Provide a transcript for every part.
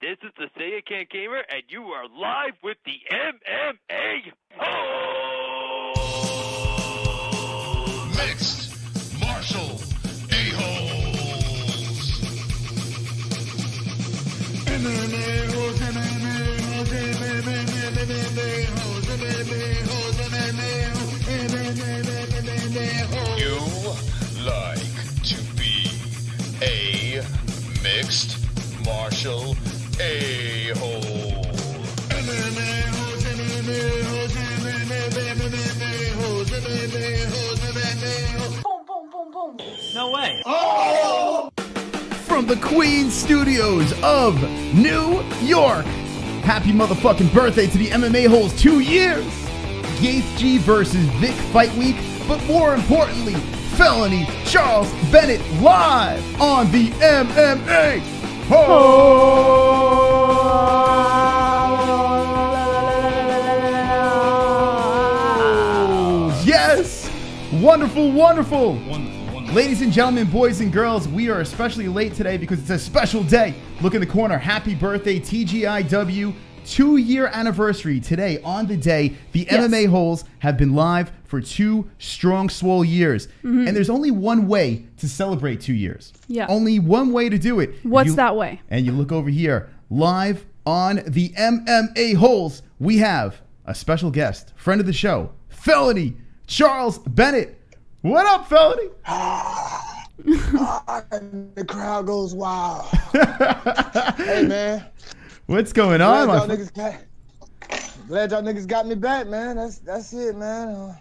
This is the Say It Can't Gamer, and you are live with the MMA-Holes! Mixed martial a-holes. MMA-Holes, MMA-Holes, MMA-Holes, MMA-Holes, MMA-Holes. You like to be a mixed martial a-hole. MMA-Holes, MMA-Holes, MMA-Holes, MMA-Holes, MMA-Holes. Boom, boom, boom, boom. No way. Oh! From the Queen Studios of New York. Happy motherfucking birthday to the MMA-Holes, 2 years. Gaethje versus Vick fight week, but more importantly, Felony Charles Bennett live on the MMA-Holes. Yes. Wonderful, wonderful. Ladies and gentlemen, boys and girls, we are especially late today because it's a special day. Look in the corner. Happy birthday, TGIW. 2-year anniversary today. On the day, the MMA-Holes have been live for 2 strong, swole years. And there's only one way to celebrate 2 years. Yeah. Only one way to do it. What's that way? And you look over here. Live on the MMA-Holes, we have a special guest, friend of the show, Felony Charles Bennett. What up, Felony? The crowd goes wild. Hey, man. What's going on? Glad y'all niggas got me back, man. That's it, man.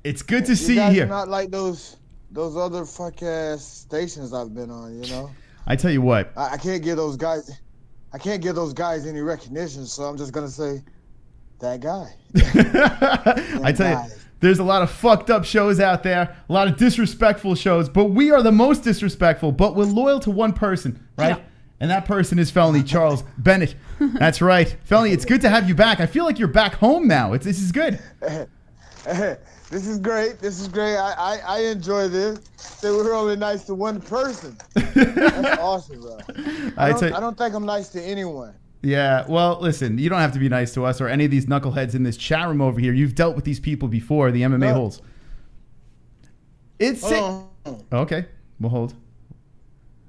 It's good to see you guys here. are not like those other fuck ass stations I've been on, you know. I tell you what. I can't give those guys. I can't give those guys any recognition, so I'm just gonna say, that guy. I tell you, there's a lot of fucked up shows out there, a lot of disrespectful shows, but we are the most disrespectful. But we're loyal to one person, right? Yeah. And that person is Felony Charles Bennett. That's right. Felony, it's good to have you back. I feel like you're back home now. This is good. This is great. This is great. I enjoy this. So we're only nice to one person. That's awesome, bro. I don't think I'm nice to anyone. Yeah, well, listen, you don't have to be nice to us or any of these knuckleheads in this chat room over here. You've dealt with these people before, the MMA-Holes. It's okay, we'll hold.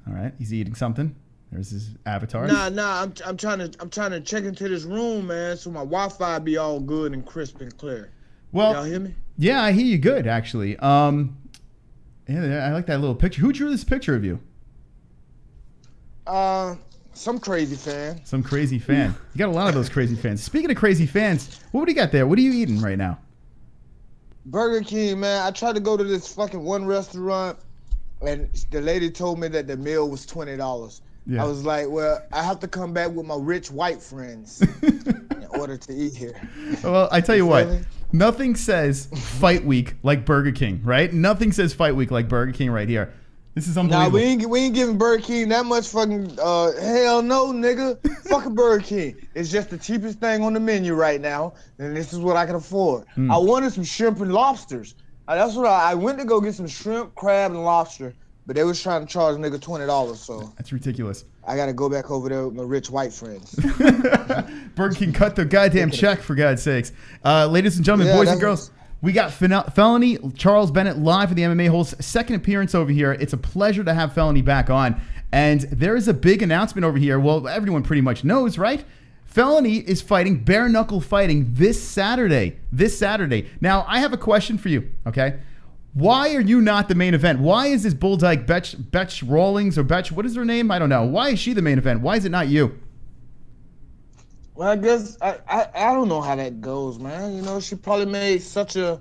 All right, he's eating something. There's his avatar. Nah. I'm trying to check into this room, man, so my Wi-Fi be all good and crisp and clear. Well, y'all hear me? Yeah, I hear you good, actually. Yeah, I like that little picture. Who drew this picture of you? Some crazy fan. Some crazy fan. You got a lot of those crazy fans. Speaking of crazy fans, what do you got there? What are you eating right now? Burger King, man. I tried to go to this fucking one restaurant, and the lady told me that the meal was $20. Yeah. I was like, well, I have to come back with my rich white friends in order to eat here. Well, I tell you what, nothing says fight week like Burger King, right? Nothing says fight week like Burger King right here. This is unbelievable. Nah, we ain't giving Burger King that much fucking, hell no, nigga. Fucking Burger King. It's just the cheapest thing on the menu right now, and this is what I can afford. I wanted some shrimp and lobsters. That's what I went to go get some shrimp, crab, and lobster, but they was trying to charge a nigga $20, so. That's ridiculous. I got to go back over there with my rich white friends. Burger King cut the goddamn check, for God's sakes. Ladies and gentlemen, boys and girls. We got Felony Charles Bennett live for the MMA-Holes, second appearance over here. It's a pleasure to have Felony back on. And there is a big announcement over here. Well, everyone pretty much knows, right? Felony is fighting bare knuckle fighting this Saturday. Now, I have a question for you, okay? Why are you not the main event? Why is this Bulldog Betch Rawlings or Betch, what is her name? I don't know. Why is she the main event? Why is it not you? Well, I guess I don't know how that goes, man. You know, she probably made such a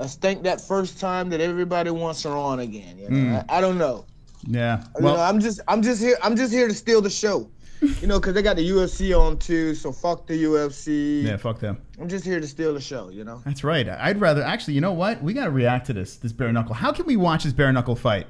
stink that first time that everybody wants her on again. You know, I don't know. Yeah. Well, you know, I'm just here to steal the show. You know, because they got the UFC on too, so fuck the UFC. Yeah, fuck them. I'm just here to steal the show, you know? That's right. I'd rather, actually, you know what? We got to react to this bare knuckle. How can we watch this bare knuckle fight?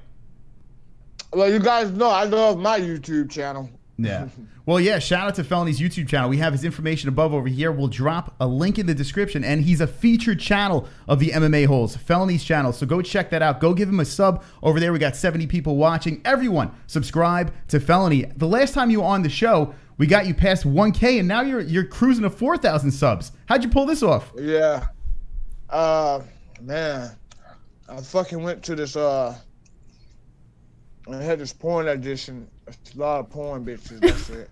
Well, you guys know I love my YouTube channel. Yeah. Well, yeah, shout out to Felony's YouTube channel. We have his information above over here. We'll drop a link in the description, and he's a featured channel of the MMA-Holes, Felony's channel. So go check that out. Go give him a sub over there. We got 70 people watching. Everyone, subscribe to Felony. The last time you were on the show, we got you past 1K, and now you're cruising to 4,000 subs. How'd you pull this off? Yeah. Man, I fucking went to this, I had this porn audition. A lot of porn bitches, that's it.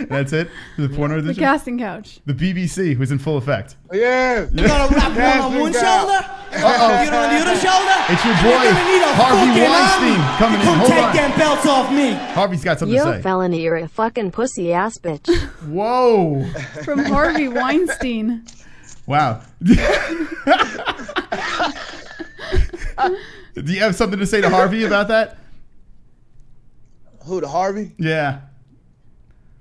That's it? The porn audition? The casting couch. The BBC was in full effect. Yeah. You gotta wrap one on one shoulder, you on the other shoulder. It's your boy, Harvey Weinstein, coming in. Hold Take on. them belts off me. Harvey's got something to say. Yo, Felony, you're a fucking pussy ass bitch. Whoa. From Harvey Weinstein. Wow. Do you have something to say to Harvey about that? Who, the Harvey? Yeah.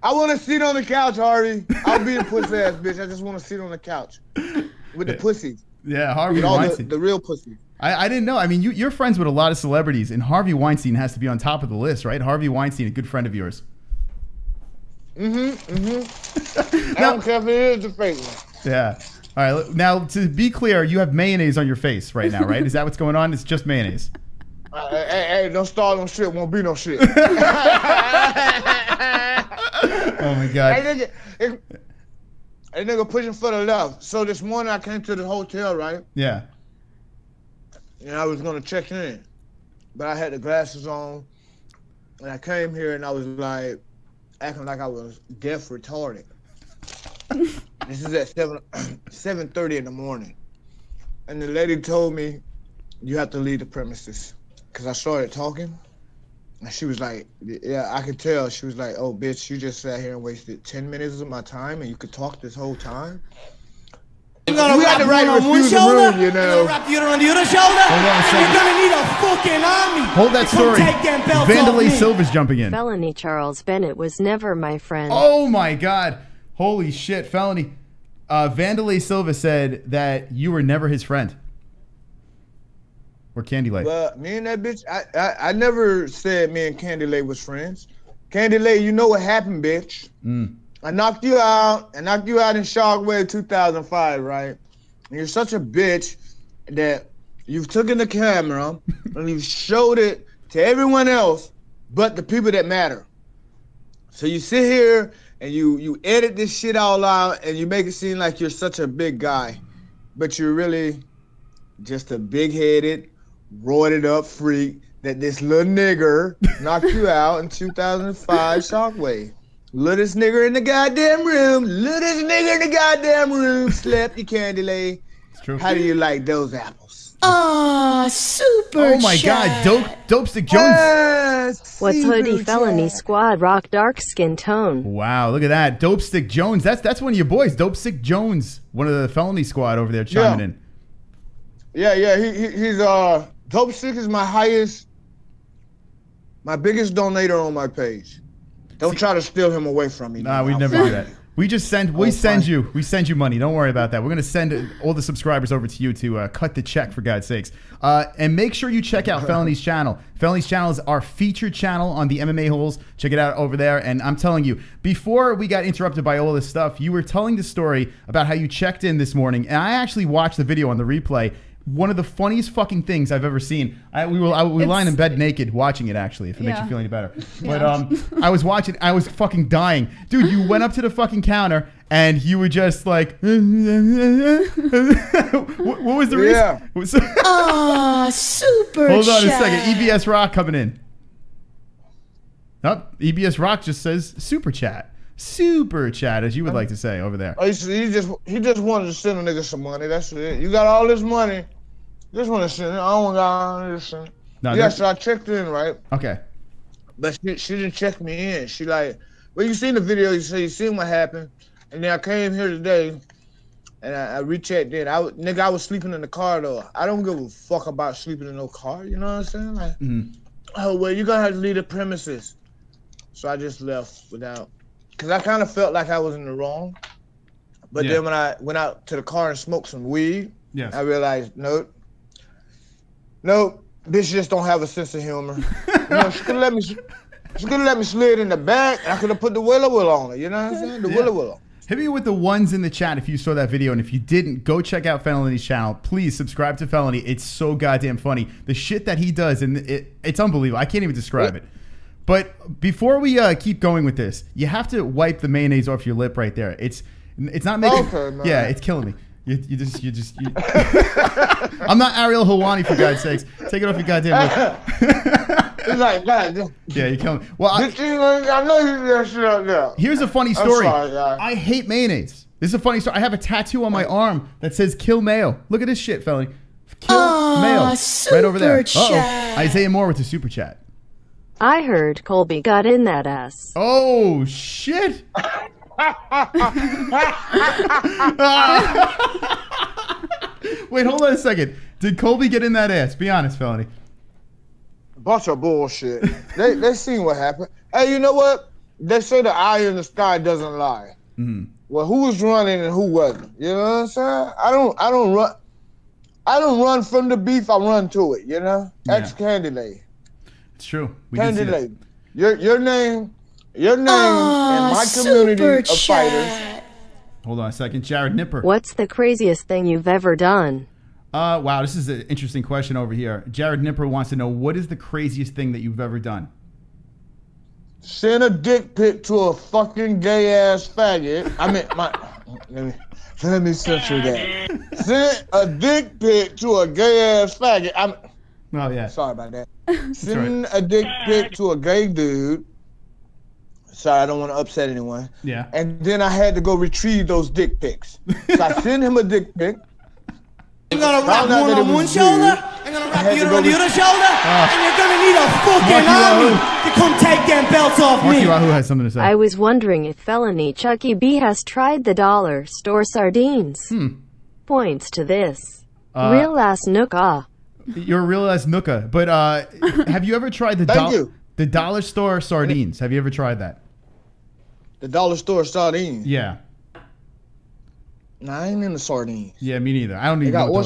I want to sit on the couch, Harvey. I'll be a pussy ass bitch. I just want to sit on the couch with the pussies. Yeah, Harvey With all Weinstein. the real pussies. I didn't know. I mean, you're friends with a lot of celebrities, and Harvey Weinstein has to be on top of the list, right? Harvey Weinstein, a good friend of yours. I don't care if it is the fake one. Yeah. All right. Now, to be clear, you have mayonnaise on your face right now, right? Is that what's going on? It's just mayonnaise. Hey, don't start no shit. Won't be no shit. Oh my God. Hey, nigga pushing for the left. So this morning I came to the hotel, right? Yeah. And I was gonna check in, but I had the glasses on, and I came here and I was like acting like I was deaf retarded. This is at 7:30 in the morning, and the lady told me you have to leave the premises, cause I started talking, and she was like, "Yeah, I could tell." She was like, "Oh, bitch, you just sat here and wasted 10 minutes of my time, and you could talk this whole time." You gotta got wrap the right one on to one refuse the shoulder, room, you know. gotta wrap the other on the other shoulder. Hold on a second. You're gonna need a fucking army. Hold that to come story. take them belts off Vandalay me. Silva's jumping in. Felony Charles Bennett was never my friend. Oh my God. Holy shit, Felony. Vandalay Silva said that you were never his friend. Or Candy Lake. But me and that bitch, I never said me and Candy Lake was friends. Candy Lake, you know what happened, bitch. I knocked you out. I knocked you out in Shockwave 2005, right? And you're such a bitch that you've taken the camera and you've showed it to everyone else but the people that matter. So you sit here and you edit this shit all out and you make it seem like you're such a big guy, but you're really just a big-headed, roided up freak that this little nigger knocked you out in 2005 Shockwave. Littlest nigger in the goddamn room. Littlest nigger in the goddamn room. Slept you, Candy Lake. It's true. How do you like those apples? Super Oh my God. Dope Stick Jones. What's hoodie felony squad rock dark skin tone? Wow, look at that. Dope Stick Jones. That's one of your boys. Dope Stick Jones. One of the Felony squad over there chiming in. Yeah. He's Dope Stick is my biggest donator on my page. Don't try to steal him away from me. Nah, we never do that. We just send you money. Don't worry about that. We're gonna send all the subscribers over to you to cut the check, for God's sakes. And make sure you check out Felony's channel. Felony's channel is our featured channel on the MMA-Holes. Check it out over there. And I'm telling you, before we got interrupted by all this stuff, you were telling the story about how you checked in this morning, and I actually watched the video on the replay. One of the funniest fucking things I've ever seen. We lying in bed naked watching it, actually, if it makes you feel any better. But I was watching. I was fucking dying. Dude, you went up to the fucking counter and you were just like, what was the reason? Yeah. Super Hold on a second. EBS Rock coming in. Oh, EBS Rock just says super chat. Super chat, as you would like to say over there. Oh, he just wanted to send a nigga some money. That's it. You got all this money. Just want to send it. I don't got this. No, so I checked in, right? Okay. But she didn't check me in. She like, well, you seen the video. You say you seen what happened, and then I came here today, and I rechecked in. I was sleeping in the car though. I don't give a fuck about sleeping in no car. You know what I'm saying? Like, oh well, you're gonna have to leave the premises. So I just left without, cause I kind of felt like I was in the wrong. But then when I went out to the car and smoked some weed, I realized nope, bitch just don't have a sense of humor. You know, she could let me She could have let me slid in the back, and I could have put the willow on it. You know what I'm saying? The willow. Hit me with the ones in the chat if you saw that video, and if you didn't, go check out Felony's channel. Please subscribe to Felony. It's so goddamn funny. The shit that he does, and it's unbelievable. I can't even describe it. But before we keep going with this, you have to wipe the mayonnaise off your lip right there. It's not making. Okay, man. Yeah, it's killing me. You just. I'm not Ariel Helwani, for God's sakes. Take it off your goddamn lip. It's like, God. Yeah, you're killing me. Well, I know you do that shit out there. Here's a funny story. I'm sorry, I hate mayonnaise. This is a funny story. I have a tattoo on my arm that says "Kill Mayo." Look at this shit, Felony. Kill Mayo. Right over there. Isaiah Moore with the super chat. I heard Colby got in that ass. Oh shit. Wait, hold on a second. Did Colby get in that ass? Be honest, Felony. Bunch of bullshit. They seen what happened. Hey, you know what? They say the eye in the sky doesn't lie. Mm-hmm. Well, who was running and who wasn't? You know what I'm saying? I don't run from the beef. I run to it. You know. Ex Candidate. It's true. Candidate. Your name in my community of fighters. Hold on a second, Jared Nipper. What's the craziest thing you've ever done? Wow, this is an interesting question over here. Jared Nipper wants to know, what is the craziest thing that you've ever done? Send a dick pic to a fucking gay ass faggot. I mean, let me censor that. Send a dick pic to a gay ass faggot. Oh yeah. Sorry about that. Send a dick pic to a gay dude. Sorry, I don't want to upset anyone. Yeah. And then I had to go retrieve those dick pics. So I send him a dick pic. I'm gonna wrap one on one shoulder, I'm gonna wrap you on the other shoulder, and you're gonna need a fucking army to come take them belts off me. Wahoo has something to say. I was wondering if Felony Chucky B has tried the dollar store sardines. Points to this. Real ass nooka. You're a real ass nooka. But have you ever tried the dollar store sardines? Have you ever tried that? The dollar store sardines? Yeah. Nah, I ain't in the sardines. Yeah, me neither. I don't even know.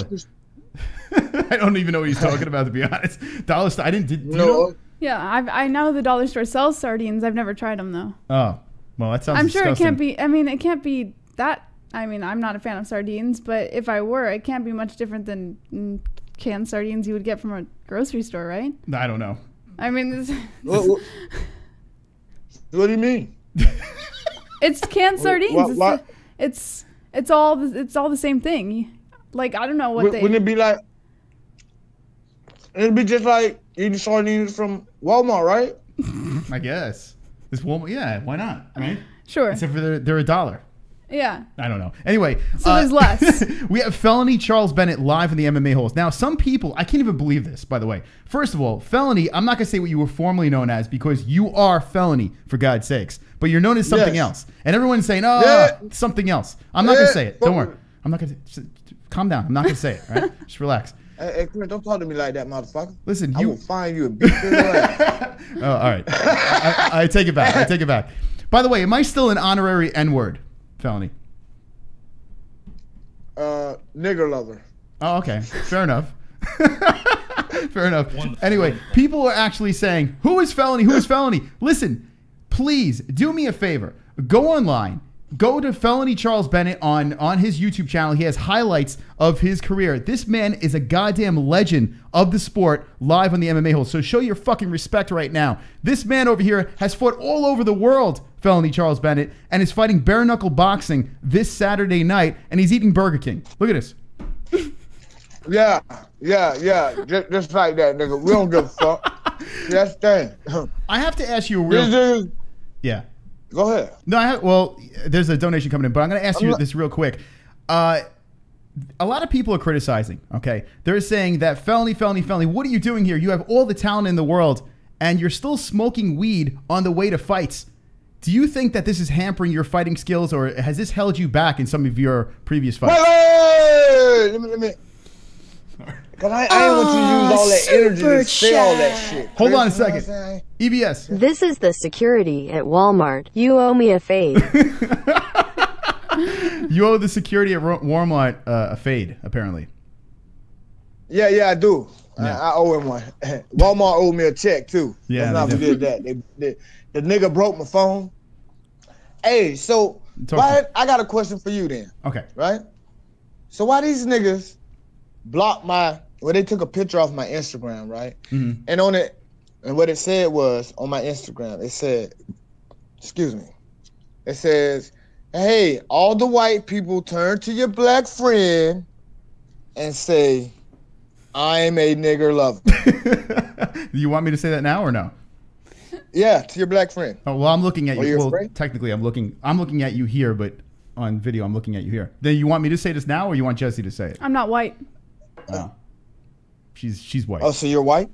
I don't even know what he's talking about, to be honest. Dollar store. I didn't. Did you know? Yeah, I know the dollar store sells sardines. I've never tried them though. Oh, well, that sounds. I'm sure disgusting. it can't be. I mean, it can't be that. I mean, I'm not a fan of sardines, but if I were, it can't be much different than canned sardines you would get from a grocery store, right? I don't know. I mean, what do you mean? It's canned sardines. It's all the same thing. Like, I don't know what Wouldn't it be like? It'd be just like eating sardines from Walmart, right? I guess. It's Walmart. Yeah, why not? Right? Sure. Except for they're $1. Yeah. I don't know. Anyway. So there's less. We have Felony Charles Bennett live in the MMA-Holes. Now, some people, I can't even believe this, by the way. First of all, Felony, I'm not going to say what you were formerly known as because you are Felony, for God's sakes. But you're known as something else. And everyone's saying, something else. I'm not going to say it. Don't worry. I'm not going to. Calm down. I'm not going to say it, all right? Just relax. Hey, Chris, don't talk to me like that, motherfucker. Listen, I will find you and beat your ass. Oh, all right. I take it back. I take it back. By the way, am I still an honorary N-word, Felony? Nigger lover. Oh, okay. Fair enough. Fair enough. Anyway, people are actually saying, who is Felony? Who is Felony? Listen, please do me a favor. Go online. Go to Felony Charles Bennett on his YouTube channel. He has highlights of his career. This man is a goddamn legend of the sport live on the MMA-Holes. So show your fucking respect right now. This man over here has fought all over the world, Felony Charles Bennett, and is fighting bare knuckle boxing this Saturday night, and he's eating Burger King. Look at this. Yeah. Just like that, nigga. We don't give a fuck. That's the thing. I have to ask you a real... Yeah. Go ahead. No, there's a donation coming in, but I'm going to ask you this real quick. A lot of people are criticizing, okay? They're saying that Felony, what are you doing here? You have all the talent in the world, and you're still smoking weed on the way to fights. Do you think that this is hampering your fighting skills, or has this held you back in some of your previous fights? Wait. Let me. Because I ain't want you to use all that energy to say all that shit. Hold on a second. EBS. This is the security at Walmart. You owe me a fade. You owe the security at Walmart a fade, apparently. Yeah, I do. Yeah. I owe him one. Walmart owed me a check too. Yeah, Let's not they forget that. The nigga broke my phone. Hey, so I got a question for you then. Okay. Right? So why these niggas blocked they took a picture off my Instagram, right? Mm-hmm. And on it, and what it said was on my Instagram, it said, excuse me, it says, hey, all the white people turn to your black friend and say, I'm a nigger lover. You want me to say that now or no? Yeah, to your black friend. Oh, well, I'm looking at you. Well, afraid? technically, I'm looking at you here, but on video, I'm looking at you here. Then you want me to say this now, or you want Jessie to say it? I'm not white. Oh. She's white. Oh, so you're white?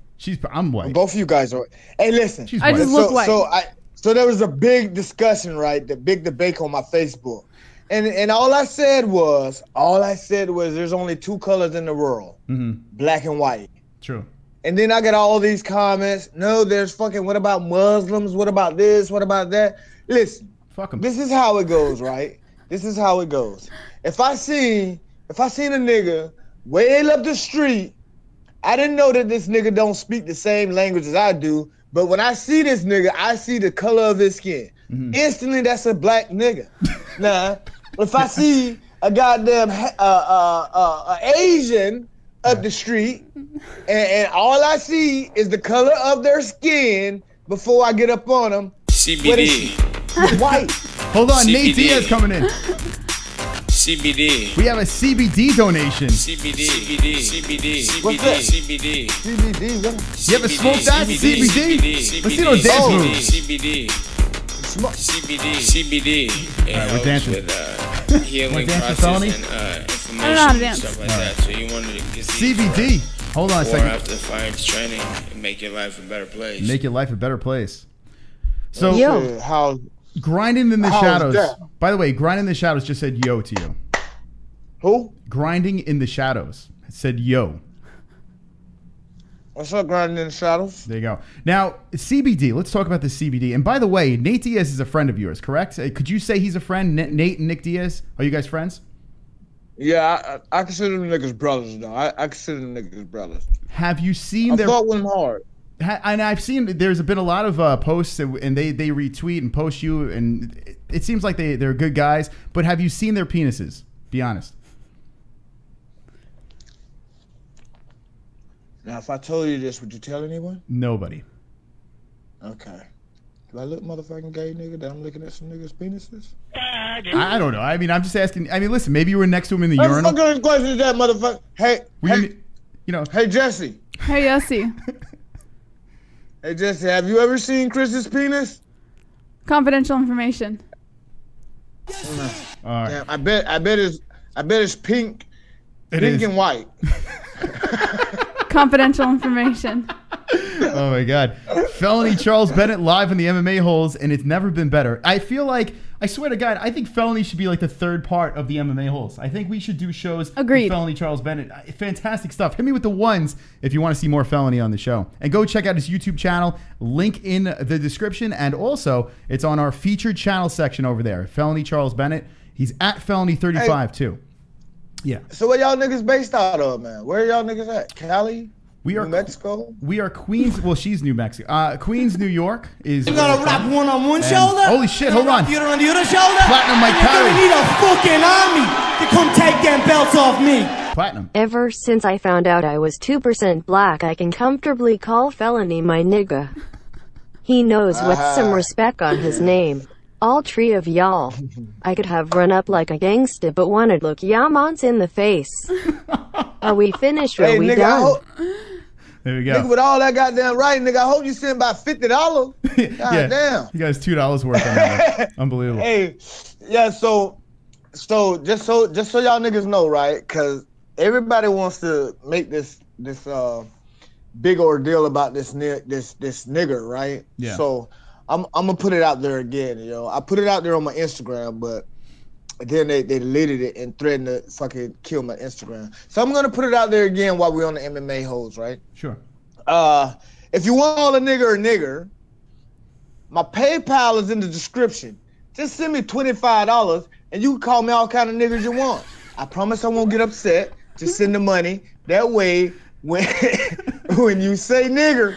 I'm white. Both of you guys are. Hey, listen. She's I white. just look white. So there was a big discussion, right? The big debate on my Facebook. And all I said was there's only two colors in the world. Mm-hmm. Black and white. True. And then I get all these comments. No, there's fucking, what about Muslims? What about this? What about that? Listen. Fuck them. This is how it goes, right? This is how it goes. If I seen a nigga way up the street, I didn't know that this nigga don't speak the same language as I do, but when I see this nigga, I see the color of his skin. Mm-hmm. Instantly, that's a black nigga. Now, if I see a goddamn Asian up the street, and all I see is the color of their skin before I get up on them, CBD. White. Hold on, CBD. Nate Diaz coming in. CBD. We have a CBD donation. CBD. What's that? CBD. CBD. What? You ever smoked that? CBD? Let's see those dance moves. CBD. It All right, we're helps dancing. with healing Wanna dance with process Felony? and I don't know how to inflammation and dance. stuff like that. So you wanted to get CBD. Hold on a before second. after the firearms training and make your life a better place. Make your life a better place. So Yo. How? grinding in the How's shadows. that? By the way, grinding in the shadows just said yo to you. Who? Grinding in the shadows said yo. What's up, grinding in the shadows? There you go. Now, CBD. Let's talk about the CBD. And by the way, Nate Diaz is a friend of yours, correct? Could you say he's a friend? Nate and Nick Diaz? Are you guys friends? Yeah, I consider them niggas brothers, though. I consider them niggas brothers. Have you seen I their... fought with them hard. And I've seen there's been a lot of posts and they retweet and post you, and it seems like they're good guys. But have you seen their penises? Be honest. Now, if I told you this, would you tell anyone? Nobody. Okay. Do I look motherfucking gay, nigga, that I'm looking at some niggas' penises? I don't know. I mean, I'm just asking. I mean, listen, maybe you were next to him in the What the urinal. fuck kind of question is that, motherfucker? Hey, hey, Jesse. Hey, Jessie. Hey, Jesse, have you ever seen Chris's penis? Confidential information. All right. Damn, I bet it's pink, It pink is. and white. Confidential information. Oh my God. Felony Charles Bennett live in the MMA-Holes, and it's never been better. I feel like, I swear to God, I think Felony should be like the third part of the MMA-Holes. I think we should do shows Agreed. with Felony Charles Bennett. Fantastic stuff. Hit me with the ones if you want to see more Felony on the show. And go check out his YouTube channel. Link in the description. And also, it's on our featured channel section over there. Felony Charles Bennett. He's at Felony35 too. Yeah. So where y'all niggas based out of, man? Where y'all niggas at? Cali? We are New Mexico? We are Queens. Well, she's New Mexico. Queens, New York is. You're gonna wrap one on one And- shoulder. Holy shit, hold on. The other on the other shoulder. Platinum Mike and you're Perry. gonna need a fucking army to come take them belts off me. Platinum. Ever since I found out I was 2% black, I can comfortably call Felony my nigga. He knows with some respect on his name. All three of y'all. I could have run up like a gangsta, but wanted look Yamans in the face. Are we finished or Hey, are we nigga, done? There we go. Nigga, with all that goddamn right, nigga, I hope you send about $50. God damn. You guys $2 worth on that one. Unbelievable. Hey, yeah, so just so y'all niggas know, right? Cause everybody wants to make this big ordeal about this nigger, right? Yeah. So I'm gonna put it out there again, yo. I put it out there on my Instagram, but then they deleted it and threatened to fucking kill my Instagram. So I'm gonna put it out there again while we're on the MMA-Holes, right? Sure. If you want all a nigger, my PayPal is in the description. Just send me $25 and you can call me all kind of niggers you want. I promise I won't get upset. Just send the money. That way when when you say nigger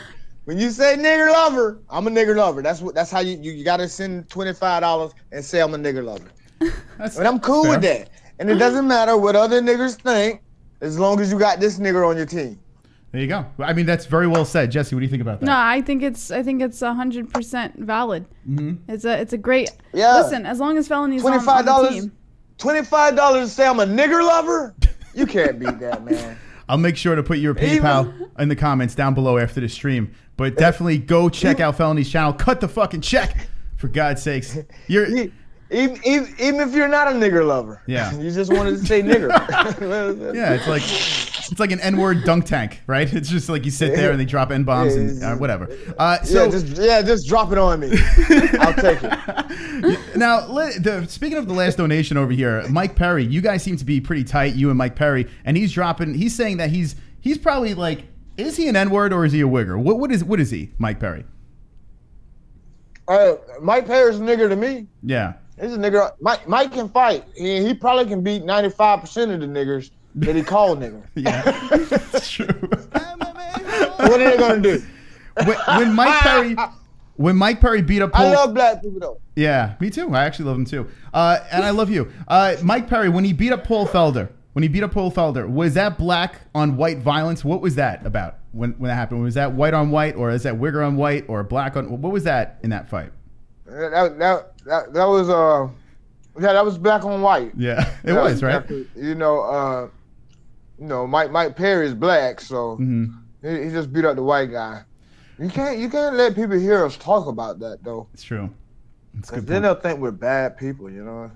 lover, I'm a nigger lover. That's how you gotta send $25 and say I'm a nigger lover. And I'm cool with that. And it doesn't matter what other niggers think, as long as you got this nigger on your team. There you go. I mean, that's very well said, Jessie. What do you think about that? No, I think it's 100% valid. Mm-hmm. It's a great. Yeah. Listen, as long as Felony's on the team. $25 to say I'm a nigger lover? You can't beat that, man. I'll make sure to put your PayPal in the comments down below after the stream. But definitely go check out Felony's channel. Cut the fucking check, for God's sakes. Even if you're not a nigger lover, yeah, you just wanted to say nigger. Yeah, it's like an N-word dunk tank, right? It's just like you sit there and they drop N-bombs and whatever. Just drop it on me. I'll take it. Now, speaking of the last donation over here, Mike Perry, you guys seem to be pretty tight, you and Mike Perry, and he's saying that he's probably like, is he an N-word or is he a wigger? What is he, Mike Perry? Mike Perry's a nigger to me. Yeah. He's a nigger. Mike can fight. He probably can beat 95% of the niggers that he called nigger. Yeah, that's true. What are they gonna do? When Mike Perry beat up Paul, I love black people though. Yeah, me too. I actually love him too. And I love you. Mike Perry, when he beat up Paul Felder, was that black on white violence? What was that about when that happened? Was that white on white, or is that wigger on white, or black on? What was that in that fight? That was black on white. Yeah, it was, right? Mike Perry is black, so he just beat up the white guy. You can't let people hear us talk about that though. It's true. Because then they'll think we're bad people, you know.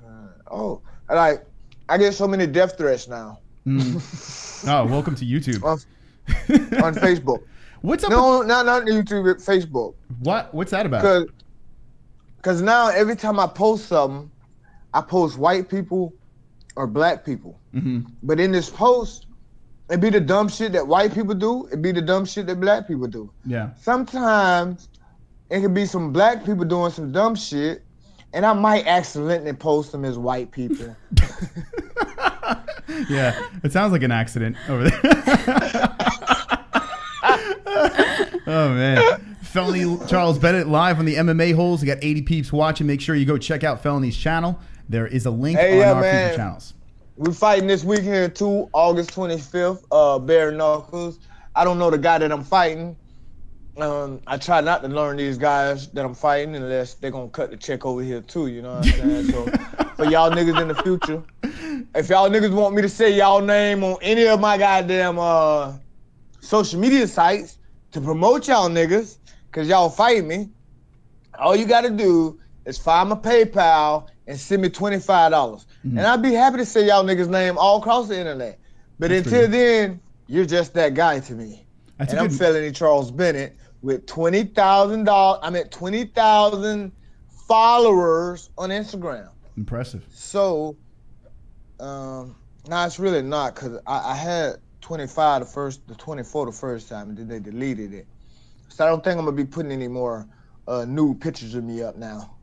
I get so many death threats now. Oh, welcome to YouTube. on Facebook. What's up? No, not YouTube, Facebook. What's that about? Because now every time I post something, I post white people or black people. Mm-hmm. But in this post, it be the dumb shit that white people do. It be the dumb shit that black people do. Yeah. Sometimes it could be some black people doing some dumb shit, and I might accidentally post them as white people. Yeah, it sounds like an accident over there. Oh, man. Felony Charles Bennett live on the MMA-Holes. We got 80 peeps watching. Make sure you go check out Felony's channel. There is a link on our people channels. We're fighting this weekend too, August 25th, bare knuckles. I don't know the guy that I'm fighting. I try not to learn these guys that I'm fighting unless they're going to cut the check over here too, you know what I'm saying? So for y'all niggas in the future, if y'all niggas want me to say y'all name on any of my goddamn social media sites to promote y'all niggas, because y'all fight me, all you got to do is find my PayPal and send me $25. And I'd be happy to say y'all niggas' name all across the internet. But until then, you're just that guy to me. And I'm Felony Charles Bennett with $20,000. I'm at 20,000 followers on Instagram. Impressive. So, no, it's really not, because I had 24 the first time, and then they deleted it. So I don't think I'm going to be putting any more nude pictures of me up now.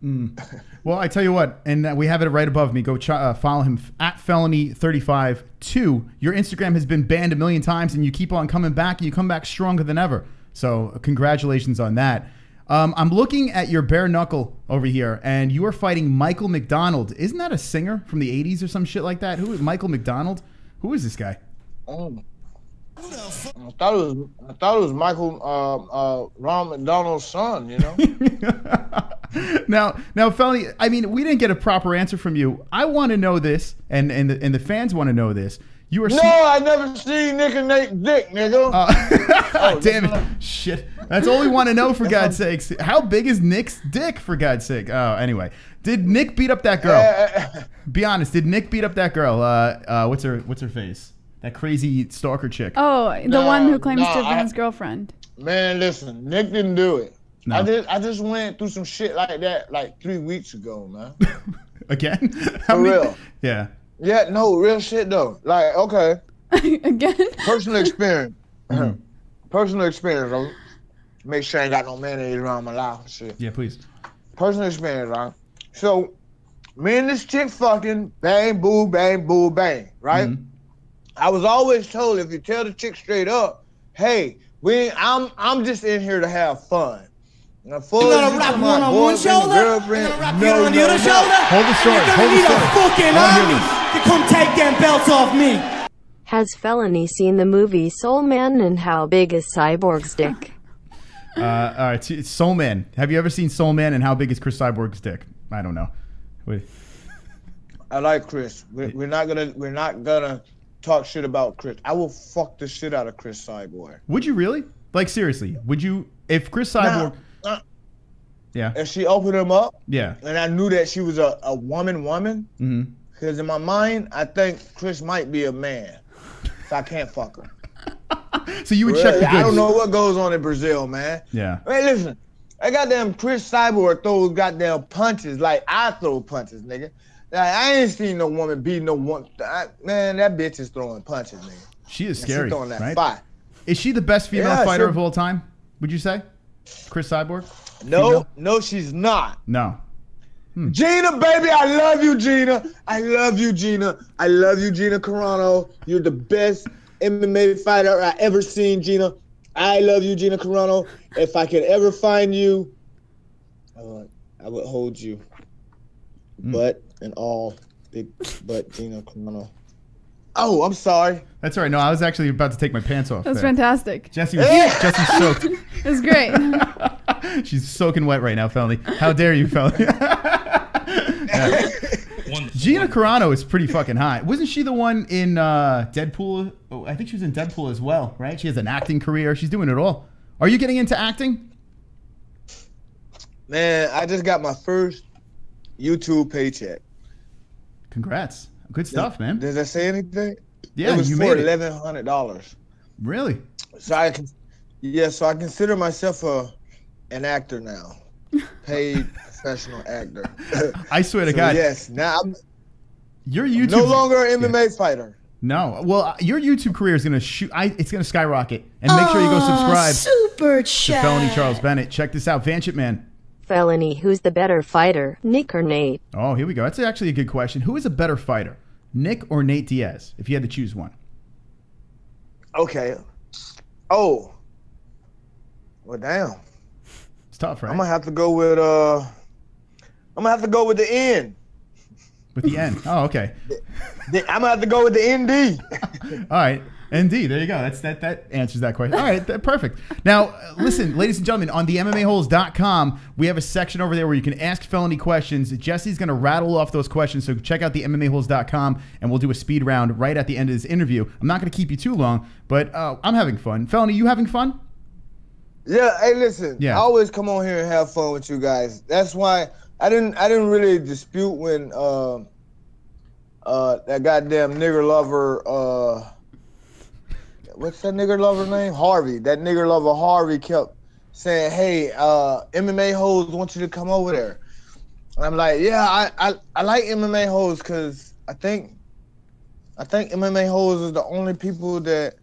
Well, I tell you what, and we have it right above me. Go follow him at Felony352. Your Instagram has been banned 1 million times, and you keep on coming back, and you come back stronger than ever. So congratulations on that. I'm looking at your bare knuckle over here, and you are fighting Michael McDonald. Isn't that a singer from the 80s or some shit like that? Who is Michael McDonald? Who is this guy? I thought it was Michael Ron McDonald's son, you know. Now, Felony, I mean, we didn't get a proper answer from you. I want to know this, and the fans want to know this. You were I never seen Nick and Nate dick, nigga. Damn it! Shit, that's all we want to know, for God's sakes. How big is Nick's dick, for God's sake? Oh, anyway, did Nick beat up that girl? Be honest. Did Nick beat up that girl? What's her face? That crazy stalker chick. Oh, the one who claims to have been his girlfriend. Man, listen, Nick didn't do it. No. I just went through some shit like that like 3 weeks ago, man. Again? For real. Yeah. Yeah, no, real shit though. Like, okay. Again? Personal experience. Personal experience, right? Make sure I ain't got no mayonnaise around my mouth and shit. Yeah, please. Personal experience, right? So, me and this chick fucking, bang, boo, bang, right? I was always told if you tell the chick straight up, hey, I'm just in here to have fun. Now, You're gonna rap one on one shoulder, and gonna rap you on the other shoulder. Hold the story. You're gonna need a fucking army to come take them belts off me. Has Felony seen the movie Soul Man, and how big is Cyborg's dick? All right, Soul Man. Have you ever seen Soul Man, and how big is Chris Cyborg's dick? I don't know. Wait. I like Chris. We're not gonna talk shit about Chris. I will fuck the shit out of Chris Cyborg. Would you really? Like, seriously? Would you, if Chris Cyborg? Yeah. If she opened him up, yeah, and I knew that she was a woman, because in my mind, I think Chris might be a man, so I can't fuck her. So you would check the goods. I don't know what goes on in Brazil, man. Yeah. Hey, listen, I goddamn Chris Cyborg throws goddamn punches like I throw punches, nigga. Like, I ain't seen no woman beat no one. Man, that bitch is throwing punches, nigga. She is scary, throwing that right? fire. Is she the best female fighter of all time? Would you say, Chris Cyborg? No, she's not. No. Gina, baby, I love you, Gina. I love you, Gina. I love you, Gina Carano. You're the best MMA fighter I ever seen, Gina. I love you, Gina Carano. If I could ever find you, I would hold you. Butt and all, big butt, Gina Carano. Oh, I'm sorry. That's all right. No, I was actually about to take my pants off. That's fantastic. Jesse's soaked. It was great. She's soaking wet right now, Felony. How dare you, Felony? Gina Carano is pretty fucking hot. Wasn't she the one in Deadpool? Oh, I think she was in Deadpool as well, right? She has an acting career. She's doing it all. Are you getting into acting? Man, I just got my first YouTube paycheck. Congrats. Good stuff, man. Does that say anything? Yeah, it was you for made it. $1,100. Really? So I consider myself an actor now, paid professional actor. I swear to God. Yes, now I'm your YouTube no longer an MMA fighter. No, well, your YouTube career is gonna it's gonna skyrocket, and make sure you go subscribe. Super to Felony Charles Bennett. Check this out, Vanship Man. Felony, who's the better fighter, Nick or Nate? Oh, here we go. That's actually a good question. Who is a better fighter, Nick or Nate Diaz? If you had to choose one. Okay. Oh. Well, damn. It's tough, right? I'm gonna have to go with the N. With the N. Oh, okay. I'm gonna have to go with the ND. All right. ND. There you go. That answers that question. All right. Perfect. Now, listen, ladies and gentlemen, on the MMA-Holes.com, we have a section over there where you can ask Felony questions. Jesse's going to rattle off those questions. So check out the MMA-Holes.com, and we'll do a speed round right at the end of this interview. I'm not going to keep you too long, but I'm having fun. Felony, you having fun? Yeah. Hey, listen. Yeah. I always come on here and have fun with you guys. That's why I didn't really dispute when that goddamn nigger lover. What's that nigger lover name? Harvey. That nigger lover Harvey kept saying, "Hey, MMA-Holes want you to come over there." And I'm like, "Yeah, I like MMA-Holes because I think MMA-Holes is the only people that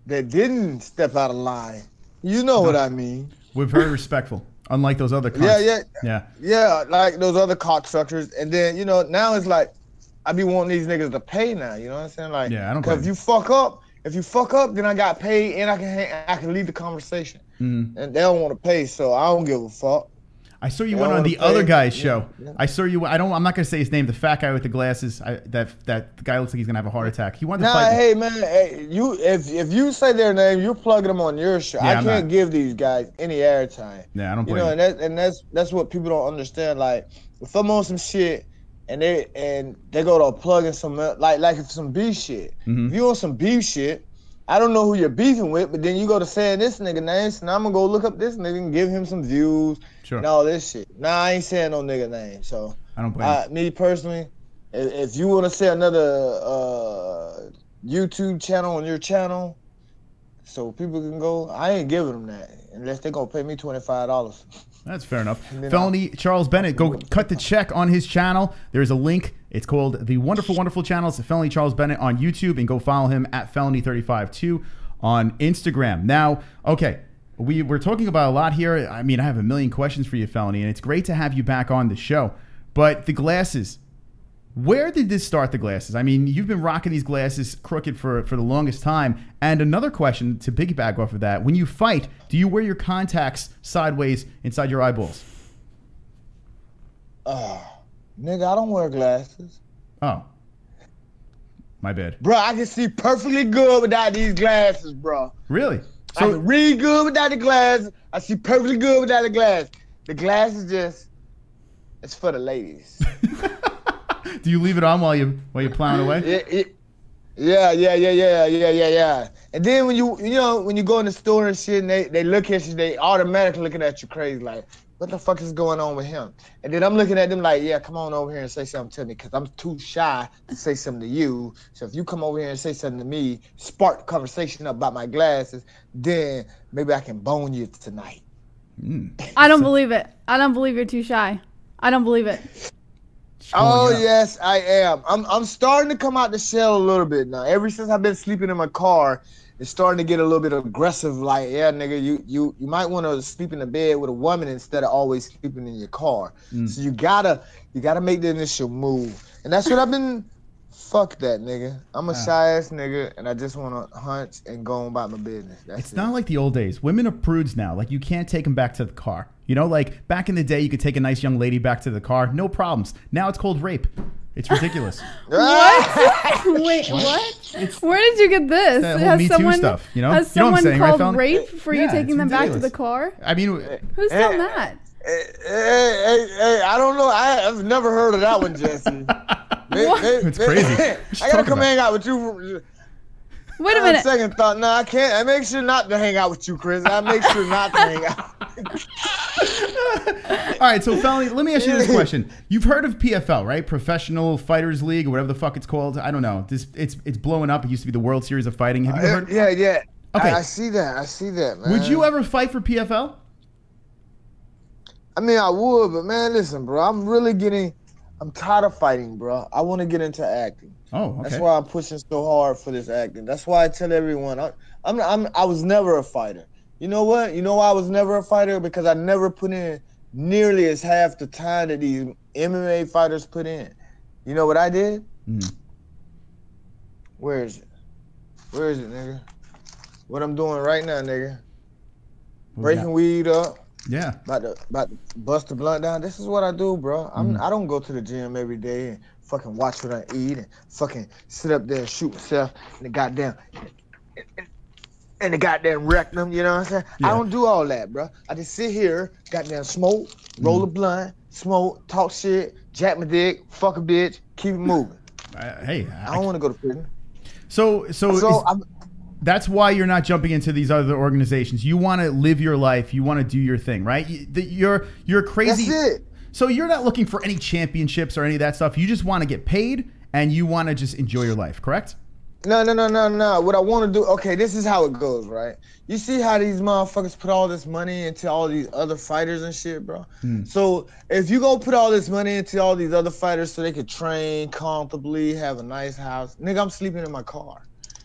didn't step out of line. You know what I mean?" We're very respectful, unlike those other cunts. Yeah, like those other cocksuckers. And then now it's like I be wanting these niggas to pay now. You know what I'm saying? Like, yeah, I don't. Because if you fuck up, then I got paid and I can lead the conversation. And they don't want to pay, so I don't give a fuck. I saw you went on the other guy's show. Yeah. I saw you. I'm not gonna say his name. The fat guy with the glasses. That guy looks like he's gonna have a heart attack. He wanted to fight. Hey man, if you say their name, you're plugging them on your show. Yeah, I can't give these guys any airtime. Yeah, I don't blame and that's what people don't understand. Like if I'm on some shit. And they go to plugging some like if some beef shit. If you on some beef shit, I don't know who you're beefing with, but then you go to saying this nigga name, so now I'm gonna go look up this nigga and give him some views and all this shit. Nah, I ain't saying no nigga name. So I don't blame me personally, if you want to say another YouTube channel on your channel, so people can go, I ain't giving them that unless they gonna pay me $25. That's fair enough. Felony Charles Bennett, go cut the check on his channel. There's a link. It's called The Wonderful, Wonderful Channels, Felony Charles Bennett on YouTube, and go follow him at Felony352 on Instagram. Now, okay, we're talking about a lot here. I mean, I have a million questions for you, Felony, and it's great to have you back on the show. But the glasses, Where did this start, the glasses? I mean, you've been rocking these glasses crooked for the longest time. And another question to piggyback off of that, when you fight, do you wear your contacts sideways inside your eyeballs? Nigga, I don't wear glasses. Oh. My bad. Bro, I can see perfectly good without these glasses, bro. Really? I can read good without the glasses. I see perfectly good without the glasses. The glasses just, it's for the ladies. Do you leave it on while you're plowing away? Yeah. And then when you go in the store and shit, and they look at you, they automatically looking at you crazy, like, what the fuck is going on with him? And then I'm looking at them like, yeah, come on over here and say something to me, because I'm too shy to say something to you. So if you come over here and say something to me, spark the conversation up about my glasses, then maybe I can bone you tonight. I don't believe it. I don't believe you're too shy. I don't believe it. Oh yes, I am. I'm starting to come out the shell a little bit now. Ever since I've been sleeping in my car, it's starting to get a little bit aggressive. Like, yeah, nigga, you might want to sleep in the bed with a woman instead of always sleeping in your car. So you gotta make the initial move, and that's what I've been. Fuck that, nigga. I'm a shy ass nigga, and I just want to hunt and go on about my business. It's not like the old days. Women are prudes now. Like, you can't take them back to the car. You know, like back in the day, you could take a nice young lady back to the car, no problems. Now it's called rape. It's ridiculous. What? Wait, what? Where did you get this? That whole Me Too stuff, you know? Has You know what I'm someone saying, right, called Felony? rape for you taking them back to ridiculous. the car? I mean, Who's done that? Hey, I don't know. I've never heard of that one, Jesse. It's crazy. I gotta come hang out with you. Wait a minute. Second thought, no, I can't. I make sure not to hang out with you, Chris. I make sure not to hang out. all right, so Felony, let me ask you this question. You've heard of PFL, right? Professional Fighters League, or whatever the fuck it's called. I don't know. It's blowing up. It used to be the World Series of Fighting. Have you heard? Yeah. Okay. I see that, man. Would you ever fight for PFL? I mean, I would, but man, listen, bro. I'm tired of fighting, bro. I want to get into acting. Oh, okay. That's why I'm pushing so hard for this acting. That's why I tell everyone I was never a fighter. You know what? You know why I was never a fighter? Because I never put in nearly as half the time that these MMA fighters put in. You know what I did? Where is it? Where is it, nigga? What I'm doing right now, nigga. Breaking weed up. Yeah. About to bust the blunt down. This is what I do, bro. I don't go to the gym every day and fucking watch what I eat and fucking sit up there and shoot myself in the goddamn rectum, you know what I'm saying? Yeah. I don't do all that, bro. I just sit here, goddamn smoke, roll a blunt, smoke, talk shit, jack my dick, fuck a bitch, keep it moving. I don't want to go to prison. So that's why you're not jumping into these other organizations. You want to live your life. You want to do your thing, right? You're crazy. That's it. So you're not looking for any championships or any of that stuff. You just want to get paid and you want to just enjoy your life, correct? No. What I want to do, okay, this is how it goes, right? You see how these motherfuckers put all this money into all these other fighters and shit, bro? So if you go put all this money into all these other fighters so they could train comfortably, have a nice house, nigga, I'm sleeping in my car.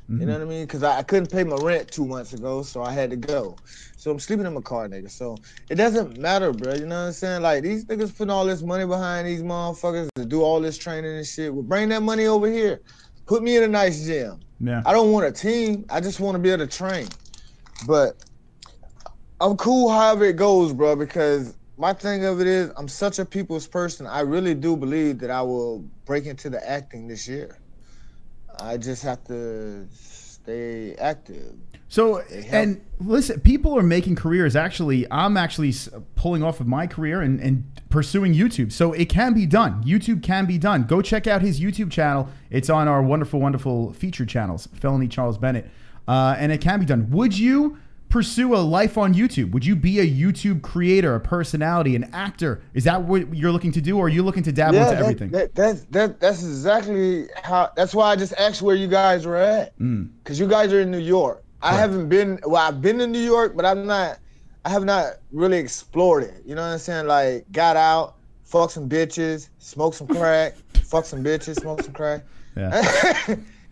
You know what I mean? Because I couldn't pay my rent 2 months ago, so I had to go. So I'm sleeping in my car, nigga. So it doesn't matter, bro. You know what I'm saying? Like, these niggas putting all this money behind these motherfuckers to do all this training and shit. Well, bring that money over here. Put me in a nice gym. Yeah. I don't want a team. I just want to be able to train. But I'm cool however it goes, bro, because my thing of it is I'm such a people's person. I really do believe that I will break into the acting this year. I just have to stay active. So, and listen, people are making careers. Actually, I'm actually pulling off of my career and pursuing YouTube. So it can be done. YouTube can be done. Go check out his YouTube channel. It's on our wonderful, wonderful featured channels, Felony Charles Bennett. And it can be done. Would you pursue a life on YouTube? Would you be a YouTube creator, a personality, an actor? Is that what you're looking to do, or are you looking to dabble into everything? That's exactly how. That's why I just asked where you guys were at, because you guys are in New York. I haven't been. Well, I've been in New York, but I have not really explored it. You know what I'm saying? Like, got out, fuck some bitches, smoke some crack, fuck some bitches, smoke some crack. Yeah,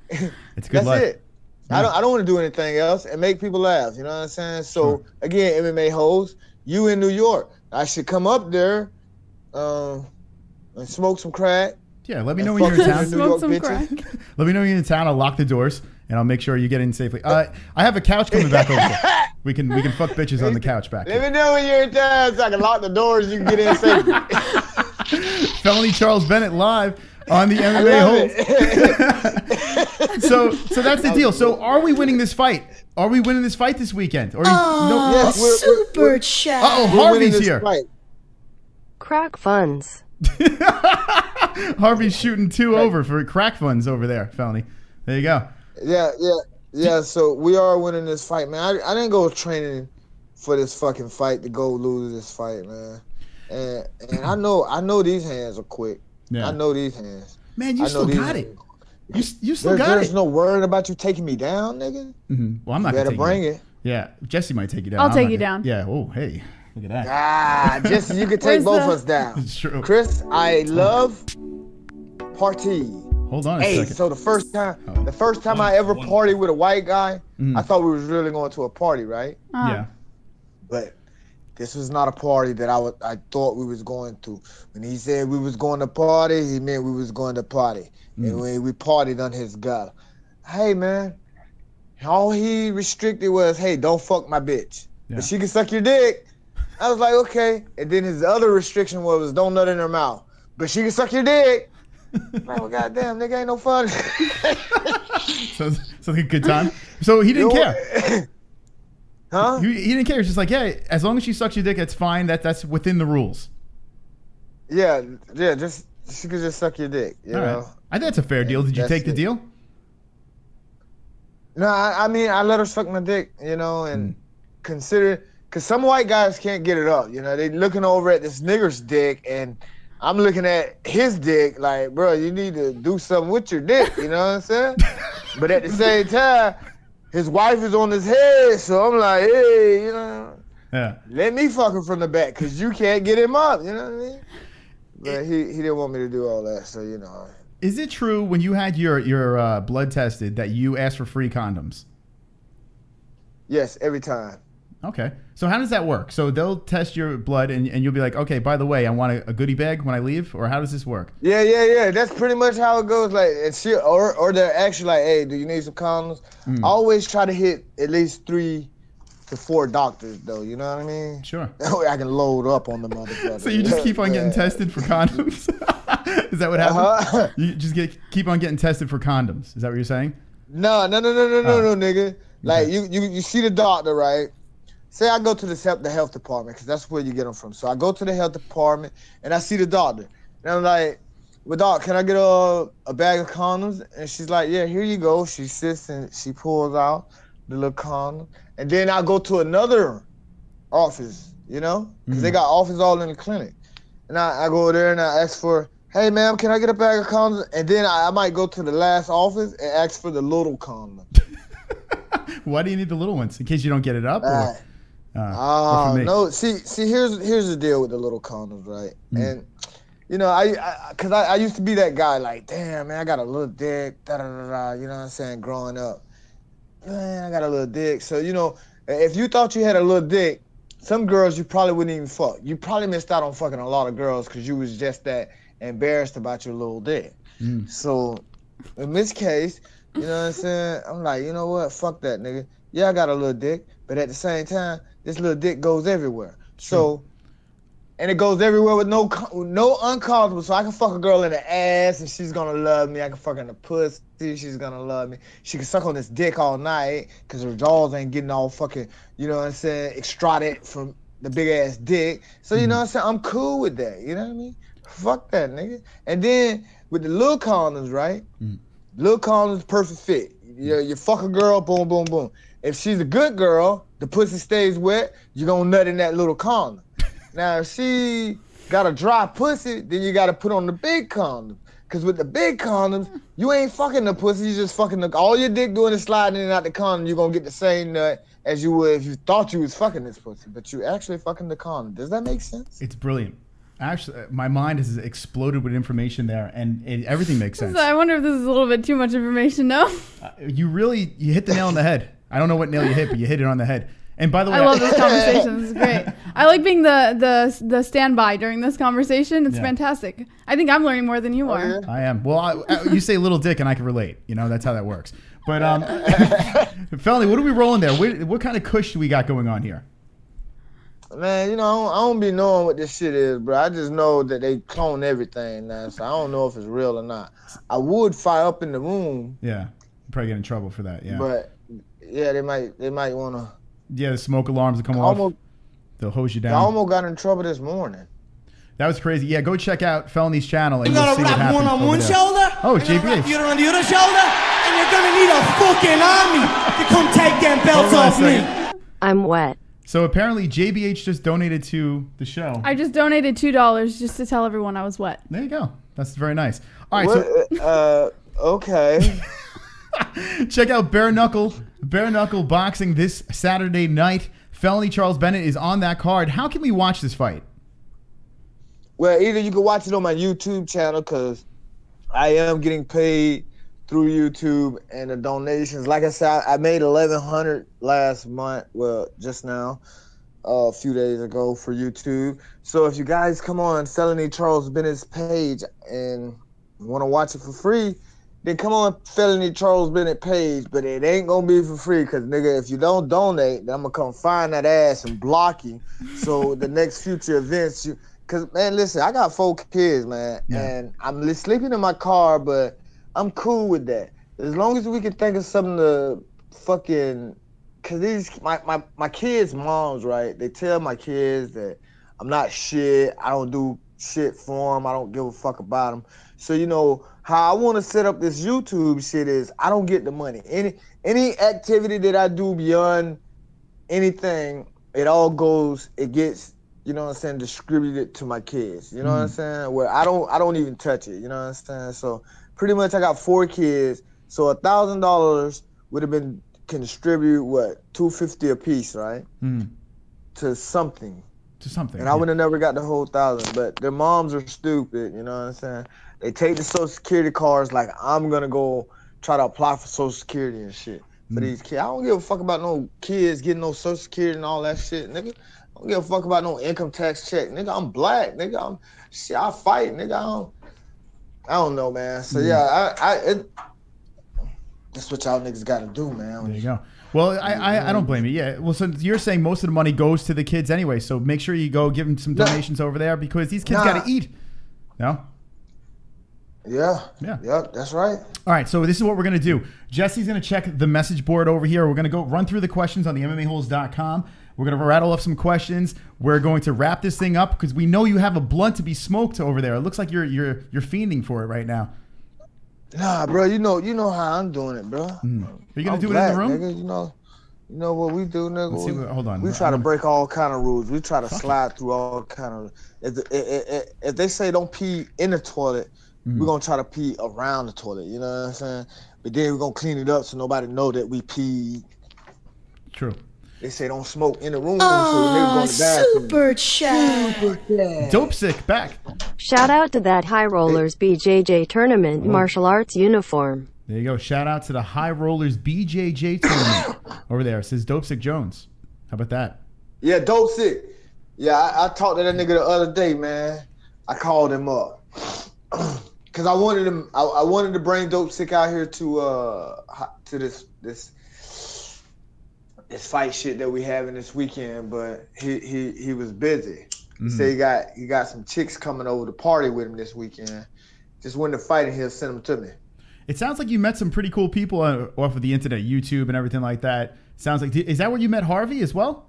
it's a good life. That's it. I don't want to do anything else and make people laugh. You know what I'm saying? So again, MMA-Holes, you in New York, I should come up there and smoke some crack, Yeah, let me know when you're in town. Smoke some crack. Let me know when you're in town. I'll lock the doors and I'll make sure you get in safely. I have a couch coming back over there. We can fuck bitches on the couch back Let here. me know when you're in town so I can lock the doors. You can get in safely. Felony Charles Bennett live on the MMA Holes. So that's the deal. So are we winning this fight? Are we winning this fight this weekend? Or Yes, Super chat. Uh-oh, we're winning Harvey's this here. fight. Crack funds. Harvey's shooting 2 over for crack funds over there, Felony. There you go. Yeah. So we are winning this fight, man. I didn't go training for this fucking fight to go lose this fight, man. And I know these hands are quick. Yeah. I know these hands. Man, you still got it. You still got There's it. no worrying about you taking me down, nigga. Well, I'm not You better gonna bring take it. Yeah, Jesse might take you down. I'll I'm take not you gonna- down. Yeah. Oh, hey, look at that. Jesse, you can take Where's both the- of us down. It's true. Chris, I love party. Hold on a Hey, second. so the first time I ever partied with a white guy, I thought we was really going to a party, right? Yeah. But this was not a party that I thought we was going to. When he said we was going to party, he meant we was going to party. And we partied on his girl. Hey, man, all he restricted was, hey, don't fuck my bitch. Yeah. But she can suck your dick. I was like, okay. And then his other restriction was don't nut in her mouth. But she can suck your dick. Like, well, goddamn, nigga, ain't no fun. So like a good time. So he didn't care. Huh? He didn't care. It's just like, yeah, as long as she sucks your dick, that's fine. That's within the rules. Yeah, just she could just suck your dick, you All know. right. I think that's a fair deal. Did you That's take the it. deal? No, I mean, I let her suck my dick, you know, and consider, because some white guys can't get it up, you know. They looking over at this nigger's dick, and I'm looking at his dick like, bro, you need to do something with your dick, you know what I'm saying? But at the same time, his wife is on his head, so I'm like, hey, you know, let me fuck him from the back, because you can't get him up, you know what I mean? But he didn't want me to do all that, so, you know. Is it true when you had your blood tested that you asked for free condoms? Yes, every time. Okay. So how does that work? So they'll test your blood and you'll be like, okay, by the way, I want a goodie bag when I leave? Or how does this work? Yeah. That's pretty much how it goes. Like, and she, or they're actually like, hey, do you need some condoms? I always try to hit at least 3 to 4 doctors, though. You know what I mean? Sure. That way I can load up on the motherfucker. So you just keep on getting tested for condoms? Is that what happens? You just keep on getting tested for condoms. Is that what you're saying? No, nigga. Like, you see the doctor, right? Say I go to the health department, because that's where you get them from. So I go to the health department, and I see the doctor. And I'm like, well, doc, can I get a bag of condoms? And she's like, yeah, here you go. She sits and she pulls out the little condom. And then I go to another office, you know? Because they got offices all in the clinic. And I go there and I ask for, hey, ma'am, can I get a bag of condoms? And then I might go to the last office and ask for the little condom. Why do you need the little ones? In case you don't get it up? Or for me? No. See, here's the deal with the little condoms, right? And, you know, because I used to be that guy, like, damn, man, I got a little dick, da-da-da-da, you know what I'm saying, growing up. Man, I got a little dick. So, you know, if you thought you had a little dick, some girls you probably wouldn't even fuck. You probably missed out on fucking a lot of girls because you was just that embarrassed about your little dick. So, in this case, you know what I'm saying? I'm like, you know what? Fuck that, nigga. Yeah, I got a little dick, but at the same time, this little dick goes everywhere. So, and it goes everywhere with no uncomfortable. So I can fuck a girl in the ass and she's gonna love me. I can fuck her in the pussy, she's gonna love me. She can suck on this dick all night because her jaws ain't getting all fucking, you know what I'm saying, extracted from the big ass dick. So you know what I'm saying? I'm cool with that. You know what I mean? Fuck that, nigga. And then with the little condoms, right? Little condoms, perfect fit. You fuck a girl, boom, boom, boom. If she's a good girl, the pussy stays wet, you gonna nut in that little condom. Now, if she got a dry pussy, then you gotta put on the big condom. Because with the big condoms, you ain't fucking the pussy, you just fucking all your dick doing is sliding in and out the condom, you're gonna get the same nut as you would if you thought you was fucking this pussy, but you actually fucking the condom. Does that make sense? It's brilliant. Actually, my mind has exploded with information there, and everything makes sense. So I wonder if this is a little bit too much information, no? You hit the nail on the head. I don't know what nail you hit, but you hit it on the head. And by the way, I love this conversation. This is great. I like being the standby during this conversation. It's fantastic. I think I'm learning more than you are. Yeah. I am. Well, you say little dick, and I can relate. You know, that's how that works. But Felony, what are we rolling there? What kind of kush do we got going on here? Man, you know, I don't be knowing what this shit is, bro. I just know that they clone everything now, so I don't know if it's real or not. I would fire up in the room. Yeah, probably get in trouble for that. Yeah, but yeah, they might wanna. Yeah, the smoke alarms will come off. They'll hose you down. I almost got in trouble this morning. That was crazy. Yeah, go check out Felony's channel and you'll see what happens. One on one shoulder. Oh, JBH. You're on the other shoulder, and you're gonna need a fucking army to come take them belts off me. I'm wet. So apparently JBH just donated to the show. I just donated $2 just to tell everyone I was wet. There you go. That's very nice. All right, so okay. Check out Bare Knuckle Boxing this Saturday night. Felony Charles Bennett is on that card. How can we watch this fight? Well, either you can watch it on my YouTube channel because I am getting paid through YouTube and the donations. Like I said, I made $1,100 last month. Well, just now, a few days ago for YouTube. So if you guys come on Felony Charles Bennett's page and want to watch it for free, then come on Felony Charles Bennett page. But it ain't gonna be for free because nigga, if you don't donate, then I'm gonna come find that ass and block you. So the next future events, cause man, listen, I got 4 kids, man, and I'm sleeping in my car, but I'm cool with that. As long as we can think of something to fucking, cause these my kids' moms, right? They tell my kids that I'm not shit. I don't do shit for them. I don't give a fuck about them. So you know how I want to set up this YouTube shit is I don't get the money. Any activity that I do beyond anything, it gets, you know what I'm saying, distributed to my kids. You know what I'm saying? Where I don't even touch it. You know what I'm saying? So pretty much I got 4 kids. So $1,000 would have been can distribute what $250 a piece, right? To something. And I would have never got the whole 1,000. But their moms are stupid. You know what I'm saying? They take the Social Security cards like I'm gonna go try to apply for Social Security and shit for these kids. I don't give a fuck about no kids getting no Social Security and all that shit, nigga. I don't give a fuck about no income tax check, nigga. I'm black, nigga. I fight, nigga. I don't know, man. So yeah, that's what y'all niggas got to do, man. There you go. Well, I don't blame you. Yeah. Well, so you're saying most of the money goes to the kids anyway. So make sure you go give them some donations over there because these kids got to eat. No. Yeah. That's right. All right, so this is what we're going to do. Jessie's going to check the message board over here. We're going to go run through the questions on the MMA-Holes.com. We're going to rattle off some questions. We're going to wrap this thing up because we know you have a blunt to be smoked over there. It looks like you're fiending for it right now. Nah, bro, you know how I'm doing it, bro. Are you going to do it in the room? Nigga, you know what we do, nigga? Let's see, hold on. We try to break all kind of rules. We try to slide through all kind of. If they say don't pee in the toilet, we're going to try to pee around the toilet, you know what I'm saying? But then we're going to clean it up so nobody know that we peed. True. They say don't smoke in the room, so niggas go to the bathroom. Super chat. Dope sick back. Shout out to that High Rollers BJJ tournament martial arts uniform. There you go. Shout out to the High Rollers BJJ tournament over there. It says Dope Sick Jones. How about that? Yeah, Dope Sick. Yeah, I talked to that nigga the other day, man. I called him up. Cause I wanted to bring Dope Sick out here to this fight shit that we having this weekend, but he was busy. He said he got some chicks coming over to party with him this weekend. Just when the fight, and he'll send them to me. It sounds like you met some pretty cool people off of the internet, YouTube and everything like that. Sounds like, is that where you met Harvey as well?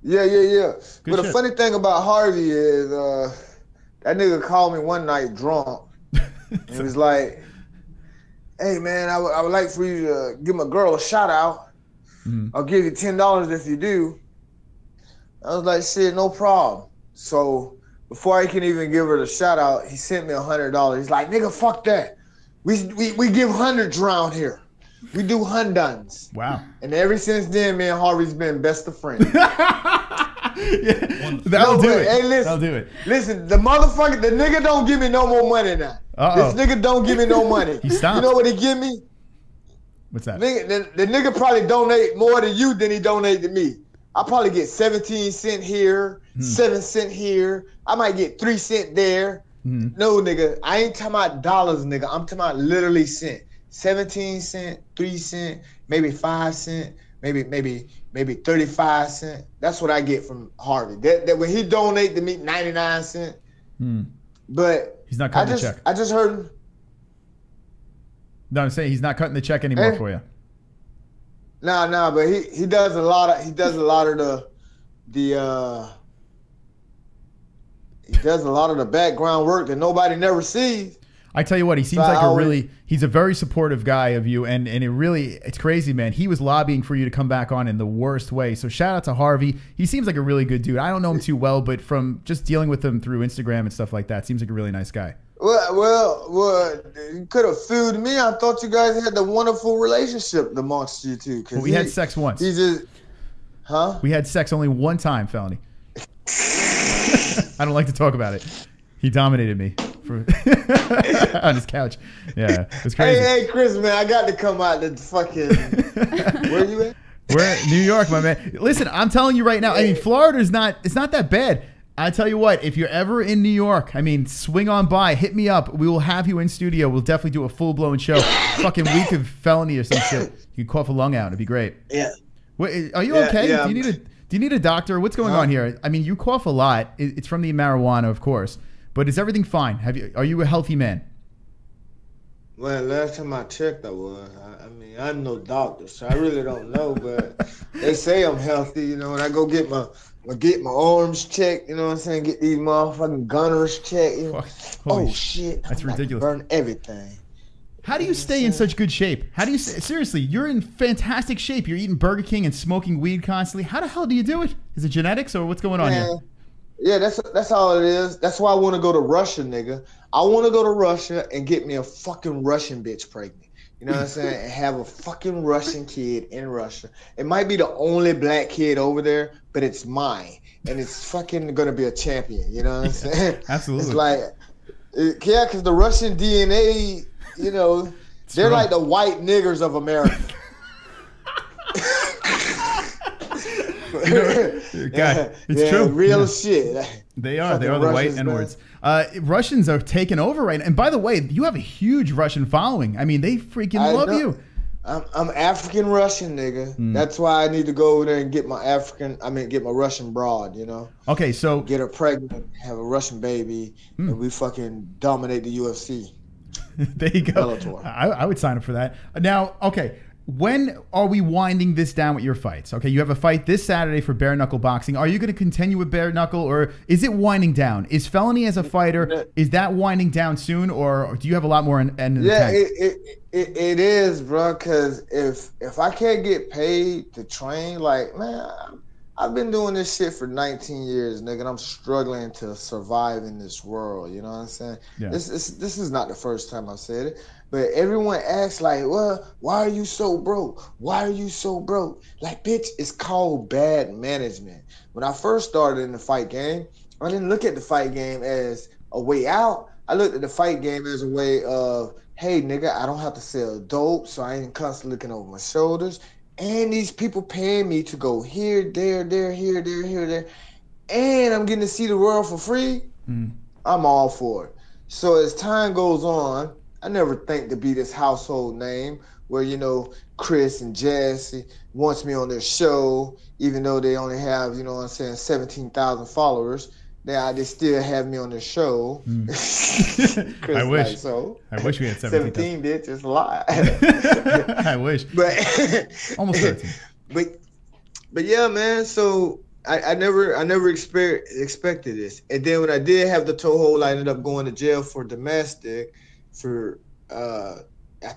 Yeah. Good but shit. The funny thing about Harvey is that nigga called me one night drunk. And he was like, hey, man, I would like for you to give my girl a shout out. I'll give you $10 if you do. I was like, shit, no problem. So before I can even give her the shout out, he sent me $100. He's like, nigga, fuck that. We give hundreds around here. We do hunduns. Wow. And ever since then, me and Harvey's been best of friends. That'll do it. Hey, listen. That'll do it. Listen, the nigga don't give me no more money now. This nigga don't give me no money. He stopped. You know what he give me? What's that? The nigga probably donate more to you than he donate to me. I probably get 17 cents here, 7 cents here. I might get 3 cents there. No, nigga, I ain't talking about dollars, nigga. I'm talking about literally cent. 17 cents, 3 cents, maybe 5 cents, maybe 35 cents. That's what I get from Harvey. That when he donate to me 99 cents. But he's not cutting the check. I just heard him. No, I'm saying he's not cutting the check anymore for you. Nah, but he does a lot of the background work that nobody never sees. I tell you what, he seems like he's a very supportive guy of you, and it's crazy, man. He was lobbying for you to come back on in the worst way. So shout out to Harvey. He seems like a really good dude. I don't know him too well, but from just dealing with him through Instagram and stuff like that, seems like a really nice guy. Well, you could have fooled me. I thought you guys had the wonderful relationship amongst you two. Well, we had sex once. We had sex only one time, Felony. I don't like to talk about it. He dominated me on his couch. Yeah, it was crazy. Hey, Chris, man, I got to come out to fucking. Where you at? We're at New York, my man. Listen, I'm telling you right now. I mean, Florida's it's not that bad. I tell you what, if you're ever in New York, I mean, swing on by, hit me up. We will have you in studio. We'll definitely do a full-blown show. Fucking week of Felony or some shit. You cough a lung out. It'd be great. Yeah. Wait, are you okay? Yeah. Do you need a doctor? What's going on here? I mean, you cough a lot. It's from the marijuana, of course. But is everything fine? Are you a healthy man? Well, last time I checked, I was. I mean, I'm no doctor, so I really don't know. But they say I'm healthy. You know, when I go get my arms checked, you know what I'm saying? Get these motherfucking gunners checked. You know? Oh shit! That's ridiculous. Burn everything. How do you stay in such good shape? How do you seriously? You're in fantastic shape. You're eating Burger King and smoking weed constantly. How the hell do you do it? Is it genetics or what's going on here? Yeah, that's all it is. That's why I want to go to Russia, nigga. I want to go to Russia and get me a fucking Russian bitch pregnant. You know what I'm saying? And have a fucking Russian kid in Russia. It might be the only black kid over there, but it's mine. And it's fucking going to be a champion. You know what I'm saying? Absolutely. It's like, yeah, because the Russian DNA, you know, they're like the white niggers of America. God, it's true. Real shit. They are the white N-words. Russians are taking over right now. And by the way, you have a huge Russian following. I mean, they freaking love you. I'm African Russian, nigga. That's why I need to go over there and get my Russian broad, you know? Okay, so get her pregnant, have a Russian baby, and we fucking dominate the UFC. There you go. I would sign up for that. Now, okay. When are we winding this down with your fights? Okay, you have a fight this Saturday for bare knuckle boxing. Are you going to continue with bare knuckle, or is it winding down? Is Felony as a fighter, is that winding down soon, or do you have a lot more in the tank? It is, bro, because if I can't get paid to train, like, man, I've been doing this shit for 19 years, nigga, and I'm struggling to survive in this world, you know what I'm saying? Yeah. This is not the first time I've said it. But everyone asks, like, well, why are you so broke? Why are you so broke? Like, bitch, it's called bad management. When I first started in the fight game, I didn't look at the fight game as a way out. I looked at the fight game as a way of, hey, nigga, I don't have to sell dope, so I ain't constantly looking over my shoulders. And these people paying me to go here, there, here, there. And I'm getting to see the world for free. I'm all for it. So as time goes on, I never think to be this household name where, you know, Chris and Jessie wants me on their show, even though they only have, you know what I'm saying, 17,000 followers. They still have me on their show. I wish. Like, so, I wish we had 17, bitch. It's a lot. I wish. But almost 13. But yeah, man. So I never expected this. And then when I did have the toe hold, I ended up going to jail for domestic. For I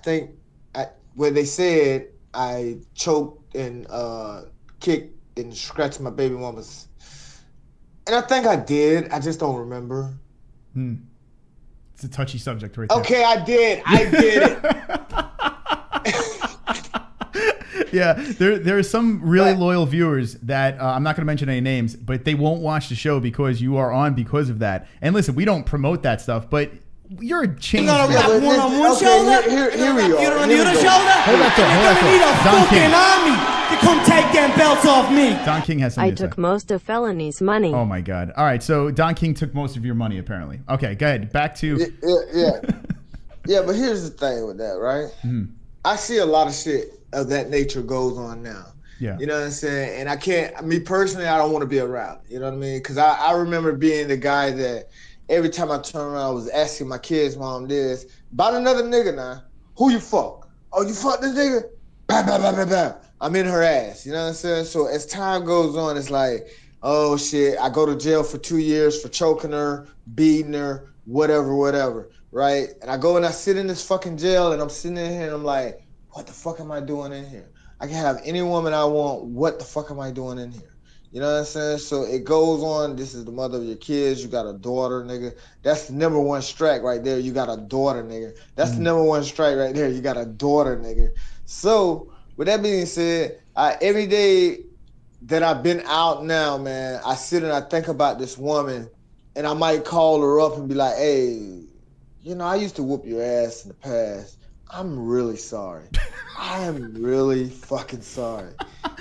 think where they said I choked and kicked and scratched my baby mama's, and I think I did. I just don't remember. It's a touchy subject, right there. Okay, I did it. Yeah, there are some really loyal viewers that I'm not going to mention any names, but they won't watch the show because you are on because of that. And listen, we don't promote that stuff, but You're a change. You're gonna man. wrap one on one shoulder. Here we You are. on the other shoulder. Hold that thought. Hold You're that gonna thought. need a Don fucking army to come take them belts off me. Don King has I something to took say. most of Felony's money. Oh my God! All right, so Don King took most of your money apparently. Okay, go ahead. Back to Yeah, but here's the thing with that, right? I see a lot of shit of that nature goes on now. Yeah. You know what I'm saying? And I can't, me personally, I don't want to be around. You know what I mean? Because I remember being the guy that every time I turn around, I was asking my kids' mom this about another nigga now. Who you fuck? Oh, you fuck this nigga? Bam, bam, bam, bam, bam. I'm in her ass. You know what I'm saying? So as time goes on, it's like, oh shit, I go to jail for 2 years for choking her, beating her, whatever, right? And I go and I sit in this fucking jail and I'm sitting in here and I'm like, what the fuck am I doing in here? I can have any woman I want. What the fuck am I doing in here? You know what I'm saying? So it goes on. This is the mother of your kids. You got a daughter, nigga. That's the number one strike right there. You got a daughter, nigga. That's the number one strike right there. You got a daughter, nigga. So with that being said, every day that I've been out now, man, I sit and I think about this woman and I might call her up and be like, hey, you know, I used to whoop your ass in the past. I'm really sorry. I am really fucking sorry.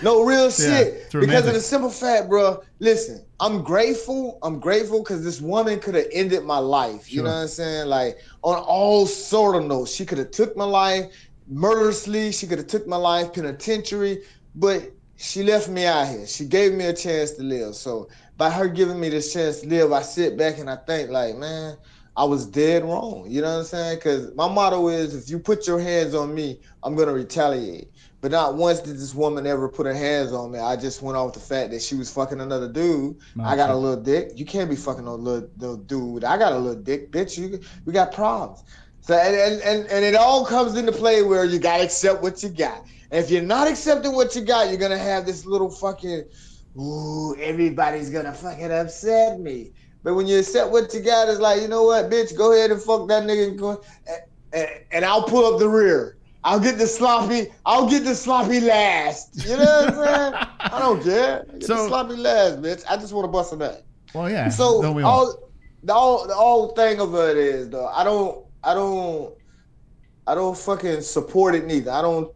No, real shit. Because of the simple fact, bro, listen, I'm grateful because this woman could have ended my life. You know what I'm saying? Like, on all sort of notes. She could have took my life murderously. She could have took my life penitentiary. But she left me out here. She gave me a chance to live. So by her giving me this chance to live, I sit back and I think like, man, I was dead wrong. You know what I'm saying? Because my motto is, if you put your hands on me, I'm going to retaliate. But not once did this woman ever put her hands on me. I just went off the fact that she was fucking another dude. I got a little dick. You can't be fucking no little dude. I got a little dick, bitch. We got problems. So and it all comes into play where you got to accept what you got. And if you're not accepting what you got, you're going to have this little fucking, ooh, everybody's going to fucking upset me. But when you accept what you got, it's like, you know what, bitch, go ahead and fuck that nigga and go, and I'll pull up the rear. I'll get the sloppy last. You know what I'm saying? I don't care. Get the sloppy last, bitch. I just want to bust a nut. Well, yeah. So the whole thing of it is though, I don't fucking support it neither. I don't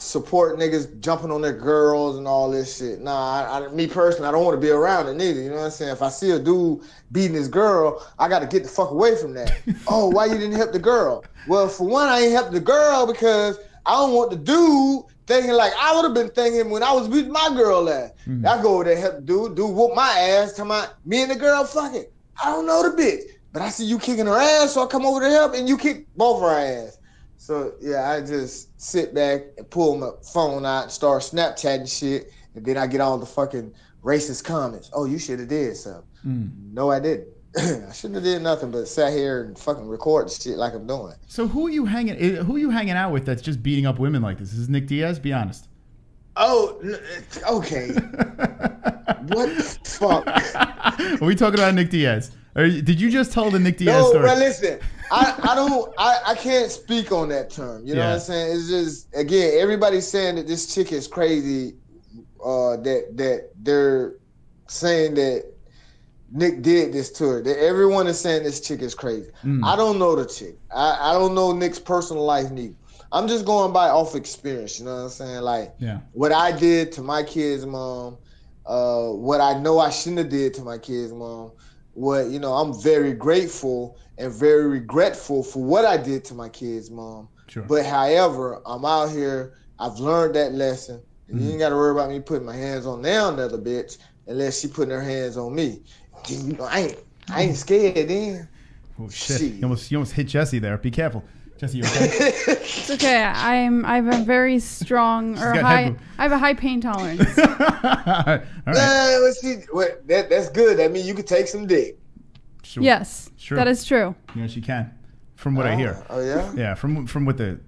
support niggas jumping on their girls and all this shit. Nah, me personally, I don't want to be around it neither. You know what I'm saying? If I see a dude beating his girl, I got to get the fuck away from that. Oh, why you didn't help the girl? Well, for one, I ain't helped the girl because I don't want the dude thinking like I would have been thinking when I was beating my girl ass. I go over there and help the dude whoop my ass, talking about me and the girl fucking. I don't know the bitch, but I see you kicking her ass, so I come over to help and you kick both of her ass. So, yeah, I just sit back and pull my phone out and start Snapchatting shit, and then I get all the fucking racist comments. Oh, you should have did something. No, I didn't. I shouldn't have did nothing but sat here and fucking record shit like I'm doing. So who are you hanging out with that's just beating up women like this? Is this Nick Diaz? Be honest. Oh, okay. What the fuck? Are we talking about Nick Diaz? Did you just tell the Nick Diaz story? No, but listen, I can't speak on that term. You know what I'm saying? It's just, again, everybody's saying that this chick is crazy, that they're saying that Nick did this to her. That everyone is saying this chick is crazy. I don't know the chick. I don't know Nick's personal life neither. I'm just going by off experience, you know what I'm saying? Like, what I did to my kid's mom, what I know I shouldn't have did to my kid's mom, what, you know, I'm very grateful and very regretful for what I did to my kid's mom. Sure. But however, I'm out here, I've learned that lesson, and you ain't got to worry about me putting my hands on that other bitch unless she putting her hands on me. You know, I ain't scared then. Oh, shit. You almost hit Jessie there. Be careful. Jessie, you okay? It's okay. I have a very strong I have a high pain tolerance. All right. That's good. That means you could take some dick. Sure. Yes, sure. that is true. Yes, you can. From what I hear. Oh yeah. Yeah, from what the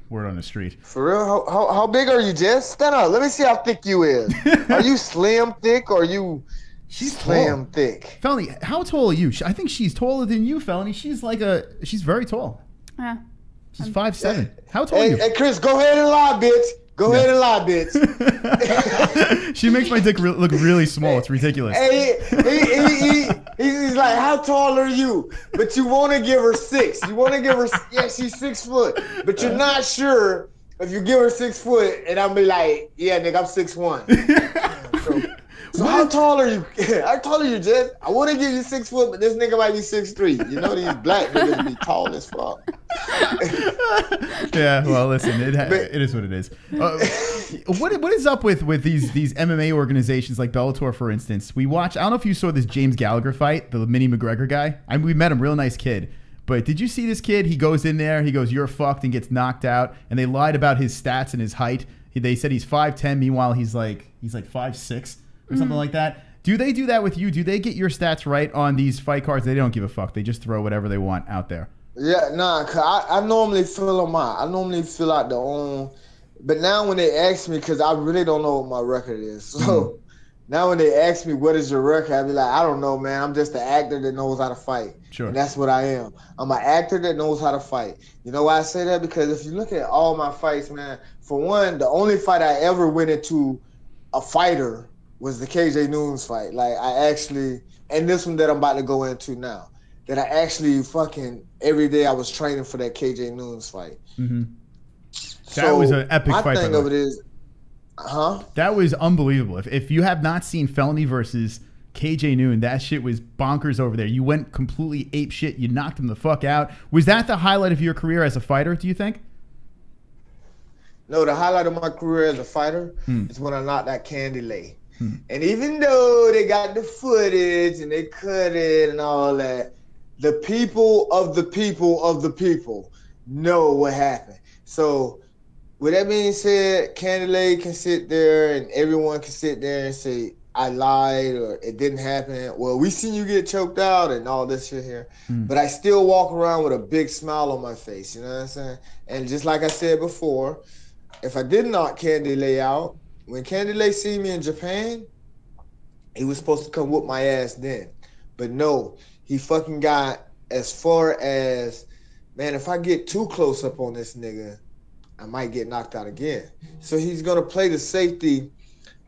word on the street. For real? How big are you, Jess? Stand up. Let me see how thick you is. Are you slim thick or are you? She's slim tall. thick. Felony, how tall are you? I think she's taller than you, Felony. She's very tall. Yeah. She's 5'7". How tall are you? Hey, Chris, go ahead and lie, bitch. Go ahead and lie, bitch. She makes my dick look really small. It's ridiculous. Hey, He's like, how tall are you? But you want to give her 6. You want to give her, yeah, she's 6 foot. But you're not sure if you give her 6 foot, and I'll be like, yeah, nigga, I'm 6'1". So how tall are you? How tall are you, Jess? I want to give you 6 foot, but this nigga might be 6'3". You know these black niggas be tall as fuck. Yeah, well, listen, it is what it is. What is up with these MMA organizations like Bellator, for instance? We watch. I don't know if you saw this James Gallagher fight, the Minnie McGregor guy. We met him, real nice kid. But did you see this kid? He goes in there, he goes, "You're fucked," and gets knocked out. And they lied about his stats and his height. They said he's 5'10". Meanwhile, he's like 5'6". Or something like that. Do they do that with you? Do they get your stats right on these fight cards? They don't give a fuck. They just throw whatever they want out there. Yeah, nah, cause I normally fill them out. I normally fill out the own. But now when they ask me, because I really don't know what my record is. So now when they ask me, what is your record? I be like, I don't know, man. I'm just an actor that knows how to fight. Sure. And that's what I am. I'm an actor that knows how to fight. You know why I say that? Because if you look at all my fights, man, for one, the only fight I ever went into a fighter was the KJ Noons fight. Like, I actually, and this one that I'm about to go into now, that I actually fucking, every day I was training for that KJ Noons fight. Mm-hmm. That was an epic fight. My thing of it is, that was unbelievable. If you have not seen Felony versus KJ Noon, that shit was bonkers over there. You went completely ape shit. You knocked him the fuck out. Was that the highlight of your career as a fighter, do you think? No, the highlight of my career as a fighter is when I knocked that Candy Lay. And even though they got the footage and they cut it and all that, the people of the people of the people know what happened. So with that being said, Candy Lay can sit there and everyone can sit there and say, I lied or it didn't happen. Well, we seen you get choked out and all this shit here. But I still walk around with a big smile on my face, you know what I'm saying? And just like I said before, if I did knock Candy Lay out, when Candy Lay see me in Japan, he was supposed to come whoop my ass then. But no, he fucking got as far as, man, if I get too close up on this nigga, I might get knocked out again. So he's going to play the safety,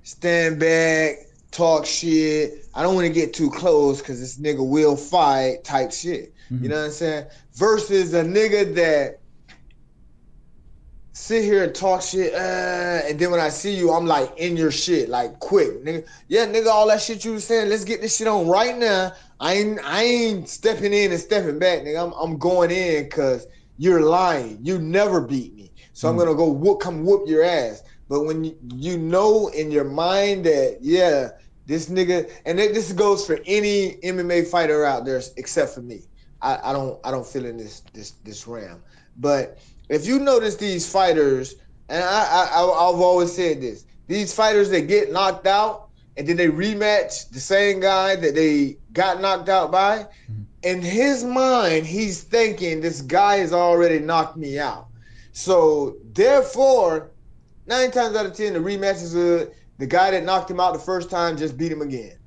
stand back, talk shit. I don't want to get too close because this nigga will fight type shit. You know what I'm saying? Versus a nigga that sit here and talk shit, and then when I see you, I'm like in your shit, like quick, nigga. Yeah, nigga, all that shit you was saying, let's get this shit on right now. I ain't stepping in and stepping back, nigga. I'm going in because you're lying. You never beat me, so I'm gonna go come whoop your ass. But when you know in your mind that this nigga, and this goes for any MMA fighter out there except for me. I don't feel in this realm, but. If you notice these fighters, and I've always said this, these fighters that get knocked out and then they rematch the same guy that they got knocked out by, in his mind, he's thinking this guy has already knocked me out. So therefore, 9 times out of 10, the rematch is the guy that knocked him out the first time just beat him again.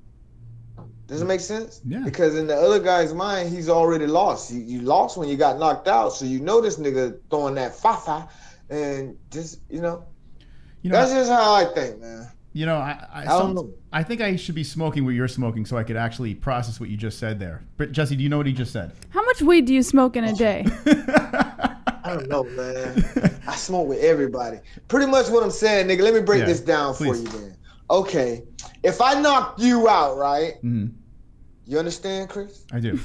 Does it make sense? Yeah. Because in the other guy's mind, he's already lost. You lost when you got knocked out, so you know this nigga throwing that fa-fa, and just, that's just how I think, man. I don't know. I think I should be smoking what you're smoking so I could actually process what you just said there. But Jesse, do you know what he just said? How much weed do you smoke in a day? I don't know, man. I smoke with everybody. Pretty much what I'm saying, nigga, let me break this down for you then. Okay, if I knocked you out, right? You understand, Chris? I do.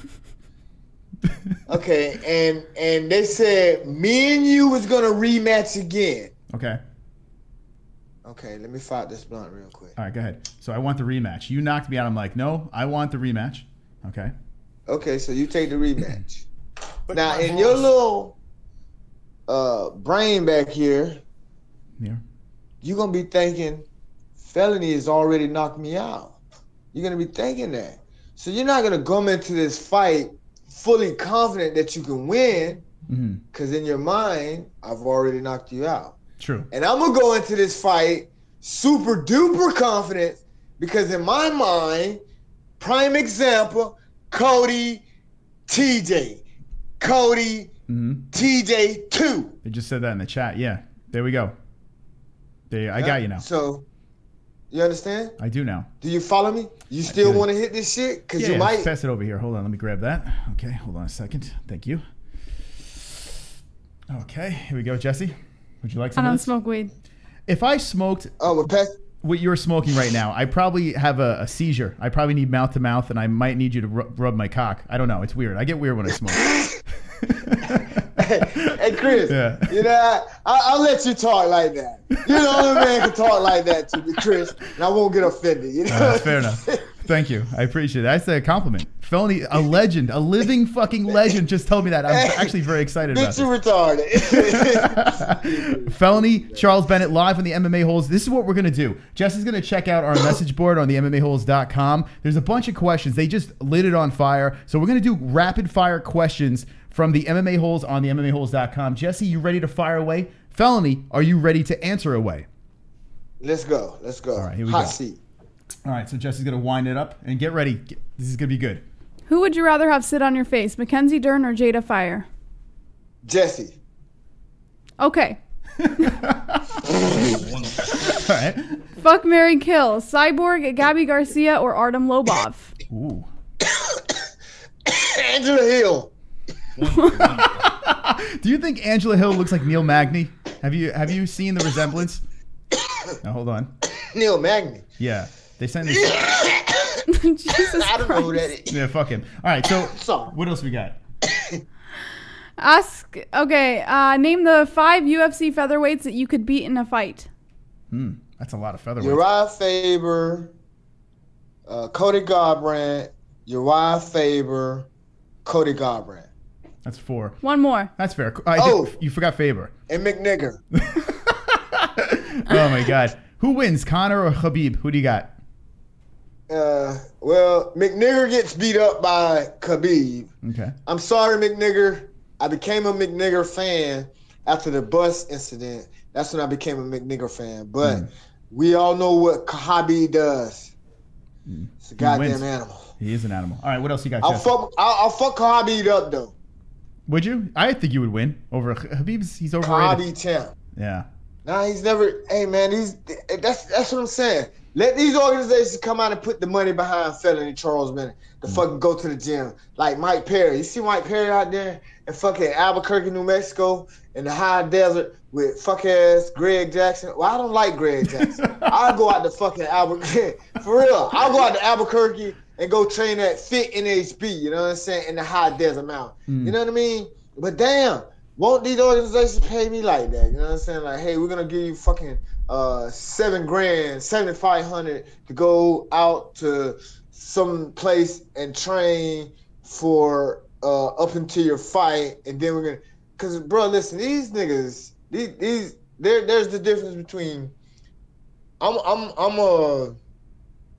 Okay, and they said me and you was gonna rematch again. Okay. Okay, let me fire this blunt real quick. All right, go ahead. So I want the rematch. You knocked me out. I'm like, no, I want the rematch. Okay. Okay, so you take the rematch. Now, in your little brain back here, you're gonna be thinking, Felony has already knocked me out. You're going to be thinking that. So you're not going to come into this fight fully confident that you can win because in your mind, I've already knocked you out. True. And I'm going to go into this fight super duper confident because in my mind, prime example, Cody, TJ. Cody, TJ 2. They just said that in the chat. Yeah. There we go. I got you now. So You understand? I do now. Do you follow me? You still want to hit this shit? Because you might. Pass it over here. Hold on. Let me grab that. Okay. Hold on a second. Thank you. Okay. Here we go. Jesse, would you like some I of don't this? smoke weed. If I smoked what you're smoking right now, I probably have a seizure. I probably need mouth to mouth, and I might need you to rub my cock. I don't know. It's weird. I get weird when I smoke. Hey, Chris, you know, I'll let you talk like that. You know, other man can talk like that to me, Chris, and I won't get offended. You know, that's fair enough. Thank you. I appreciate it. That's a compliment. Felony, a legend, a living fucking legend just told me that. I'm actually very excited about it. Retarded. Felony, Charles Bennett, live on the MMA Holes. This is what we're going to do. Jesse's going to check out our message board on the MMA-Holes.com. There's a bunch of questions. They just lit it on fire. So we're going to do rapid fire questions from the MMA Holes on the MMA-Holes.com. Jesse, you ready to fire away? Felony, are you ready to answer away? Let's go. All right, here we go. Hot seat. All right, so Jesse's going to wind it up and get ready. This is going to be good. Who would you rather have sit on your face, Mackenzie Dern or Jada Fire? Jesse. Okay. All right. Fuck, marry, kill. Cyborg, Gabby Garcia, or Artem Lobov? Ooh. Angela Hill. Do you think Angela Hill looks like Neil Magny? Have you seen the resemblance? Now hold on. Neil Magny. Yeah. They sent this. Jesus I don't know who that is. Yeah, fuck him. All right, so what else we got? Name the 5 UFC featherweights that you could beat in a fight. That's a lot of featherweights. Uriah Faber, Cody Garbrandt, Uriah Faber, Cody Garbrandt. That's 4. One more. That's fair. You forgot Faber. And McNigger. Oh my God. Who wins, Conor or Khabib? Who do you got? Well, McNigger gets beat up by Khabib. Okay. I'm sorry, McNigger. I became a McNigger fan after the bus incident. That's when I became a McNigger fan. But we all know what Khabib does. It's a goddamn animal. He is an animal. All right, what else you got? I'll fuck Khabib up though. Would you? I think you would win over Khabib's. He's overrated. Khabib champ. Yeah. Nah, he's never. Hey man, that's what I'm saying. Let these organizations come out and put the money behind Felony Charles Bennett to fucking go to the gym. Like Mike Perry. You see Mike Perry out there in fucking Albuquerque, New Mexico, in the high desert with fuck ass Greg Jackson. Well, I don't like Greg Jackson. I'll go out to fucking Albuquerque. For real. I'll go out to Albuquerque and go train at Fit NHB, you know what I'm saying, in the high desert mountain. You know what I mean? But damn, won't these organizations pay me like that? You know what I'm saying? Like, hey, we're gonna give you fucking $7,000, $7,500 to go out to some place and train for up until your fight, and then we're gonna. Cause bro, listen, these niggas, there's the difference between.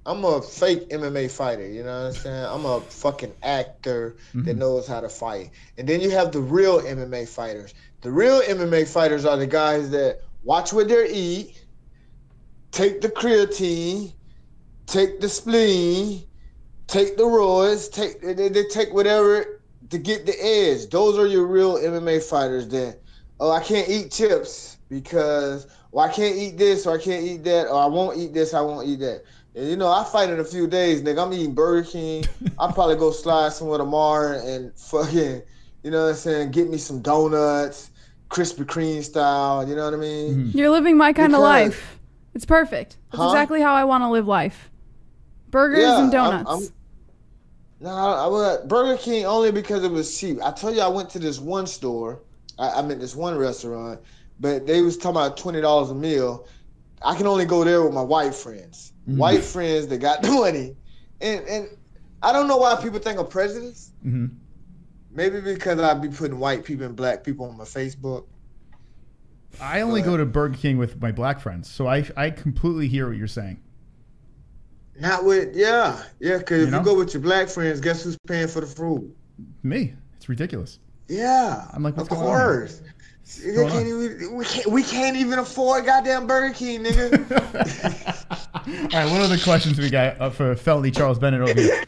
I'm a fake MMA fighter, you know what I'm saying? I'm a fucking actor that knows how to fight. And then you have the real MMA fighters. The real MMA fighters are the guys that watch what they eat, take the creatine, take the spleen, take the roids, they take whatever to get the edge. Those are your real MMA fighters that, I can't eat chips because, I can't eat this or I can't eat that, or I won't eat this, I won't eat that. And you know, I fight in a few days, nigga. I'm eating Burger King. I'll probably go slide somewhere tomorrow and fucking, you know what I'm saying, get me some donuts, Krispy Kreme style, you know what I mean? You're living my kind of life. It's perfect. That's exactly how I want to live life. Burgers and donuts. I went Burger King only because it was cheap. I told you I went to this one store. I meant this one restaurant, but they was talking about $20 a meal. I can only go there with my white friends. White friends that got the money. And I don't know why people think I'm prejudiced. Maybe because I be putting white people and black people on my Facebook. I only go to Burger King with my black friends, so I completely hear what you're saying. Not with, because if you go with your black friends, guess who's paying for the food? Me. It's ridiculous. Yeah. I'm like, what's of going course. On? We can't even afford goddamn Burger King, nigga. All right, what other questions we got for Felony Charles Bennett over here?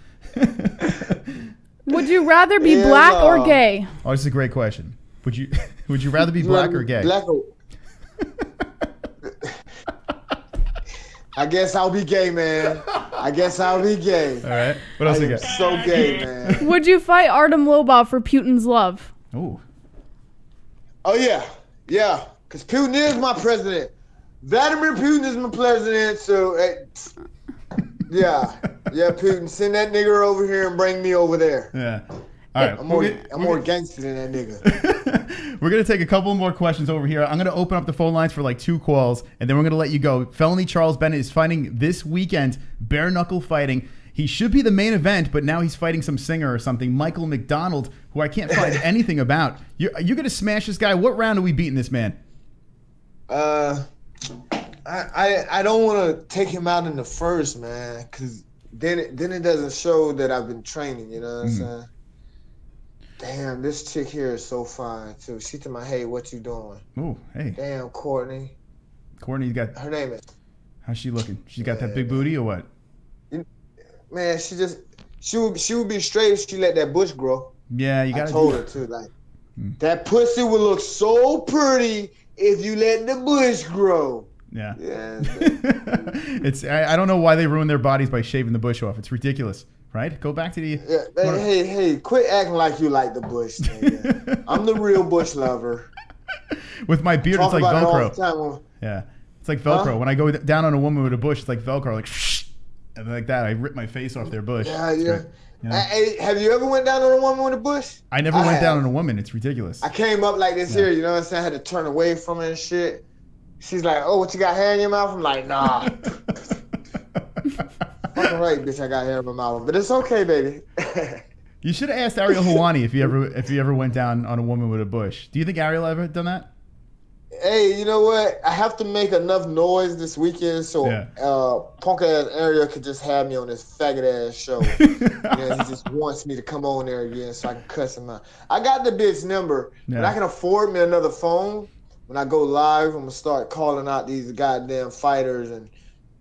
Would you rather be black or gay? Oh, this is a great question. Would you rather be black or gay? I guess I'll be gay, man. I guess I'll be gay. All right. What else I we am got? so gay, man. Would you fight Artem Lobov for Putin's love? Oh. Oh, yeah. Yeah. Because Putin is my president. Vladimir Putin is my president, so... yeah. Yeah, Putin, send that nigger over here and bring me over there. Yeah. All right. I'm more gangster than that nigga. We're going to take a couple more questions over here. I'm going to open up the phone lines for like 2 calls, and then we're going to let you go. Felony Charles Bennett is fighting this weekend, bare knuckle fighting. He should be the main event, but now he's fighting some singer or something, Michael McDonald, who I can't find anything about. You're going to smash this guy. What round are we beating this man? I don't want to take him out in the first, man, because then it doesn't show that I've been training, you know what I'm saying? Damn, this chick here is so fine, too. She to my, hey, what you doing? Oh, hey. Damn, Courtney. Courtney's got... Her name is... How's she looking? She got that big booty or what? Man, she would be straight if she let that bush grow. Yeah, you got to I told her, too, like, that pussy would look so pretty if you let the bush grow. Yeah. Yeah. I don't know why they ruin their bodies by shaving the bush off. It's ridiculous, right? Go back to the... Yeah, hey, quit acting like you like the bush, nigga. I'm the real bush lover. With my beard, Talk it's like about it all Velcro. the time. Yeah. It's like Velcro. When I go down on a woman with a bush, it's like Velcro. Like, and like that. I rip my face off their bush. Yeah. Hey, have you ever went down on a woman with a bush? I never went down on a woman. It's ridiculous. I came up like this here, you know what I'm saying? I had to turn away from her and shit. She's like, oh, what you got hair in your mouth? I'm like, nah. Fucking right, bitch, I got hair in my mouth. But it's okay, baby. You should have asked Ariel Helwani if he ever went down on a woman with a bush. Do you think Ariel ever done that? Hey, you know what? I have to make enough noise this weekend so punk ass Ariel could just have me on this faggot ass show. He just wants me to come on there again so I can cuss him out. I got the bitch number, but I can afford me another phone. When I go live, I'm gonna start calling out these goddamn fighters, and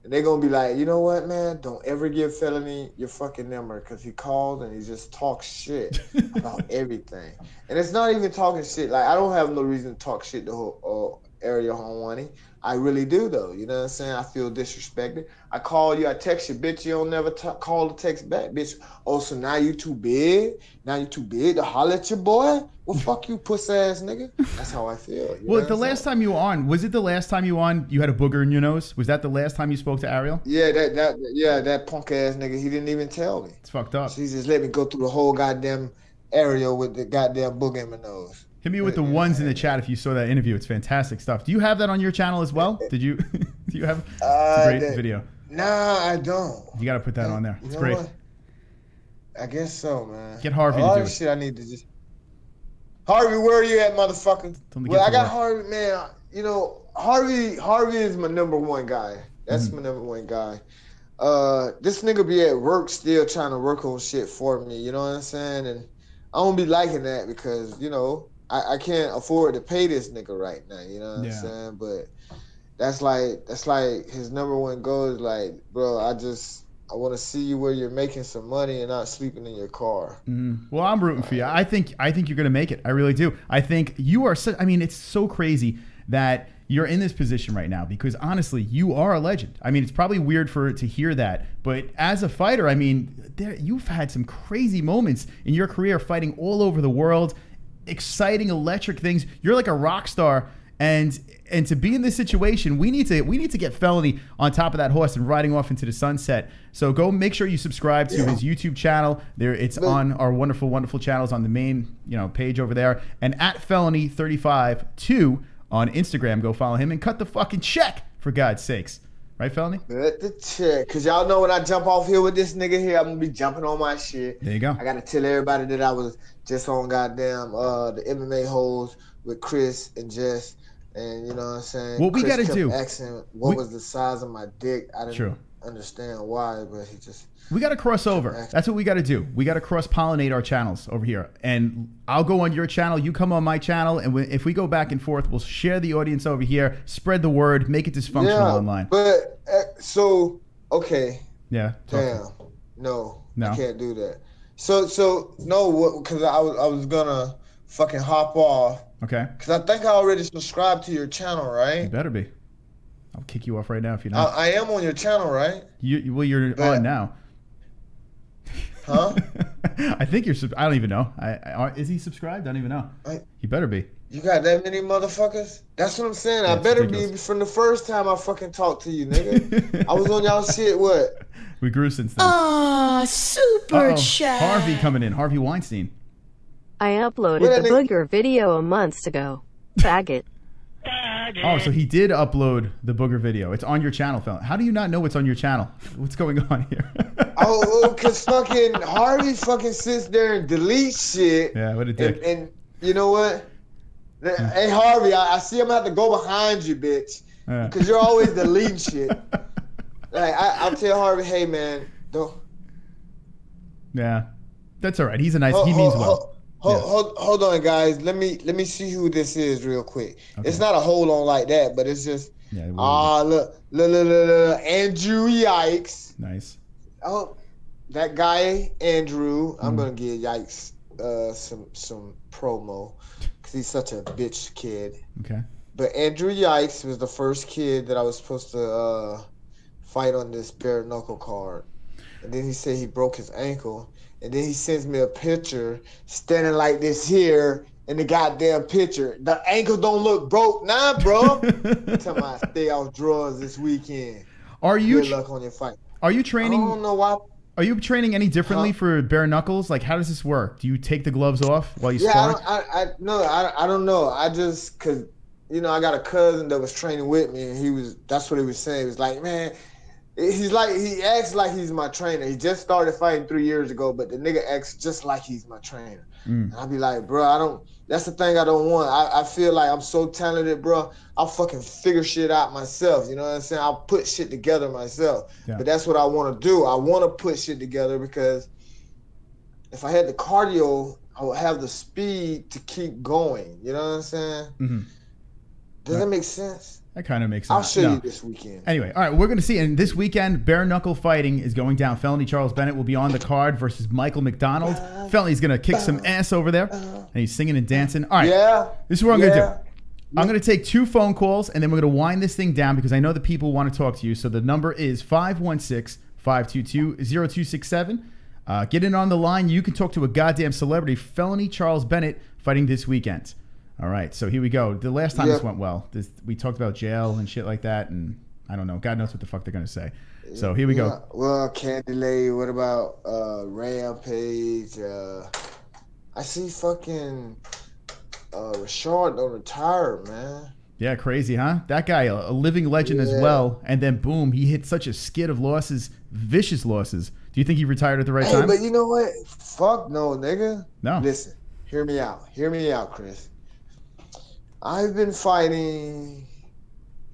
they're gonna be like, you know what, man? Don't ever give Felony your fucking number, because he calls and he just talks shit about everything. And it's not even talking shit. Like, I don't have no reason to talk shit to Ariel Helwani. I really do, though. You know what I'm saying? I feel disrespected. I call you, I text you, bitch. You don't never call or text back, bitch. Oh, so now you too big? Now you too big to holler at your boy? Well, fuck you, puss ass nigga. That's how I feel. Well, the last time you were on, was it the last time you were on, you had a booger in your nose? Was that the last time you spoke to Ariel? Yeah, that punk ass nigga, he didn't even tell me. It's fucked up. So he just let me go through the whole goddamn area with the goddamn booger in my nose. Hit me with the ones in the chat if you saw that interview. It's fantastic stuff. Do you have that on your channel as well? Did you? Do you have? It's a great video. Nah, I don't. You got to put that on there. It's great. What? I guess so, man. Get Harvey to do it. Shit I need to just... Harvey, where are you at, motherfucker? Well, I got Harvey, man. You know, Harvey is my number one guy. That's my number one guy. This nigga be at work still trying to work on shit for me. You know what I'm saying? And I don't be liking that because, you know, I can't afford to pay this nigga right now. You know what I'm saying? But that's like his number one goal is like, bro, I want to see you where you're making some money and not sleeping in your car. Well, I'm rooting for you. I think you're going to make it. I really do. I think you are I mean, it's so crazy that you're in this position right now because honestly, you are a legend. I mean, it's probably weird to hear that, but as a fighter, I mean, you've had some crazy moments in your career fighting all over the world, exciting, electric things. You're like a rock star. And to be in this situation, we need to get Felony on top of that horse and riding off into the sunset. So go make sure you subscribe to his YouTube channel. It's on our wonderful, wonderful channels on the main page over there. And at Felony352 on Instagram, go follow him and cut the fucking check for God's sakes. Right, Felony? Cut the check. Because y'all know when I jump off here with this nigga here, I'm going to be jumping on my shit. There you go. I got to tell everybody that I was just on goddamn the MMA-Holes with Chris and Jess. And you know what I'm saying? What we got to do. Asking what was the size of my dick. I didn't understand why, but he just... We got to cross over. That's what we got to do. We got to cross-pollinate our channels over here. And I'll go on your channel. You come on my channel. And if we go back and forth, we'll share the audience over here, spread the word, make it dysfunctional online. But, okay. Yeah. Damn. No, I can't do that. So no, because I was going to fucking hop off. Okay. Because I think I already subscribed to your channel, right? You better be. I'll kick you off right now if you're not. I am on your channel, right? You're on now. Huh? I think you're. I don't even know. Is he subscribed? I don't even know. He better be. You got that many motherfuckers? That's what I'm saying. Yeah, I better ridiculous. be from the first time I fucking talked to you, nigga. I was on y'all shit. What? We grew since then. Ah, super chat. Harvey coming in. Harvey Weinstein. I uploaded the booger video a month ago. Faggot. Oh, so he did upload the booger video. It's on your channel, Felony. How do you not know what's on your channel? What's going on here? Cause fucking Harvey fucking sits there and deletes shit. Yeah, what a dick. And you know what? Hey Harvey, I see I'm gonna have to go behind you, bitch. Cause you're always deleting shit. Like I'll tell Harvey, hey man, don't. Yeah, that's all right. He's a nice. He means well. Hold on, guys. Let me see who this is real quick. Okay. It's not a hold on like that, but it's just. Yeah. Look, Andrew, yikes. Nice. Oh, that guy Andrew. I'm gonna give yikes some promo because he's such a bitch kid. Okay. But Andrew Yikes was the first kid that I was supposed to fight on this bare knuckle card, and then he said he broke his ankle. And then he sends me a picture standing like this here in the goddamn picture. The ankle don't look broke. Nah, bro. Tell me I stay off drugs this weekend. Good luck on your fight. Are you training? I don't know why. Are you training any differently for bare knuckles? Like, how does this work? Do you take the gloves off while you spar? I don't know. I just, because, you know, I got a cousin that was training with me, and that's what he was saying. He was like, man, he acts like he's my trainer. He just started fighting 3 years ago, but the nigga acts just like he's my trainer. And I'll be like, bro, that's the thing I don't want. I feel like I'm so talented, bro. I'll fucking figure shit out myself. You know what I'm saying? I'll put shit together myself. Yeah. But that's what I want to do. I want to put shit together because if I had the cardio, I would have the speed to keep going. You know what I'm saying? Mm-hmm. Does that make sense? That kind of makes sense. I'll show you this weekend. Anyway, all right, we're going to see. And this weekend, bare knuckle fighting is going down. Felony Charles Bennett will be on the card versus Michael McDonald. Felony's going to kick some ass over there. And he's singing and dancing. All right. Yeah. This is what I'm going to do. I'm going to take 2 phone calls, and then we're going to wind this thing down because I know the people want to talk to you. So the number is 516-522-0267. Get in on the line. You can talk to a goddamn celebrity. Felony Charles Bennett fighting this weekend. All right, so here we go. The last time this went well, we talked about jail and shit like that, and I don't know. God knows what the fuck they're going to say. So here we go. Well, Candy Lady, what about Rampage? I see fucking Rashard don't retire, man. Yeah, crazy, huh? That guy, a living legend as well, and then boom, he hit such a skid of losses, vicious losses. Do you think he retired at the right time? But you know what? Fuck no, nigga. No. Listen, hear me out. Hear me out, Chris. I've been fighting,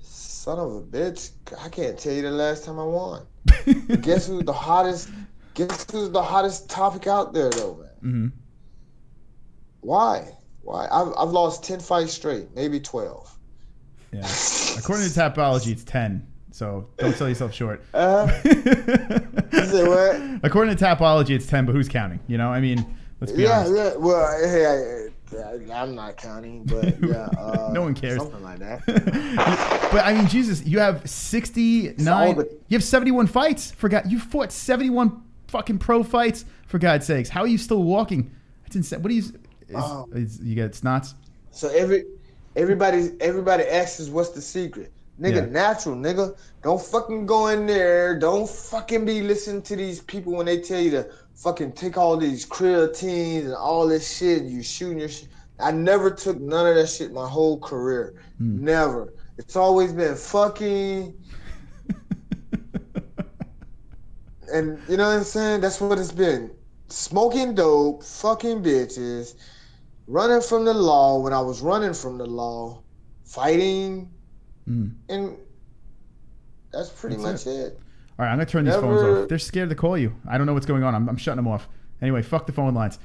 son of a bitch. I can't tell you the last time I won. Guess who's the hottest? Guess who's the hottest topic out there, though, man? Mm-hmm. Why? I've lost 10 fights straight, maybe 12. Yeah. According to Tapology, it's 10. So don't sell yourself short. You say what? According to Tapology, it's 10, but who's counting? You know, I mean, let's be honest. Yeah. Well, hey. I'm not counting, but yeah. No one cares. Something like that. But I mean, Jesus, you have 69. You have 71 fights. You fought 71 fucking pro fights. For God's sakes, how are you still walking? That's insane. What do you? You get snots. So everybody asks us what's the secret, nigga. Natural, nigga. Don't fucking go in there. Don't fucking be listening to these people when they tell you to fucking take all these creatines and all this shit. You shooting your shit. I never took none of that shit my whole career. Never. It's always been fucking. And you know what I'm saying? That's what it's been. Smoking dope, fucking bitches, running from the law when I was running from the law, fighting, and that's pretty much it. All right, I'm going to turn these phones off. They're scared to call you. I don't know what's going on. I'm shutting them off. Anyway, fuck the phone lines.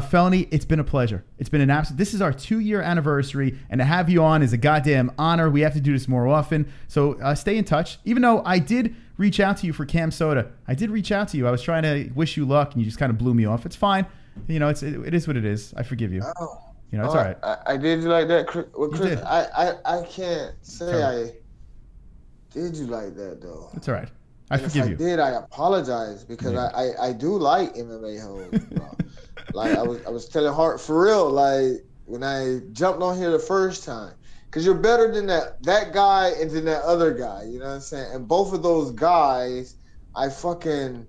Felony, it's been a pleasure. It's been an absolute... This is our 2-year anniversary, and to have you on is a goddamn honor. We have to do this more often. So stay in touch. Even though I did reach out to you for Cam Soda. I did reach out to you. I was trying to wish you luck, and you just kind of blew me off. It's fine. You know, it is what it is. I forgive you. Oh. You know, it's all right. I did you like that, Chris. Well, Chris, I can't say did you like that though? That's all right. I forgive if you. I did, I apologize because I do like MMA-Holes, bro. Like I was telling Hart for real, like when I jumped on here the first time, because you're better than that guy and than that other guy. You know what I'm saying? And both of those guys, I fucking,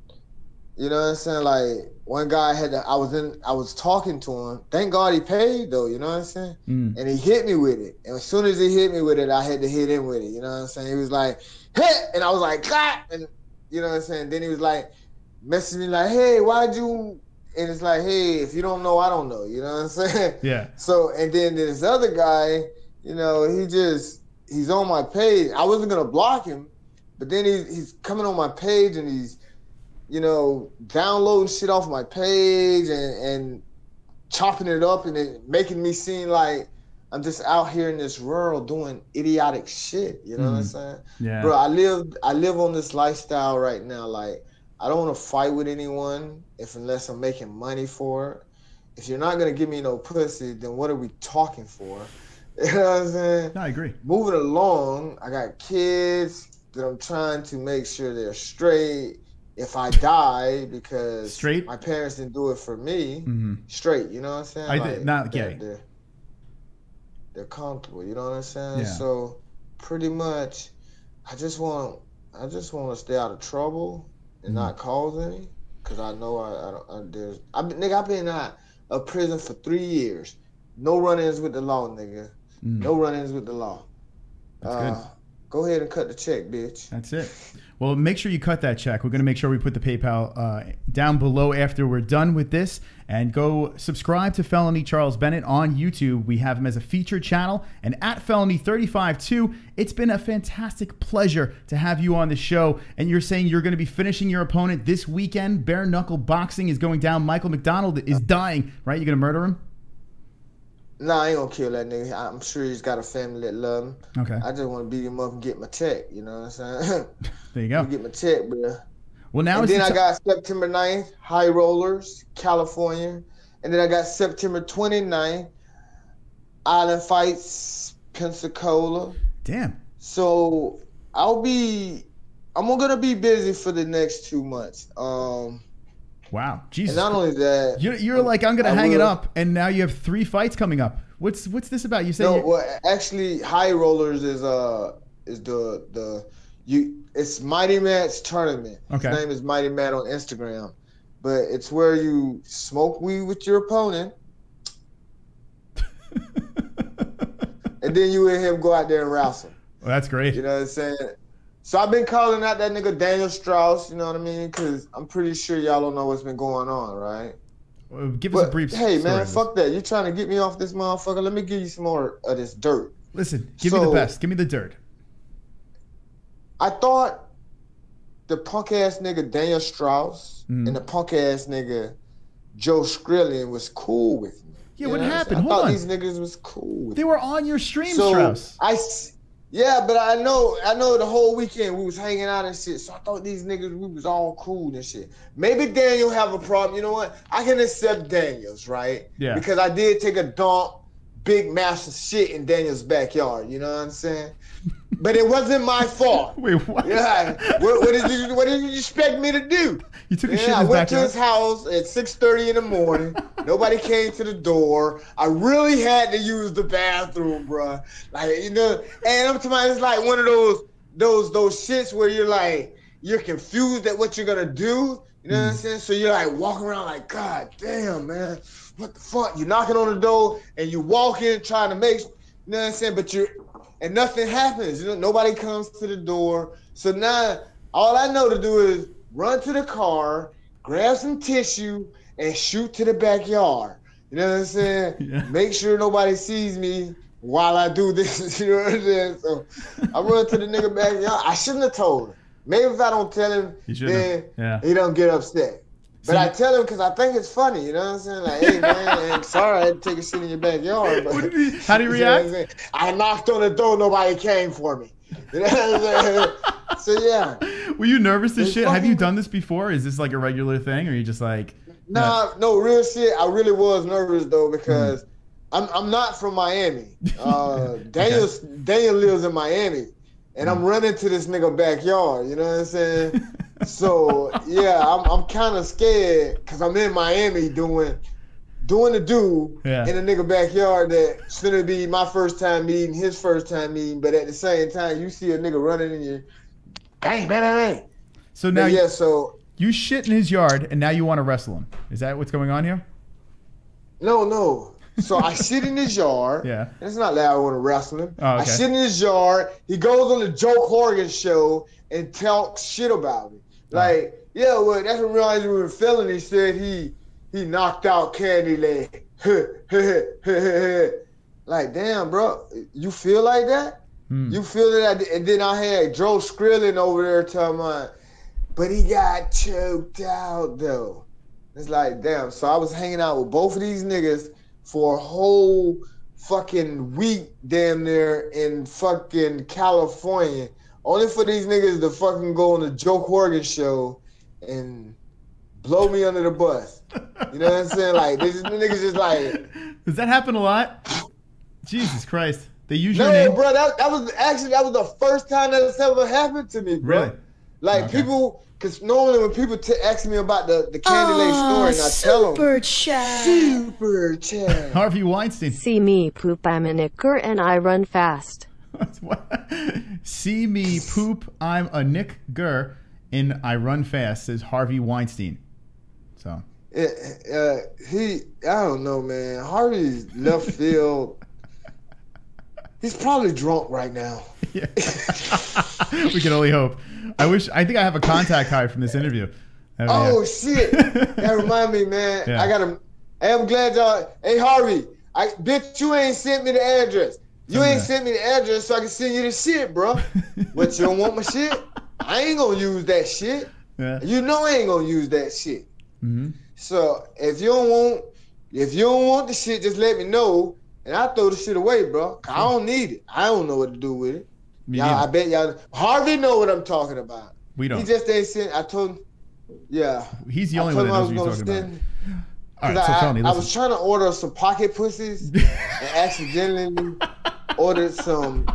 you know what I'm saying? Like one guy I was talking to him. Thank God he paid though. You know what I'm saying? And he hit me with it. And as soon as he hit me with it, I had to hit him with it. You know what I'm saying? He was like, hit, and I was like, clap, and you know what I'm saying? Then he was like, messaging me like, hey, why'd you? And it's like, hey, if you don't know, I don't know. You know what I'm saying? Yeah. So, and then this other guy, you know, he's on my page. I wasn't going to block him, but then he's coming on my page and he's, you know, downloading shit off my page and chopping it up and then making me seem like I'm just out here in this world doing idiotic shit. You know what I'm saying? Yeah. Bro, I live on this lifestyle right now. Like, I don't want to fight with anyone unless I'm making money for it. If you're not going to give me no pussy, then what are we talking for? You know what I'm saying? No, I agree. Moving along, I got kids that I'm trying to make sure they're straight if I die because straight? My parents didn't do it for me. Straight, you know what I'm saying? Not gay. They're comfortable, you know what I'm saying? Yeah. So pretty much, I just want to stay out of trouble and not cause any, because I know I've been out of prison for 3 years. No run-ins with the law, nigga. No run-ins with the law. That's good. Go ahead and cut the check, bitch. That's it. Well, make sure you cut that check. We're going to make sure we put the PayPal down below after we're done with this. And go subscribe to Felony Charles Bennett on YouTube. We have him as a featured channel. And at Felony352, it's been a fantastic pleasure to have you on the show. And you're saying you're going to be finishing your opponent this weekend. Bare knuckle boxing is going down. Michael McDonald is dying, right? You're going to murder him? Nah, I ain't gonna kill that nigga. I'm sure he's got a family that love him. Okay. I just want to beat him up and get my check. You know what I'm saying? There you go. Get my check, bro. Well, now and then I got September 9th, High Rollers, California. And then I got September 29th, Island Fights, Pensacola. Damn. So I'm gonna be busy for the next 2 months. Wow, Jesus! And not only that, you're like, I'm gonna hang it up, and now you have 3 fights coming up. What's this about? You say actually, High Rollers is it's Mighty Matt's tournament. Okay. His name is Mighty Matt on Instagram, but it's where you smoke weed with your opponent, and then you and him go out there and wrestle. Well, that's great. You know what I'm saying? So I've been calling out that nigga Daniel Strauss, you know what I mean? Because I'm pretty sure y'all don't know what's been going on, right? Well, give us a brief Hey, man, fuck that. You trying to get me off this motherfucker? Let me give you some more of this dirt. Listen, give me the best. Give me the dirt. I thought the punk-ass nigga Daniel Strauss and the punk-ass nigga Joe Skrillian was cool with me. Yeah, what happened? I Hold thought on. these niggas was cool with They me. were on your stream, Strauss. Yeah, but I know the whole weekend we was hanging out and shit, so I thought these niggas, we was all cool and shit. Maybe Daniel have a problem. You know what? I can accept Daniel's, right? Yeah. Because I did take a dump, big massive shit in Daniel's backyard, you know what I'm saying? But it wasn't my fault. Wait, what? Yeah. What did you expect me to do? You took a shit in I his went backyard? to his house at 6:30 in the morning. Nobody came to the door. I really had to use the bathroom, bruh. Like, you know, and I'm talking about, it's like one of those shits where you're confused at what you're gonna do. You know what I'm saying? So you're like walking around like, God damn, man, what the fuck? You're knocking on the door and you walk in trying to make, you know what I'm saying? But and nothing happens. You know, nobody comes to the door. So now all I know to do is run to the car, grab some tissue, and shoot to the backyard. You know what I'm saying? Yeah. Make sure nobody sees me while I do this. You know what I'm saying? So I run to the nigga backyard. I shouldn't have told him. Maybe if I don't tell him, then he don't get upset. But I tell him because I think it's funny, you know what I'm saying? Like, hey, man, sorry I had to take a shit in your backyard. But, how do you react? I knocked on the door, nobody came for me. You know what I'm saying? So, yeah. Were you nervous as shit? Have you done this before? Is this like a regular thing? Or are you just like... No, real shit. I really was nervous, though, because I'm not from Miami. Daniel lives in Miami. and I'm running to this nigga backyard. You know what I'm saying? So yeah, I'm kind of scared because I'm in Miami doing the do in a nigga backyard that shouldn't be my first time meeting, his first time meeting, but at the same time, you see a nigga running in your, bang, bang, bang. So now, so you shit in his yard, and now you want to wrestle him. Is that what's going on here? No. So I shit in his yard. Yeah. It's not that I want to wrestle him. Oh, okay. I shit in his yard. He goes on the Joe Horgan show and talks shit about me. Like, well, that's what reminds me when Felony said he knocked out Candy Leg. Like, damn, bro, you feel like that? You feel that? And then I had Joe Skrillin over there telling me, but he got choked out, though. It's like, damn. So I was hanging out with both of these niggas for a whole fucking week damn near in fucking California. Only for these niggas to fucking go on the Joe Horgan show and blow me under the bus. You know what I'm saying? Like, this niggas just like... Does that happen a lot? Jesus Christ. They use your name? No, bro, that was the first time that it's ever happened to me, bro. Really? Like, people... Because normally when people ask me about the Candy Lake story, and I tell them... Super chat. Harvey Weinstein. See me poop, I'm a knicker and I run fast. See me poop, I'm a Nick Gurr, and I run fast, says Harvey Weinstein. So I don't know, man. Harvey's left field. He's probably drunk right now. Yeah. We can only hope. I think I have a contact card from this interview. Shit. That remind me, man. Yeah. I'm glad y'all. Hey, Harvey, bitch, you ain't sent me the address. You ain't sent me the address so I can send you the shit, bro. What, you don't want my shit? I ain't gonna use that shit. Yeah. You know I ain't gonna use that shit. Mm-hmm. So if you don't want the shit, just let me know, and I'll throw the shit away, bro. I don't need it. I don't know what to do with it. I bet y'all Harvey know what I'm talking about. We don't. He just ain't sent. I told him. Yeah. He's the only one that knows what you're talking about. All right, so Felony, I was trying to order some pocket pussies and accidentally ordered some,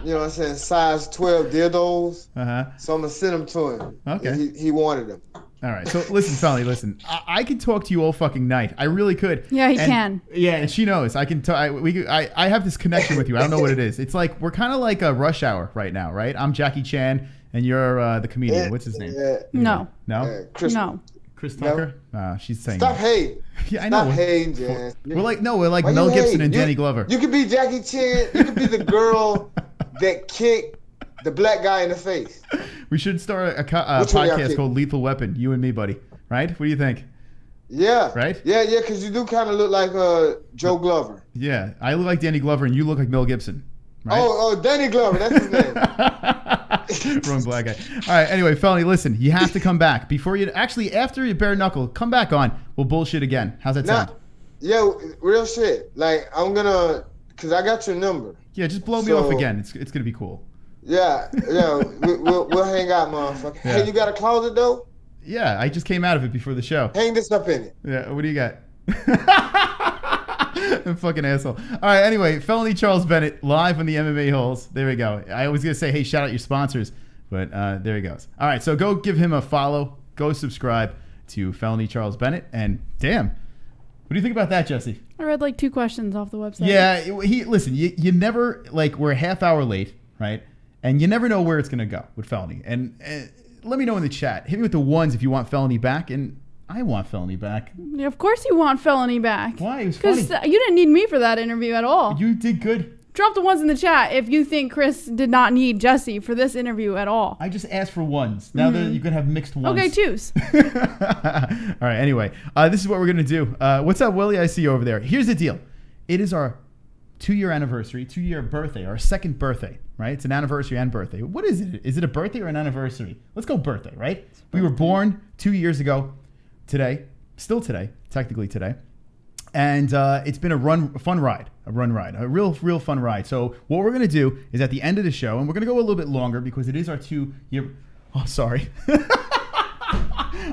you know what I'm saying, size 12 dildos. So I'm going to send them to him. Okay. He wanted them. All right. So listen, Felony, listen. I could talk to you all fucking night. I really could. Yeah, he can. Yeah, and she knows. I can. I have this connection with you. I don't know what it is. It's like we're kind of like a Rush Hour right now, right? I'm Jackie Chan, and you're the comedian. What's his name? No. No. No. Chris Tucker? She's saying Stop hating. Yeah, I know. Stop hating, Jan. We're like Mel Gibson and Danny Glover. You could be Jackie Chan. You could be the girl that kicked the black guy in the face. We should start a podcast called Lethal Weapon. You and me, buddy. Right? What do you think? Yeah. Right? Yeah, because you do kind of look like Joe Glover. Yeah. I look like Danny Glover and you look like Mel Gibson. Right? Oh, Danny Glover. That's his name. Wrong black guy. All right. Anyway, Felony, listen. You have to come back after you bare knuckle. Come back on. We'll bullshit again. How's that sound? Yeah, real shit. Like I'm gonna, cause I got your number. Yeah, just blow me off again. It's gonna be cool. Yeah. We'll hang out, motherfucker. Yeah. Hey, you got a closet though? Yeah, I just came out of it before the show. Hang this up in it. Yeah. What do you got? Fucking asshole. All right. Anyway, Felony Charles Bennett live on the MMA-Holes. There we go. I was gonna say, hey, shout out your sponsors, but there he goes. All right. So go give him a follow. Go subscribe to Felony Charles Bennett. And damn, what do you think about that, Jessie? I read like 2 questions off the website. Yeah. Listen. You never we're a half hour late, right? And you never know where it's gonna go with Felony. And let me know in the chat. Hit me with the ones if you want Felony back, and I want Felony back. Yeah, of course you want Felony back. Why? It was funny. Because you didn't need me for that interview at all. You did good. Drop the ones in the chat if you think Chris did not need Jessie for this interview at all. I just asked for ones. Now that you can have mixed ones. Okay, 2s. All right, anyway. This is what we're going to do. What's up, Willie? I see you over there. Here's the deal. It is our 2-year anniversary, 2-year birthday, our second birthday, right? It's an anniversary and birthday. What is it? Is it a birthday or an anniversary? Let's go birthday, right? We were born 2 years ago today, still today, technically today. And it's been a fun ride, a real fun ride. So what we're going to do is at the end of the show, and we're going to go a little bit longer because it is our 2-year, sorry.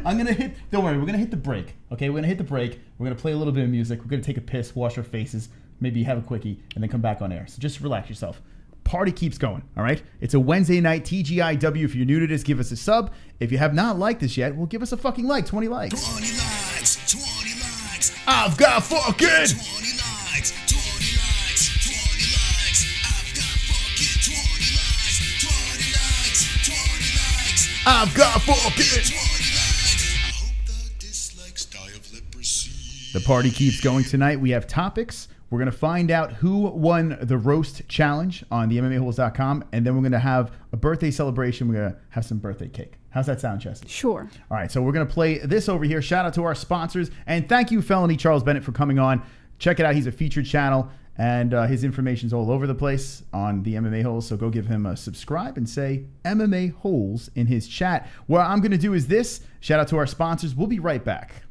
Don't worry, we're going to hit the break, okay? We're going to hit the break. We're going to play a little bit of music. We're going to take a piss, wash our faces, maybe have a quickie, and then come back on air. So just relax yourself. party keeps going, all right? It's a Wednesday night TGIW. If you're new to this, give us a sub. If you have not liked this yet, well, give us a fucking like. 20 likes. 20 likes, 20 likes. I've got fucking 20 likes, 20 likes, 20 likes. I've got fucking 20 likes, 20 likes, 20 likes. I've got fucking 20 likes. I hope the dislikes die of leprosy. The party keeps going tonight. We have topics. We're going to find out who won the roast challenge on the MMA-Holes.com, and then we're going to have a birthday celebration. We're going to have some birthday cake. How's that sound, Jessie? Sure. All right, so we're going to play this over here. Shout out to our sponsors, and thank you, Felony Charles Bennett, for coming on. Check it out. He's a featured channel, and his information's all over the place on the MMA Holes, so go give him a subscribe and say MMA Holes in his chat. What I'm going to do is this. Shout out to our sponsors. We'll be right back.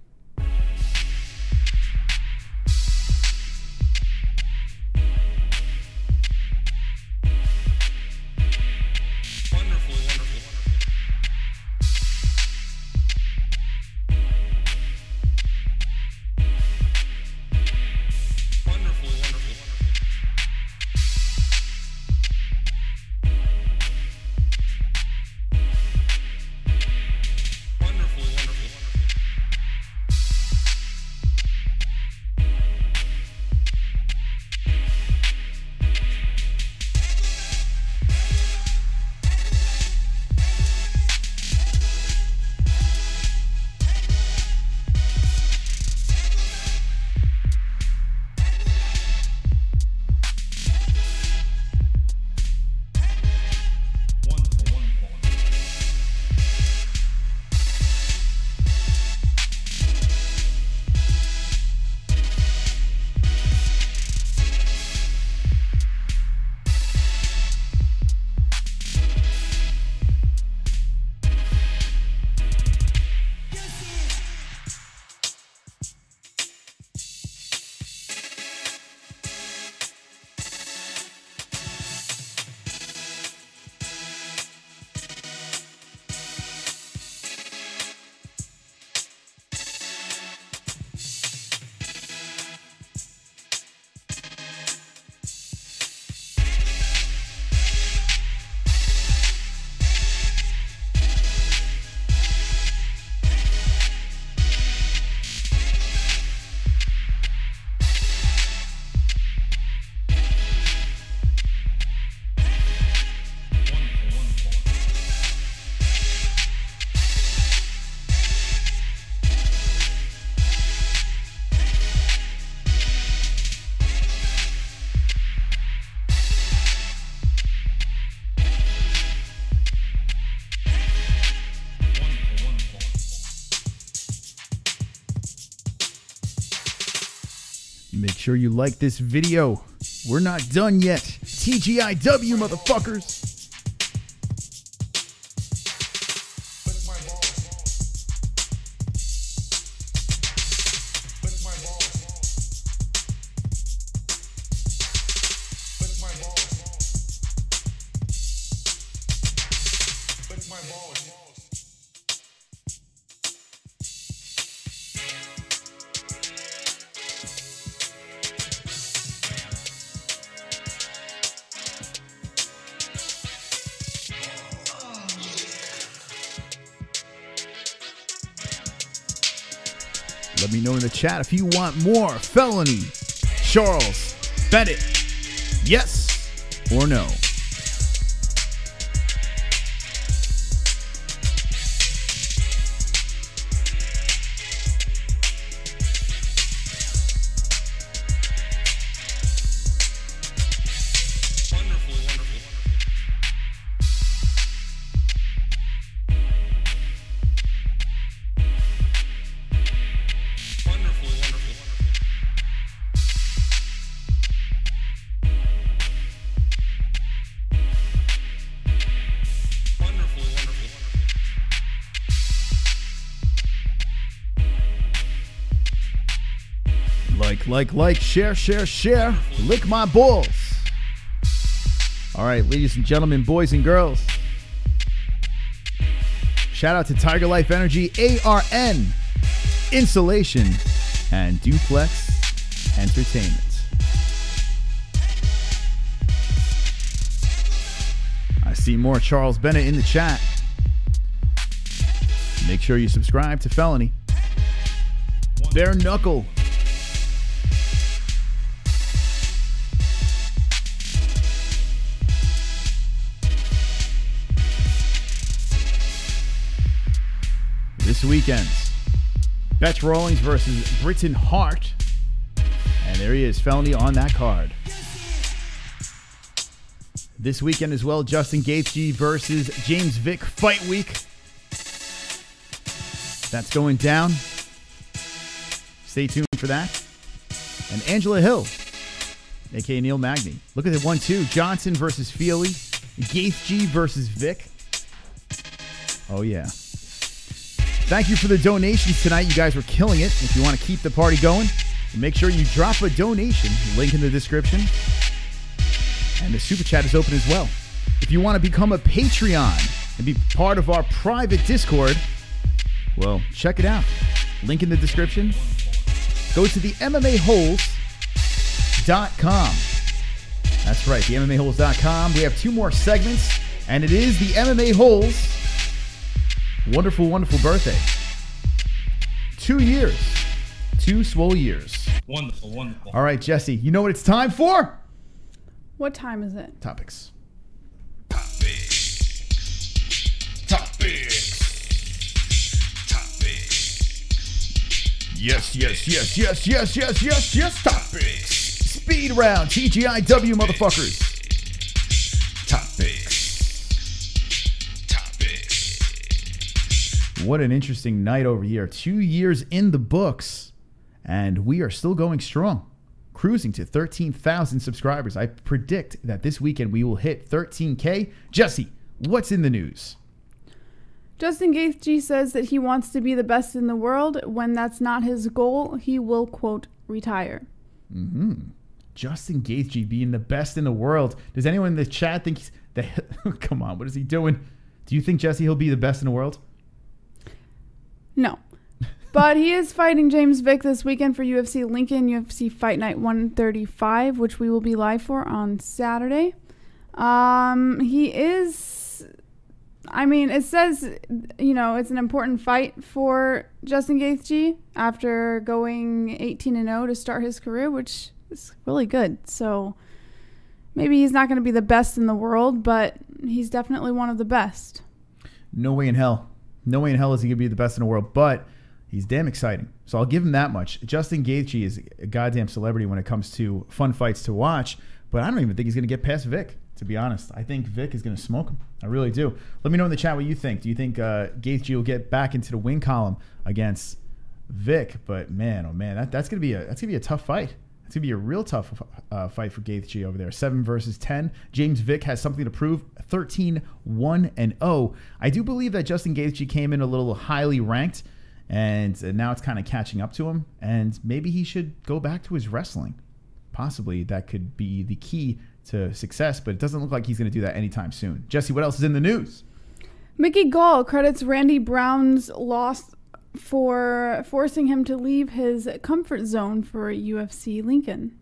Make sure you like this video. We're not done yet. TGIW, motherfuckers. Let me know in the chat if you want more Felony Charles Bennett. Yes or no? Like, share, lick my balls. All right, ladies and gentlemen, boys and girls. Shout out to TygerLyfe Energy, ARN, Insulation, and Duplex Entertainment. See more Charles Bennett in the chat. Make sure you subscribe to Felony. Bare Knuckle. This weekend's Betch Rawlings versus Britton Hart. And there he is, Felony on that card. This weekend as well, Justin Gaethje versus James Vick Fight Week. That's going down. Stay tuned for that. And Angela Hill, a.k.a. Neil Magny. Look at the 1-2. Johnson versus Feely. Gaethje versus Vick. Oh, yeah. Thank you for the donations tonight. You guys were killing it. If you want to keep the party going, make sure you drop a donation. Link in the description. And the super chat is open as well. If you want to become a Patreon and be part of our private Discord, well, check it out. Link in the description. Go to the MMA-Holes.com. That's right, the MMA-Holes.com. We have 2 more segments, and it is the MMA Holes wonderful, wonderful birthday. 2 years. 2 swole years. Wonderful, wonderful. All right, Jesse, you know what it's time for? What time is it? Topics. Yes. Topics. Speed round. TGIW, motherfuckers. Topics. What an interesting night over here. 2 years in the books, and we are still going strong. Cruising to 13,000 subscribers. I predict that this weekend we will hit 13K. Jesse, what's in the news? Justin Gaethje says that he wants to be the best in the world. When that's not his goal, he will, quote, retire. Justin Gaethje being the best in the world. Does anyone in the chat think he's... Come on, what is he doing? Do you think, Jesse, he'll be the best in the world? No. But he is fighting James Vick this weekend for UFC Lincoln, UFC Fight Night 135, which we will be live for on Saturday. He is... I mean, it says, it's an important fight for Justin Gaethje after going 18-0 to start his career, which is really good. So maybe he's not going to be the best in the world, but he's definitely one of the best. No way in hell. No way in hell is he going to be the best in the world, but he's damn exciting. So I'll give him that much. Justin Gaethje is a goddamn celebrity when it comes to fun fights to watch, but I don't even think he's going to get past Vick, to be honest. I think Vick is going to smoke him. I really do. Let me know in the chat what you think. Do you think Gaethje will get back into the win column against Vick? But man, oh man, that's gonna be a tough fight. It's gonna be a real tough fight for Gaethje over there. 7 versus 10. James Vick has something to prove. 13-1-0. I do believe that Justin Gaethje came in a little highly ranked, and now it's kind of catching up to him. And maybe he should go back to his wrestling. Possibly that could be the key to success, but it doesn't look like he's going to do that anytime soon. Jesse, what else is in the news? Mickey Gall credits Randy Brown's loss for forcing him to leave his comfort zone for UFC Lincoln.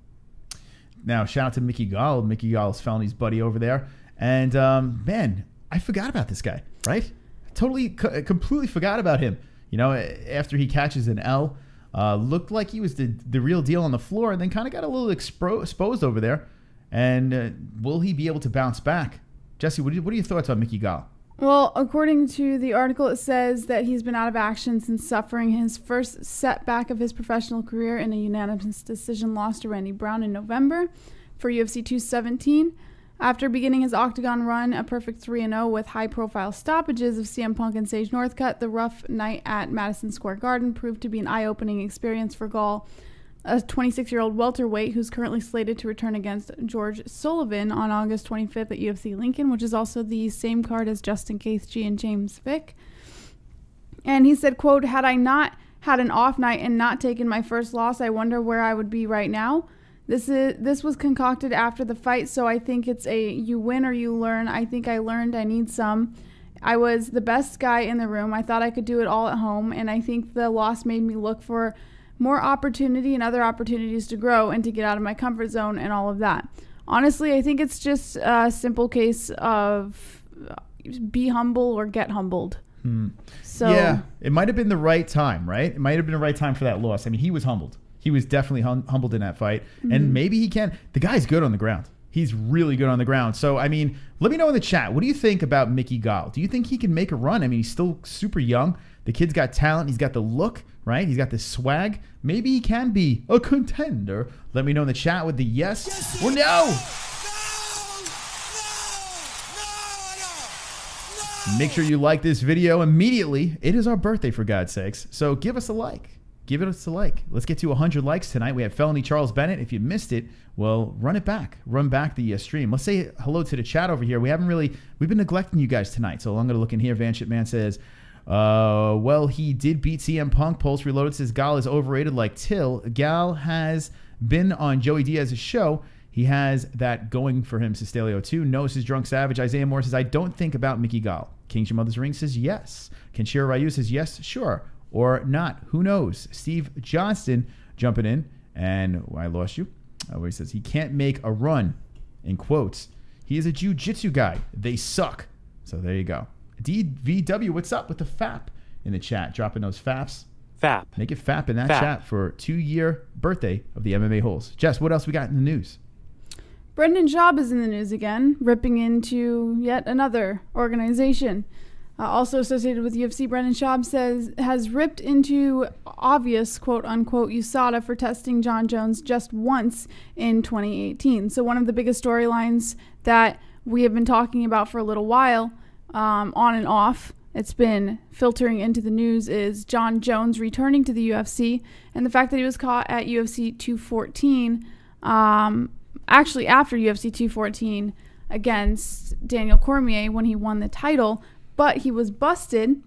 Now, shout out to Mickey Gall. Mickey Gall's Felony's buddy over there. And, man, I forgot about this guy, right? Totally, completely forgot about him. After he catches an L, looked like he was the real deal on the floor, and then kind of got a little exposed over there. And will he be able to bounce back? Jesse, what are your thoughts on Mickey Gall? Well, according to the article, it says that he's been out of action since suffering his first setback of his professional career in a unanimous decision loss to Randy Brown in November for UFC 217. After beginning his octagon run, a perfect 3-0 with high-profile stoppages of CM Punk and Sage Northcutt, the rough night at Madison Square Garden proved to be an eye-opening experience for Gall, a 26-year-old welterweight who's currently slated to return against George Sullivan on August 25th at UFC Lincoln, which is also the same card as Justin Gaethje and James Vick. And he said, quote, "Had I not had an off night and not taken my first loss, I wonder where I would be right now. This was concocted after the fight, so I think it's a you win or you learn. I think I learned I need some. I was the best guy in the room. I thought I could do it all at home, and I think the loss made me look for more opportunity and other opportunities to grow and to get out of my comfort zone and all of that. Honestly, I think it's just a simple case of be humble or get humbled. So yeah, it might have been the right time, right? It might have been the right time for that loss. I mean, he was humbled. He was definitely humbled in that fight. And maybe he can. The guy's good on the ground. He's really good on the ground. So, I mean, let me know in the chat. What do you think about Mickey Gall? Do you think he can make a run? I mean, he's still super young. The kid's got talent. He's got the look, right? He's got the swag. Maybe he can be a contender. Let me know in the chat with the yes or no. Make sure you like this video immediately. It is our birthday, for God's sakes. So give us a like. Give us a like. Let's get to 100 likes tonight. We have Felony Charles Bennett. If you missed it, well, run it back. Run back the stream. Let's say hello to the chat over here. We've been neglecting you guys tonight. So I'm going to look in here. Van Shitman says, well, he did beat CM Punk. Pulse Reloaded says Gal is overrated like Till. Gal has been on Joey Diaz's show. He has that going for him. Sestelio 2. No says Drunk Savage. Isaiah Moore says, I don't think about Mickey Gall. King's Your Mother's Ring says yes. Kenshiro Ryu says yes, sure. Or not. Who knows? Steve Johnston jumping in. And I lost you. Where he says he can't make a run. In quotes. He is a jiu-jitsu guy. They suck. So there you go. DVW, what's up with the FAP in the chat? Dropping those FAPs. FAP. Make it FAP in that chat for 2-year birthday of the MMA-Holes. Jess, what else we got in the news? Brendan Schaub is in the news again, ripping into yet another organization. Also associated with UFC, Brendan Schaub has ripped into obvious, quote-unquote, USADA for testing John Jones just once in 2018. So one of the biggest storylines that we have been talking about for a little while, on and off, it's been filtering into the news, is John Jones returning to the UFC, and the fact that he was caught at UFC 214, actually after UFC 214 against Daniel Cormier when he won the title, but he was busted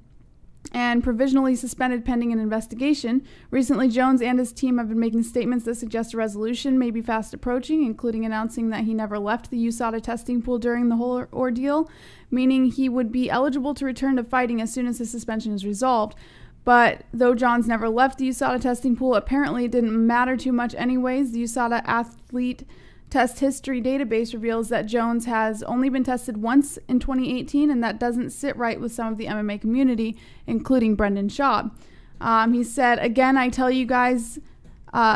and provisionally suspended pending an investigation. Recently, Jones and his team have been making statements that suggest a resolution may be fast approaching, including announcing that he never left the USADA testing pool during the whole ordeal, meaning he would be eligible to return to fighting as soon as his suspension is resolved. But though Jones never left the USADA testing pool, apparently it didn't matter too much anyways. The USADA athlete test history database reveals that Jones has only been tested once in 2018, and that doesn't sit right with some of the MMA community, including Brendan Schaub. He said, again, I tell you guys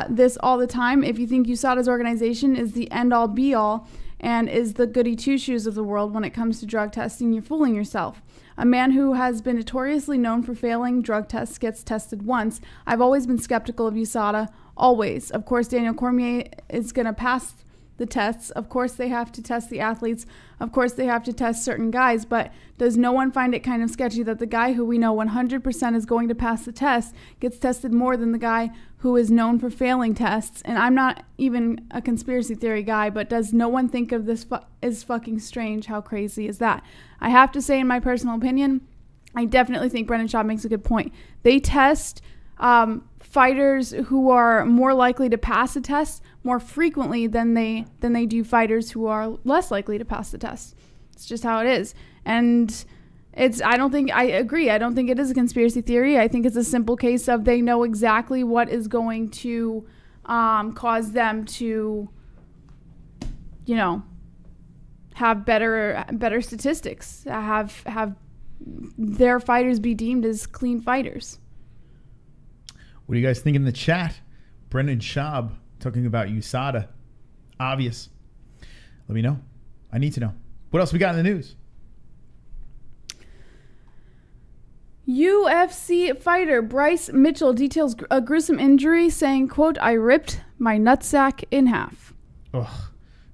this all the time. If you think USADA's organization is the end-all be-all and is the goody two-shoes of the world when it comes to drug testing, you're fooling yourself. A man who has been notoriously known for failing drug tests gets tested once. I've always been skeptical of USADA, always. Of course, Daniel Cormier is going to pass the tests. Of course, they have to test the athletes. Of course, they have to test certain guys. But does no one find it kind of sketchy that the guy who we know 100% is going to pass the test gets tested more than the guy who is known for failing tests? And I'm not even a conspiracy theory guy, but does no one think of this is fucking strange? How crazy is that? I have to say, in my personal opinion, I definitely think Brendan Schaub makes a good point. They test fighters who are more likely to pass a test more frequently than they do fighters who are less likely to pass the test. It's just how it is. And I agree. I don't think it is a conspiracy theory. I think it's a simple case of they know exactly what is going to cause them to, have better statistics, have their fighters be deemed as clean fighters. What do you guys think in the chat? Brendan Schaub talking about USADA. Obvious. Let me know. I need to know. What else we got in the news? UFC fighter Bryce Mitchell details a gruesome injury, saying, quote, I ripped my nutsack in half. Ugh.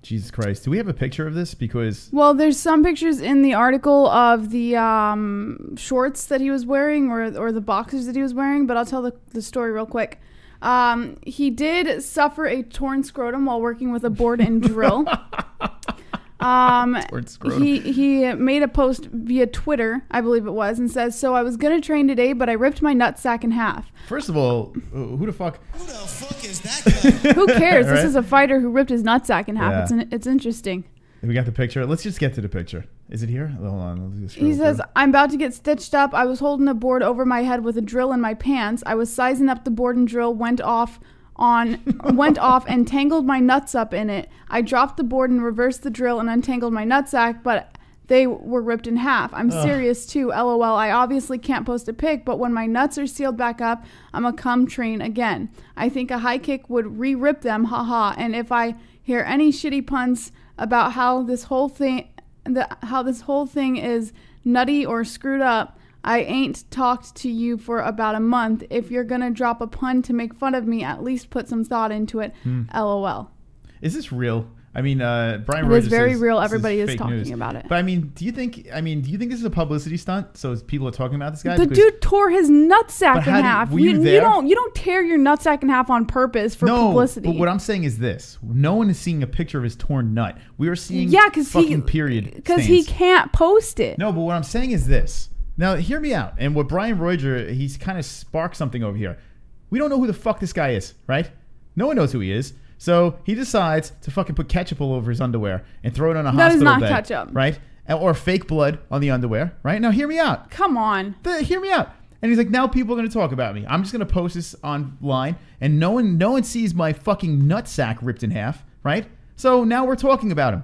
Jesus Christ. Do we have a picture of this? Because... Well, there's some pictures in the article of the shorts that he was wearing or the boxers that he was wearing, but I'll tell the story real quick. He did suffer a torn scrotum while working with a board and drill. He made a post via Twitter, I believe it was, and says, so I was going to train today, but I ripped my nutsack in half. First of all, who the fuck is that guy? Who cares? Right? This is a fighter who ripped his nutsack in half. Yeah. It's interesting. We got the picture. Let's just get to the picture. Is it here? Hold on. He says, I'm about to get stitched up. I was holding a board over my head with a drill in my pants. I was sizing up the board and drill went off and tangled my nuts up in it. I dropped the board and reversed the drill and untangled my nutsack, but they were ripped in half. I'm serious too. LOL. I obviously can't post a pic, but when my nuts are sealed back up, I'm a cum train again. I think a high kick would re-rip them, haha. And if I hear any shitty puns about how this whole thing is nutty or screwed up, I ain't talked to you for about a month. If you're gonna drop a pun to make fun of me, at least put some thought into it. LOL. Is this real? I mean, Brian It Roy is just very says real. this Everybody is fake talking news. about it. But I mean, do you think this is a publicity stunt? So people are talking about this guy? The Because- dude tore his nutsack But in how did- half. were you there? You don't tear your nutsack in half on purpose for publicity. But what I'm saying is this: no one is seeing a picture of his torn nut. We are seeing because fucking period because he stains. can't post it. No, but what I'm saying is this. Now, hear me out. And what Brian Royger, he's kind of sparked something over here. We don't know who the fuck this guy is, right? No one knows who he is. So he decides to fucking put ketchup all over his underwear and throw it on a That is hospital not bed, ketchup. right? Or fake blood on the underwear, right? Now, hear me out. Come on. Hear me out. And he's like, now people are going to talk about me. I'm just going to post this online, and no one sees my fucking nutsack ripped in half, right? So now we're talking about him.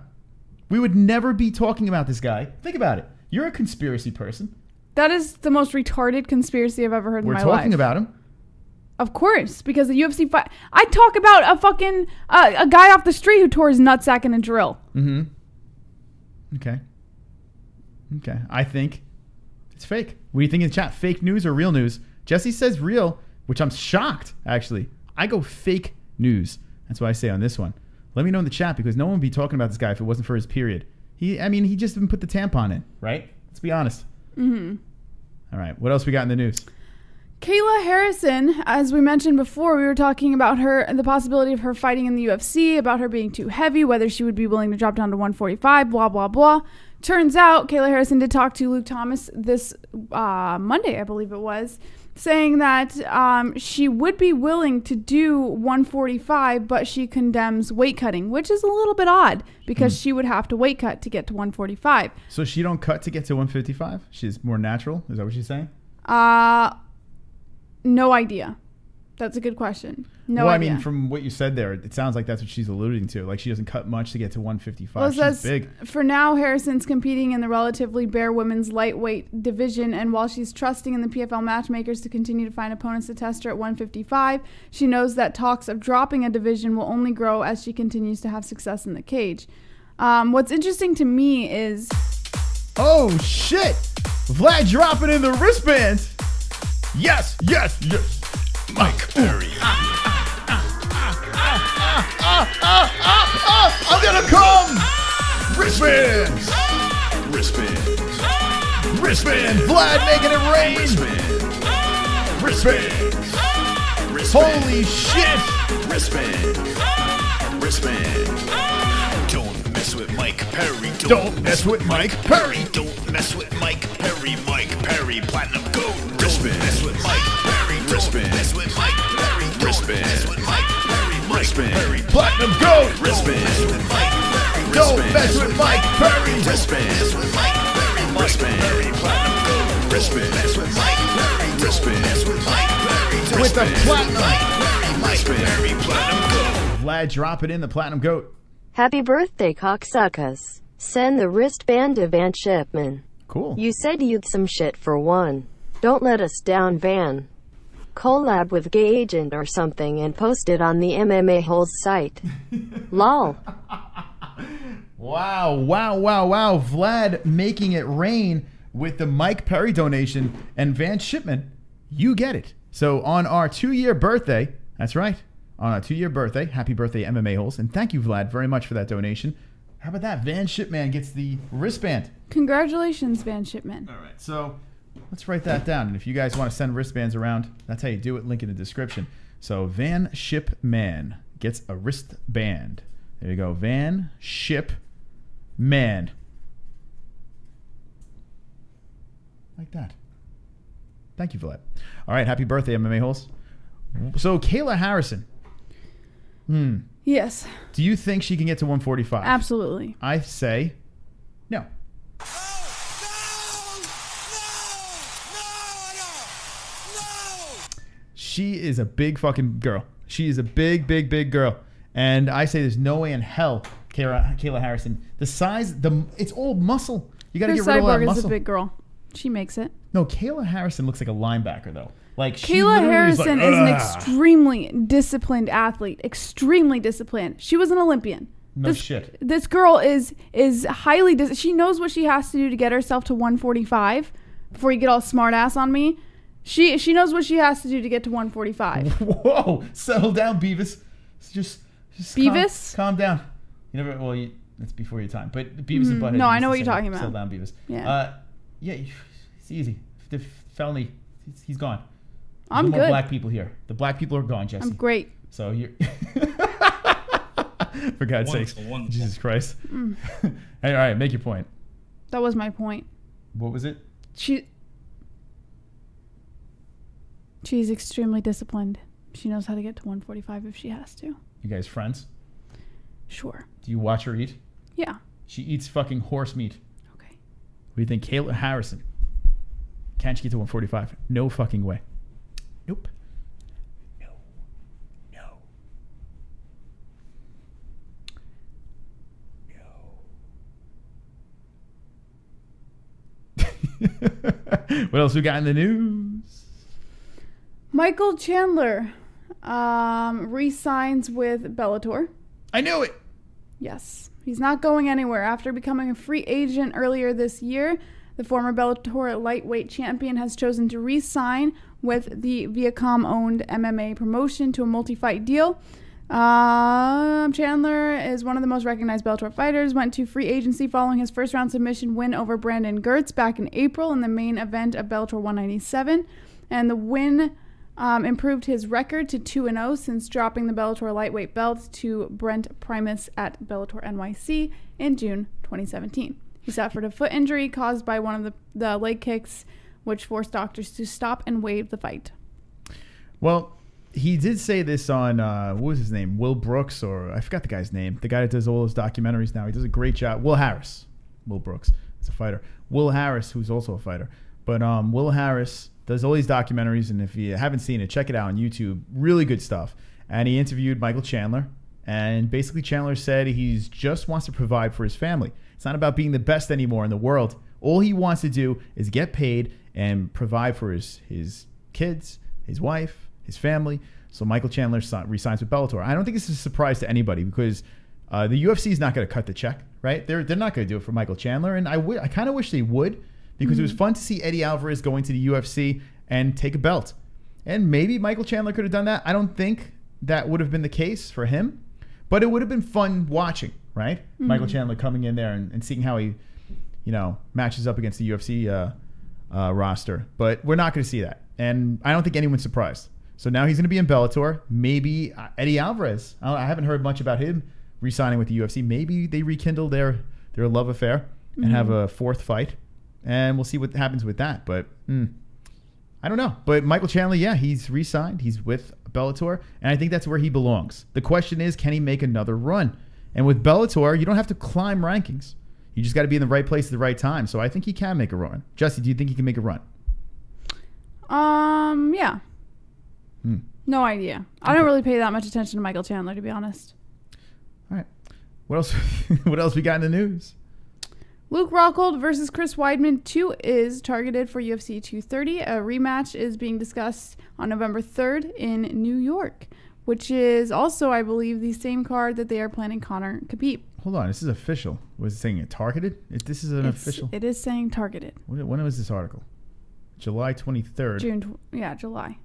We would never be talking about this guy. Think about it. You're a conspiracy person. That is the most retarded conspiracy I've ever heard in my life. We're talking about him. Of course, because the UFC fight. I talk about a fucking a guy off the street who tore his nutsack in a drill. Mm-hmm. Okay. I think it's fake. What do you think in the chat? Fake news or real news? Jessie says real, which I'm shocked, actually. I go fake news. That's what I say on this one. Let me know in the chat, because no one would be talking about this guy if it wasn't for his period. He just didn't put the tampon in, right? Let's be honest. Mm-hmm. All right. What else we got in the news? Kayla Harrison, as we mentioned before, we were talking about the possibility of her fighting in the UFC, about her being too heavy, whether she would be willing to drop down to 145, blah, blah, blah. Turns out Kayla Harrison did talk to Luke Thomas this Monday, I believe it was, saying that she would be willing to do 145, but she condemns weight cutting, which is a little bit odd because she would have to weight cut to get to 145. So she don't cut to get to 155? She's more natural? Is that what she's saying? No idea. That's a good question. No idea. I mean, from what you said there, it sounds like that's what she's alluding to. Like, she doesn't cut much to get to 155. Well, She's big. For now, Harrison's competing in the relatively bare women's lightweight division, and while she's trusting in the PFL matchmakers to continue to find opponents to test her at 155, she knows that talks of dropping a division will only grow as she continues to have success in the cage. What's interesting to me is... Oh, shit! Vlad dropping in the wristband! Yes! Mike Perry. I'm gonna come! Wristbands! Vlad making it rain! Wristbands! Holy shit! Don't mess with Mike Perry. Don't mess with Mike Perry. Don't mess with Mike Perry. Mike Perry, platinum gold. Don't mess with Mike Perry. Don't mess with Mike Perry. Don't mess with Mike Perry. Mike Perry, Platinum gold! Don't mess with Mike Perry. Don't mess with Mike Perry! Don't mess with Mike Perry. Mike Perry, platinum gold. Don't mess with Mike Perry. Don't mess with Mike Perry. With the platinum. Mike Perry, platinum gold. Vlad dropping in the platinum goat. Happy birthday, cocksuckers. Send the wristband to Van Shipman. Cool. You said you'd some shit for one. Don't let us down, Van. Collab with Gaethje or something and post it on the MMA-Holes site. Lol. Wow. Vlad making it rain with the Mike Perry donation, and Van Shipman, you get it. So on our 2-year birthday, that's right, on our 2-year birthday, happy birthday MMA-Holes, and thank you, Vlad, very much for that donation. How about that? Van Shipman gets the wristband. Congratulations, Van Shipman. All right, so let's write that down. And if you guys want to send wristbands around, that's how you do it. Link in the description. So Van Shipman gets a wristband. There you go. Van Shipman. Like that. Thank you for that. All right, happy birthday, MMA-Holes. So Kayla Harrison. Yes. Do you think she can get to 145? Absolutely. I say no. She is a big fucking girl. She is a big girl. And I say there's no way in hell Kayla Harrison. The size, it's all muscle. You got to get rid of all that Cyborg is muscle. a big girl. She makes it. No, Kayla Harrison looks like a linebacker though. Like Kayla Harrison is an extremely disciplined athlete. Extremely disciplined. She was an Olympian. No shit. This girl is highly. She knows what she has to do to get herself to 145. Before you get all smart ass on me, she knows what she has to do to get to 145. Whoa, settle down, Beavis. Just Beavis. Calm down. You never. Well, that's before your time. But Beavis and Butthead. No, I know what you're talking about. Settle down, Beavis. Yeah. Yeah. It's easy. The Felony, he's gone. I'm no good. more black people here. The black people are gone, Jessie. I'm great. So you're. For God's sakes. Jesus Christ. Hey, all right, make your point. That was my point. What was it? She's extremely disciplined. She knows how to get to 145 if she has to. You guys friends? Sure. Do you watch her eat? Yeah. She eats fucking horse meat. Okay. What do you think? Kayla Harrison. Can't she get to 145? No fucking way. Nope. No. What else we got in the news? Michael Chandler re-signs with Bellator. I knew it. Yes. He's not going anywhere. After becoming a free agent earlier this year, the former Bellator lightweight champion has chosen to re-sign with the Viacom-owned MMA promotion to a multi-fight deal. Chandler is one of the most recognized Bellator fighters, went to free agency following his first-round submission win over Brandon Gertz back in April in the main event of Bellator 197. And the win improved his record to 2-0 since dropping the Bellator lightweight belt to Brent Primus at Bellator NYC in June 2017. He suffered a foot injury caused by one of the leg kicks, which forced doctors to stop and waive the fight. Well, he did say this on, what was his name? Will Brooks, or I forgot the guy's name. The guy that does all those documentaries now. He does a great job. Will Harris. Will Brooks is a fighter. Will Harris, who's also a fighter. But Will Harris does all these documentaries, and if you haven't seen it, check it out on YouTube. Really good stuff. And he interviewed Michael Chandler, and basically Chandler said he just wants to provide for his family. It's not about being the best anymore in the world. All he wants to do is get paid and provide for his kids, his wife, his family. So Michael Chandler resigns with Bellator. I don't think this is a surprise to anybody because the UFC is not going to cut the check, right? They're not going to do it for Michael Chandler, and I kind of wish they would because it was fun to see Eddie Alvarez go into the UFC and take a belt. And maybe Michael Chandler could have done that. I don't think that would have been the case for him, but it would have been fun watching, right? Michael Chandler coming in there and seeing how he, matches up against the UFC roster. But we're not going to see that. And I don't think anyone's surprised. So now he's going to be in Bellator. Maybe Eddie Alvarez. I haven't heard much about him re-signing with the UFC. Maybe they rekindle their love affair and have a fourth fight. And we'll see what happens with that. But I don't know. But Michael Chandler, yeah, he's re-signed. He's with Bellator. And I think that's where he belongs. The question is, can he make another run? And with Bellator, you don't have to climb rankings. You just got to be in the right place at the right time. So I think he can make a run. Jessie, do you think he can make a run? Yeah. No idea. I don't really pay that much attention to Michael Chandler, to be honest. All right. What else? What else we got in the news? Luke Rockhold versus Chris Weidman 2 is targeted for UFC 230. A rematch is being discussed on November 3rd in New York, which is also, I believe, the same card that they are planning Conor Khabib. Hold on. This is official. Was it saying it targeted? This is official? It is saying targeted. When was this article? July 23rd. July.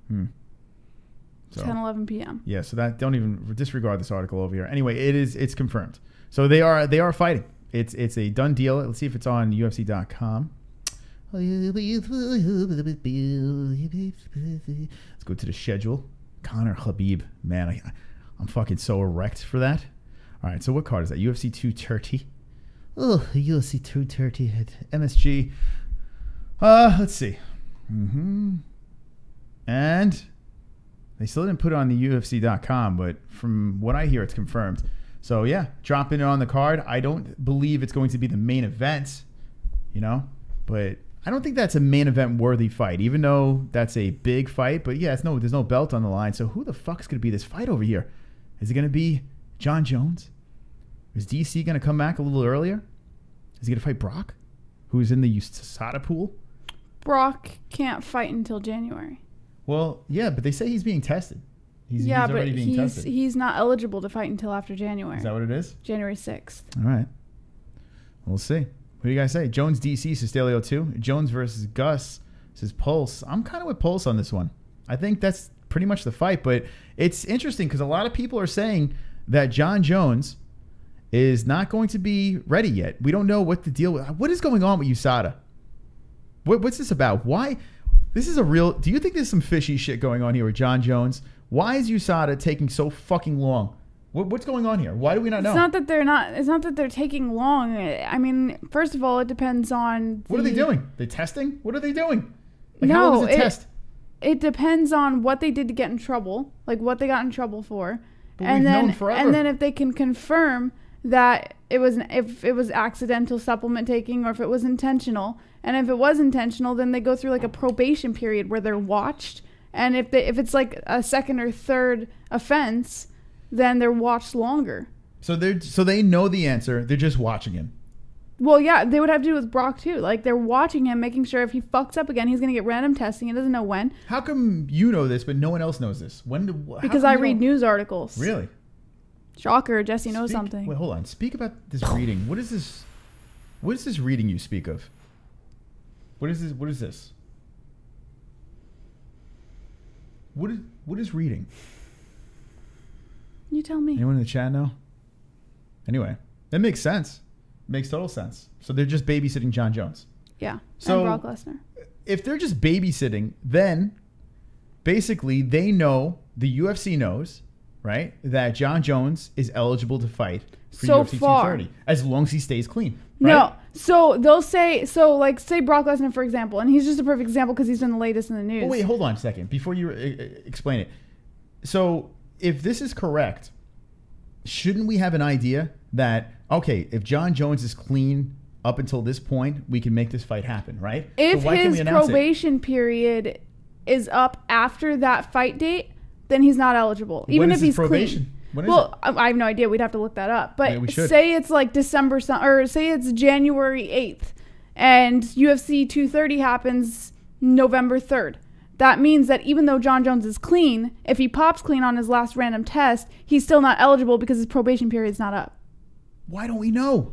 So, 10:11 p.m. Yeah, so don't even disregard this article over here. Anyway, it's confirmed. So they are fighting. It's a done deal. Let's see if it's on UFC.com. Let's go to the schedule. Conor Khabib. Man, I'm fucking so erect for that. All right, so what card is that? UFC 230. Oh, UFC 230 at MSG. Let's see. And they still didn't put it on the UFC.com, but from what I hear, it's confirmed. So, yeah, dropping it on the card. I don't believe it's going to be the main event, but I don't think that's a main event worthy fight, even though that's a big fight. But, yeah, there's no belt on the line. So who the fuck's going to be this fight over here? Is it going to be John Jones? Is DC going to come back a little earlier? Is he going to fight Brock? who's in the USADA pool. Brock can't fight until January. Well, yeah, but they say he's being tested. He's already being tested. He's not eligible to fight until after January. Is that what it is? January 6th. All right. We'll see. What do you guys say? Jones DC says Stalio 2. Jones versus Gus says Pulse. I'm kind of with Pulse on this one. I think that's pretty much the fight, but it's interesting because a lot of people are saying that John Jones is not going to be ready yet. We don't know what the deal with. What is going on with USADA? What's this about? Why? This is a real. Do you think there's some fishy shit going on here with John Jones? Why is USADA taking so fucking long? What's going on here? Why do we not know? It's not that they're not. It's not that they're taking long. I mean, first of all, it depends on. What are they doing? They testing? What are they doing? Like, how long does it test? It depends on what they did to get in trouble, like what they got in trouble for, but and we've known forever. And then if they can confirm that if it was accidental supplement taking or if it was intentional, and if it was intentional, then they go through like a probation period where they're watched, and if it's like a second or third offense, then they're watched longer. So they know the answer. They're just watching him. Well, yeah, they would have to do it with Brock too. Like they're watching him, making sure if he fucks up again, he's gonna get random testing. He doesn't know when. How come you know this, but no one else knows this? Because I read news articles. Really? Shocker, Jessie knows something. Wait, hold on. Speak about this reading. What is this? What is this reading you speak of? What is this? What is this? What is reading? You tell me. Anyone in the chat know? Anyway, that makes sense. Makes total sense. So they're just babysitting John Jones. Yeah. So and Brock Lesnar. If they're just babysitting, then basically they know, the UFC knows, right, that John Jones is eligible to fight for UFC 230 as long as he stays clean. Right? No. So they'll say, say Brock Lesnar, for example, and he's just a perfect example because he's been the latest in the news. Oh, wait, hold on a second before you explain it. So if this is correct, shouldn't we have an idea that, okay, if John Jones is clean up until this point, we can make this fight happen, right? If his probation period is up after that fight date, then he's not eligible. Even if he's clean. When is well, I have no idea. We'd have to look that up. But yeah, say it's like December, or say it's January 8th, and UFC 230 happens November 3rd. That means that even though John Jones is clean, if he pops clean on his last random test, he's still not eligible because his probation period's not up. Why don't we know?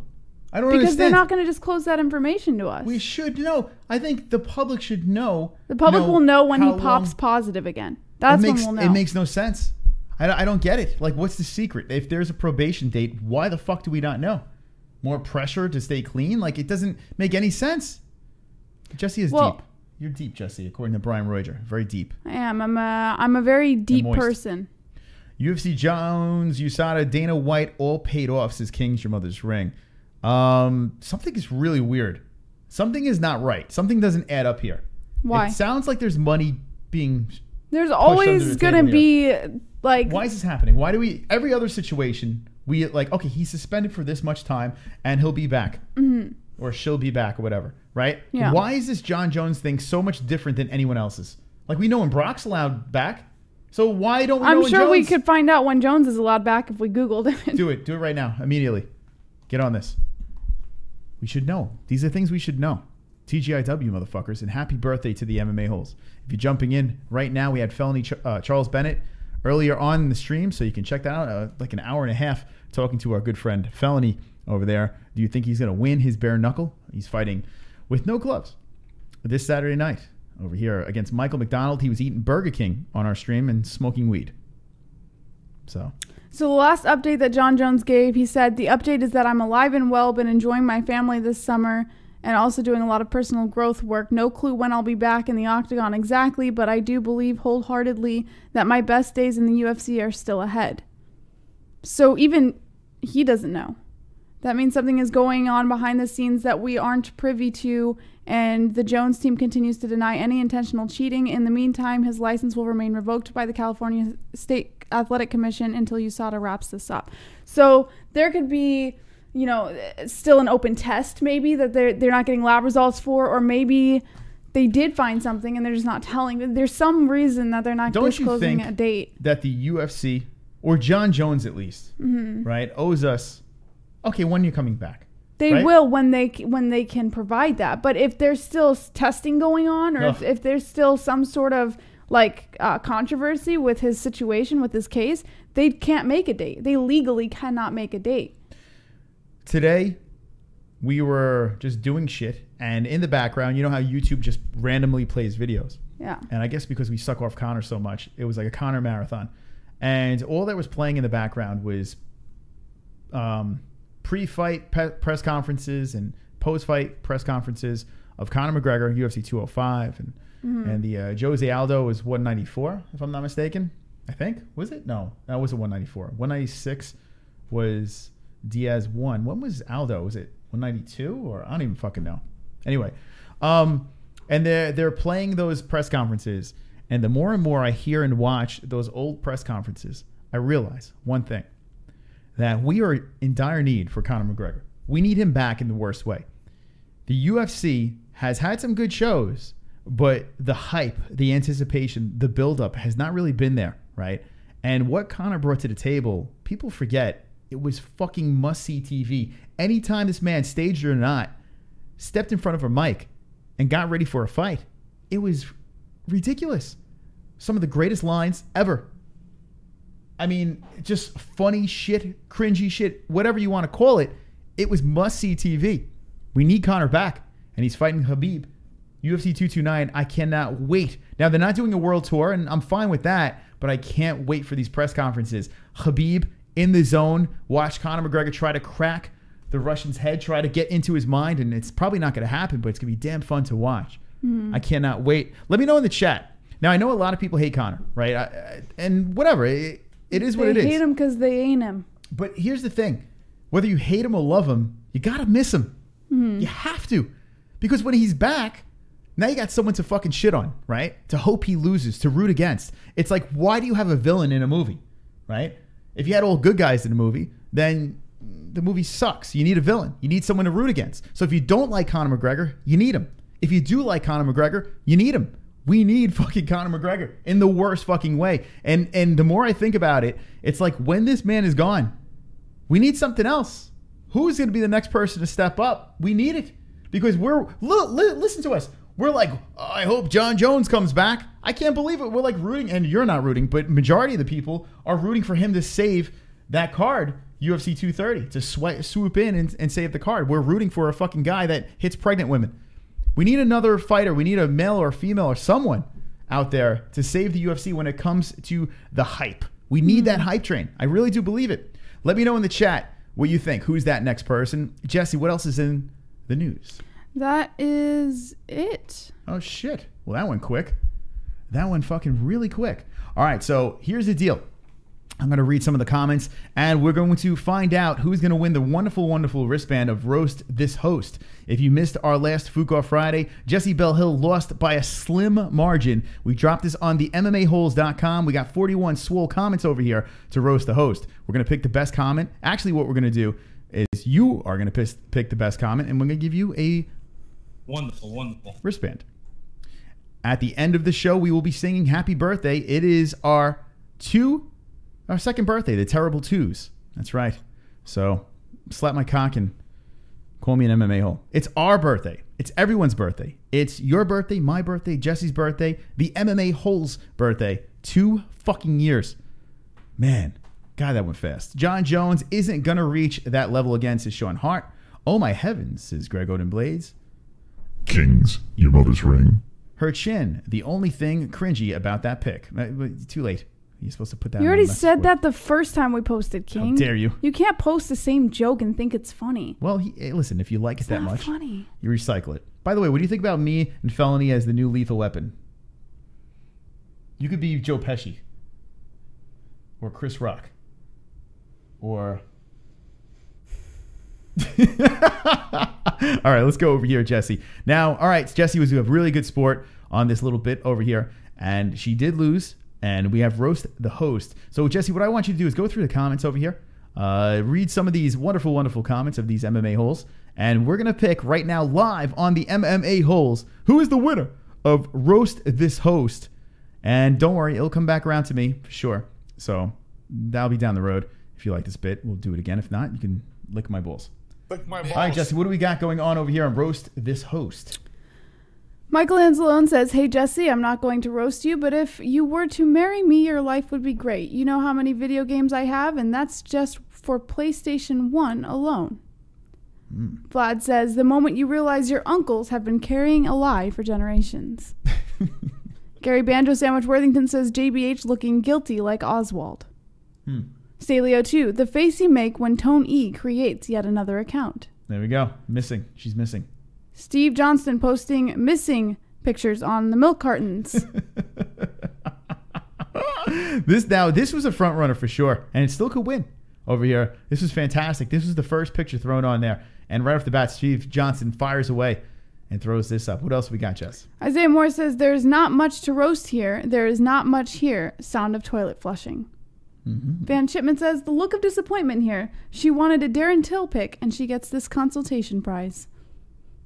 I don't understand. Because they're not going to disclose that information to us. We should know. I think the public should know. The public will know when he pops positive again. That's when we'll know. It makes no sense. I don't get it. Like, what's the secret? If there's a probation date, why the fuck do we not know? More pressure to stay clean? Like, it doesn't make any sense. Jessie is deep. You're deep, Jessie, according to Brian Roger. Very deep. I am. I'm a very deep person. UFC Jones, USADA, Dana White, all paid off, says King's Your Mother's Ring. Something is really weird. Something is not right. Something doesn't add up here. Why? It sounds like there's money being There's always going to be, like... Why is this happening? Why do we... Every other situation, we, like, okay, he's suspended for this much time, and he'll be back. Mm-hmm. Or she'll be back, or whatever, right? Yeah. Why is this John Jones thing so much different than anyone else's? Like, we know when Brock's allowed back, so why don't we know when I'm sure Jones... we could find out when Jones is allowed back if we Googled it. Do it right now, immediately. Get on this. We should know. These are things we should know. TGIW, motherfuckers, and happy birthday to the MMA-Holes. If you're jumping in right now, we had Felony Charles Bennett earlier on in the stream, so you can check that out. Like an hour and a half talking to our good friend Felony over there. Do you think he's going to win his bare knuckle? He's fighting with no gloves this Saturday night over here against Michael McDonald. He was eating Burger King on our stream and smoking weed. So the last update that John Jones gave, he said, the update is that I'm alive and well, been enjoying my family this summer, and also doing a lot of personal growth work. No clue when I'll be back in the octagon exactly, but I do believe wholeheartedly that my best days in the UFC are still ahead. So even he doesn't know. That means something is going on behind the scenes that we aren't privy to, and the Jones team continues to deny any intentional cheating. In the meantime, his license will remain revoked by the California State Athletic Commission until USADA wraps this up. So there could be, still an open test maybe that they're not getting lab results for, or maybe they did find something and they're just not telling. There's some reason that they're not disclosing a date. That the UFC, or John Jones at least, right, owes us, okay, when you're coming back. They right? will when they can provide that. But if there's still testing going on, or if there's still some sort of like controversy with his situation, with his case, they can't make a date. They legally cannot make a date. Today, we were just doing shit, and in the background, you know how YouTube just randomly plays videos? Yeah. And I guess because we suck off Conor so much, it was like a Conor marathon. And all that was playing in the background was pre-fight press conferences and post-fight press conferences of Conor McGregor, UFC 205, and the Jose Aldo was 194, if I'm not mistaken. I think. Was it? No, that wasn't 194. 196 was Diaz 1. When was Aldo? Was it 192 or I don't even fucking know. Anyway, and they're playing those press conferences, and the more and more I hear and watch those old press conferences, I realize one thing, that we are in dire need for Conor McGregor. We need him back in the worst way. The UFC has had some good shows, but the hype, the anticipation, the buildup has not really been there, right? And what Conor brought to the table, people forget, it was fucking must-see TV. Anytime this man, staged or not, stepped in front of a mic and got ready for a fight, it was ridiculous. Some of the greatest lines ever. I mean, just funny shit, cringy shit, whatever you want to call it. It was must-see TV. We need Conor back, and he's fighting Khabib. UFC 229, I cannot wait. Now, they're not doing a world tour, and I'm fine with that, but I can't wait for these press conferences. Khabib in the zone, watch Conor McGregor try to crack the Russian's head, try to get into his mind, and it's probably not going to happen, but it's going to be damn fun to watch. I cannot wait. Let me know in the chat. Now, I know a lot of people hate Conor, right? And whatever, it is what it is. They hate him because they ain't him. But here's the thing. Whether you hate him or love him, you got to miss him. You have to. Because when he's back, now you got someone to fucking shit on, right? To hope he loses, to root against. It's like, why do you have a villain in a movie, right? If you had all good guys in a movie, then the movie sucks. You need a villain. You need someone to root against. So if you don't like Conor McGregor, you need him. If you do like Conor McGregor, you need him. We need fucking Conor McGregor in the worst fucking way. And the more I think about it, it's like when this man is gone, we need something else. Who's going to be the next person to step up? We need it. Because listen to us. We're like, I hope John Jones comes back. I can't believe it. We're like rooting, and you're not rooting, but majority of the people are rooting for him to save that card, UFC 230, to swoop in and save the card. We're rooting for a fucking guy that hits pregnant women. We need another fighter. We need a male or female or someone out there to save the UFC when it comes to the hype. We need that hype train. I really do believe it. Let me know in the chat what you think. Who's that next person? Jessie, what else is in the news? That is it. Oh, shit. Well, that went quick. That went fucking really quick. All right, so here's the deal. I'm going to read some of the comments, and we're going to find out who's going to win the wonderful, wonderful wristband of Roast This Host. If you missed our last Fuqua Friday, Jessie Bell Hill lost by a slim margin. We dropped this on the MMA-Holes.com. We got 41 swole comments over here to roast the host. We're going to pick the best comment. Actually, what we're going to do is you are going to pick the best comment, and we're going to give you a wonderful wristband. At the end of the show, we will be singing Happy Birthday. It is our second birthday, the Terrible Twos. That's right. So slap my cock and call me an MMA hole. It's our birthday. It's everyone's birthday. It's your birthday, my birthday, Jessie's birthday, the MMA Holes birthday. 2 fucking years. Man, God, that went fast. John Jones isn't going to reach that level again, says Sean Hart. Oh, my heavens, says Greg Oden Blades. Kings, your mother's ring. Her chin, the only thing cringy about that pick. Too late. You're supposed to put that. You already said that the first time we posted, King. How dare you? You can't post the same joke and think it's funny. Well, hey, listen, if you like it that much, funny. You recycle it. By the way, what do you think about me and Felony as the new Lethal Weapon? You could be Joe Pesci. Or Chris Rock. Or... All right, let's go over here, Jessie. Now, all right, Jessie was a really good sport on this little bit over here, and she did lose, and we have Roast the Host. So, Jessie, what I want you to do is go through the comments over here, read some of these wonderful, wonderful comments of these MMA holes, and we're going to pick right now live on the MMA Holes who is the winner of Roast This Host. And don't worry, it'll come back around to me for sure. So that'll be down the road. If you like this bit, we'll do it again. If not, you can lick my balls. Lick my balls. All right, Jesse, what do we got going on over here on Roast This Host? Michael Anzalone says, hey, Jesse, I'm not going to roast you, but if you were to marry me, your life would be great. You know how many video games I have, and that's just for PlayStation 1 alone. Vlad says, the moment you realize your uncles have been carrying a lie for generations. Gary Banjo Sandwich Worthington says, JBH looking guilty like Oswald. Stalio 2, the face you make when Tone E creates yet another account. There we go. Missing. She's missing. Steve Johnston posting missing pictures on the milk cartons. This was a front runner for sure, and it still could win over here. This was fantastic. This was the first picture thrown on there, and right off the bat, Steve Johnston fires away and throws this up. What else we got, Jess? Isaiah Moore says, there's not much to roast here. There is not much here. Sound of toilet flushing. Van Chipman says, the look of disappointment here. She wanted a Darren Till pick, and she gets this consultation prize.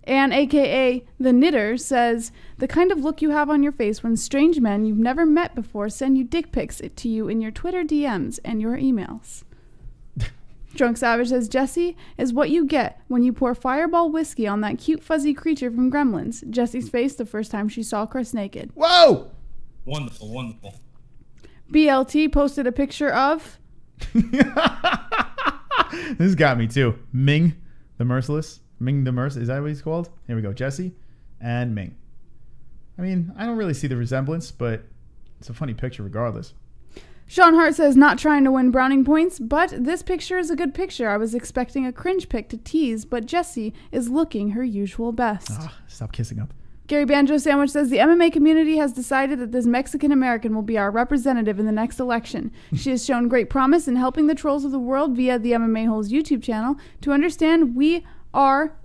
And a.k.a. The Knitter says, the kind of look you have on your face when strange men you've never met before send you dick pics to you in your Twitter DMs and your emails. Drunk Savage says, Jessie is what you get when you pour Fireball whiskey on that cute fuzzy creature from Gremlins. Jessie's face the first time she saw Chris naked. Whoa! Wonderful, wonderful. BLT posted a picture of... This got me too. Ming the Merciless. Ming the Merciless. Is that what he's called? Here we go. Jessie and Ming. I mean, I don't really see the resemblance, but it's a funny picture regardless. Sean Hart says, not trying to win browning points, but this picture is a good picture. I was expecting a cringe pic to tease, but Jessie is looking her usual best. Stop kissing up. Gary Banjo Sandwich says, the MMA community has decided that this Mexican-American will be our representative in the next election. She has shown great promise in helping the trolls of the world via the MMA-Holes YouTube channel to understand we are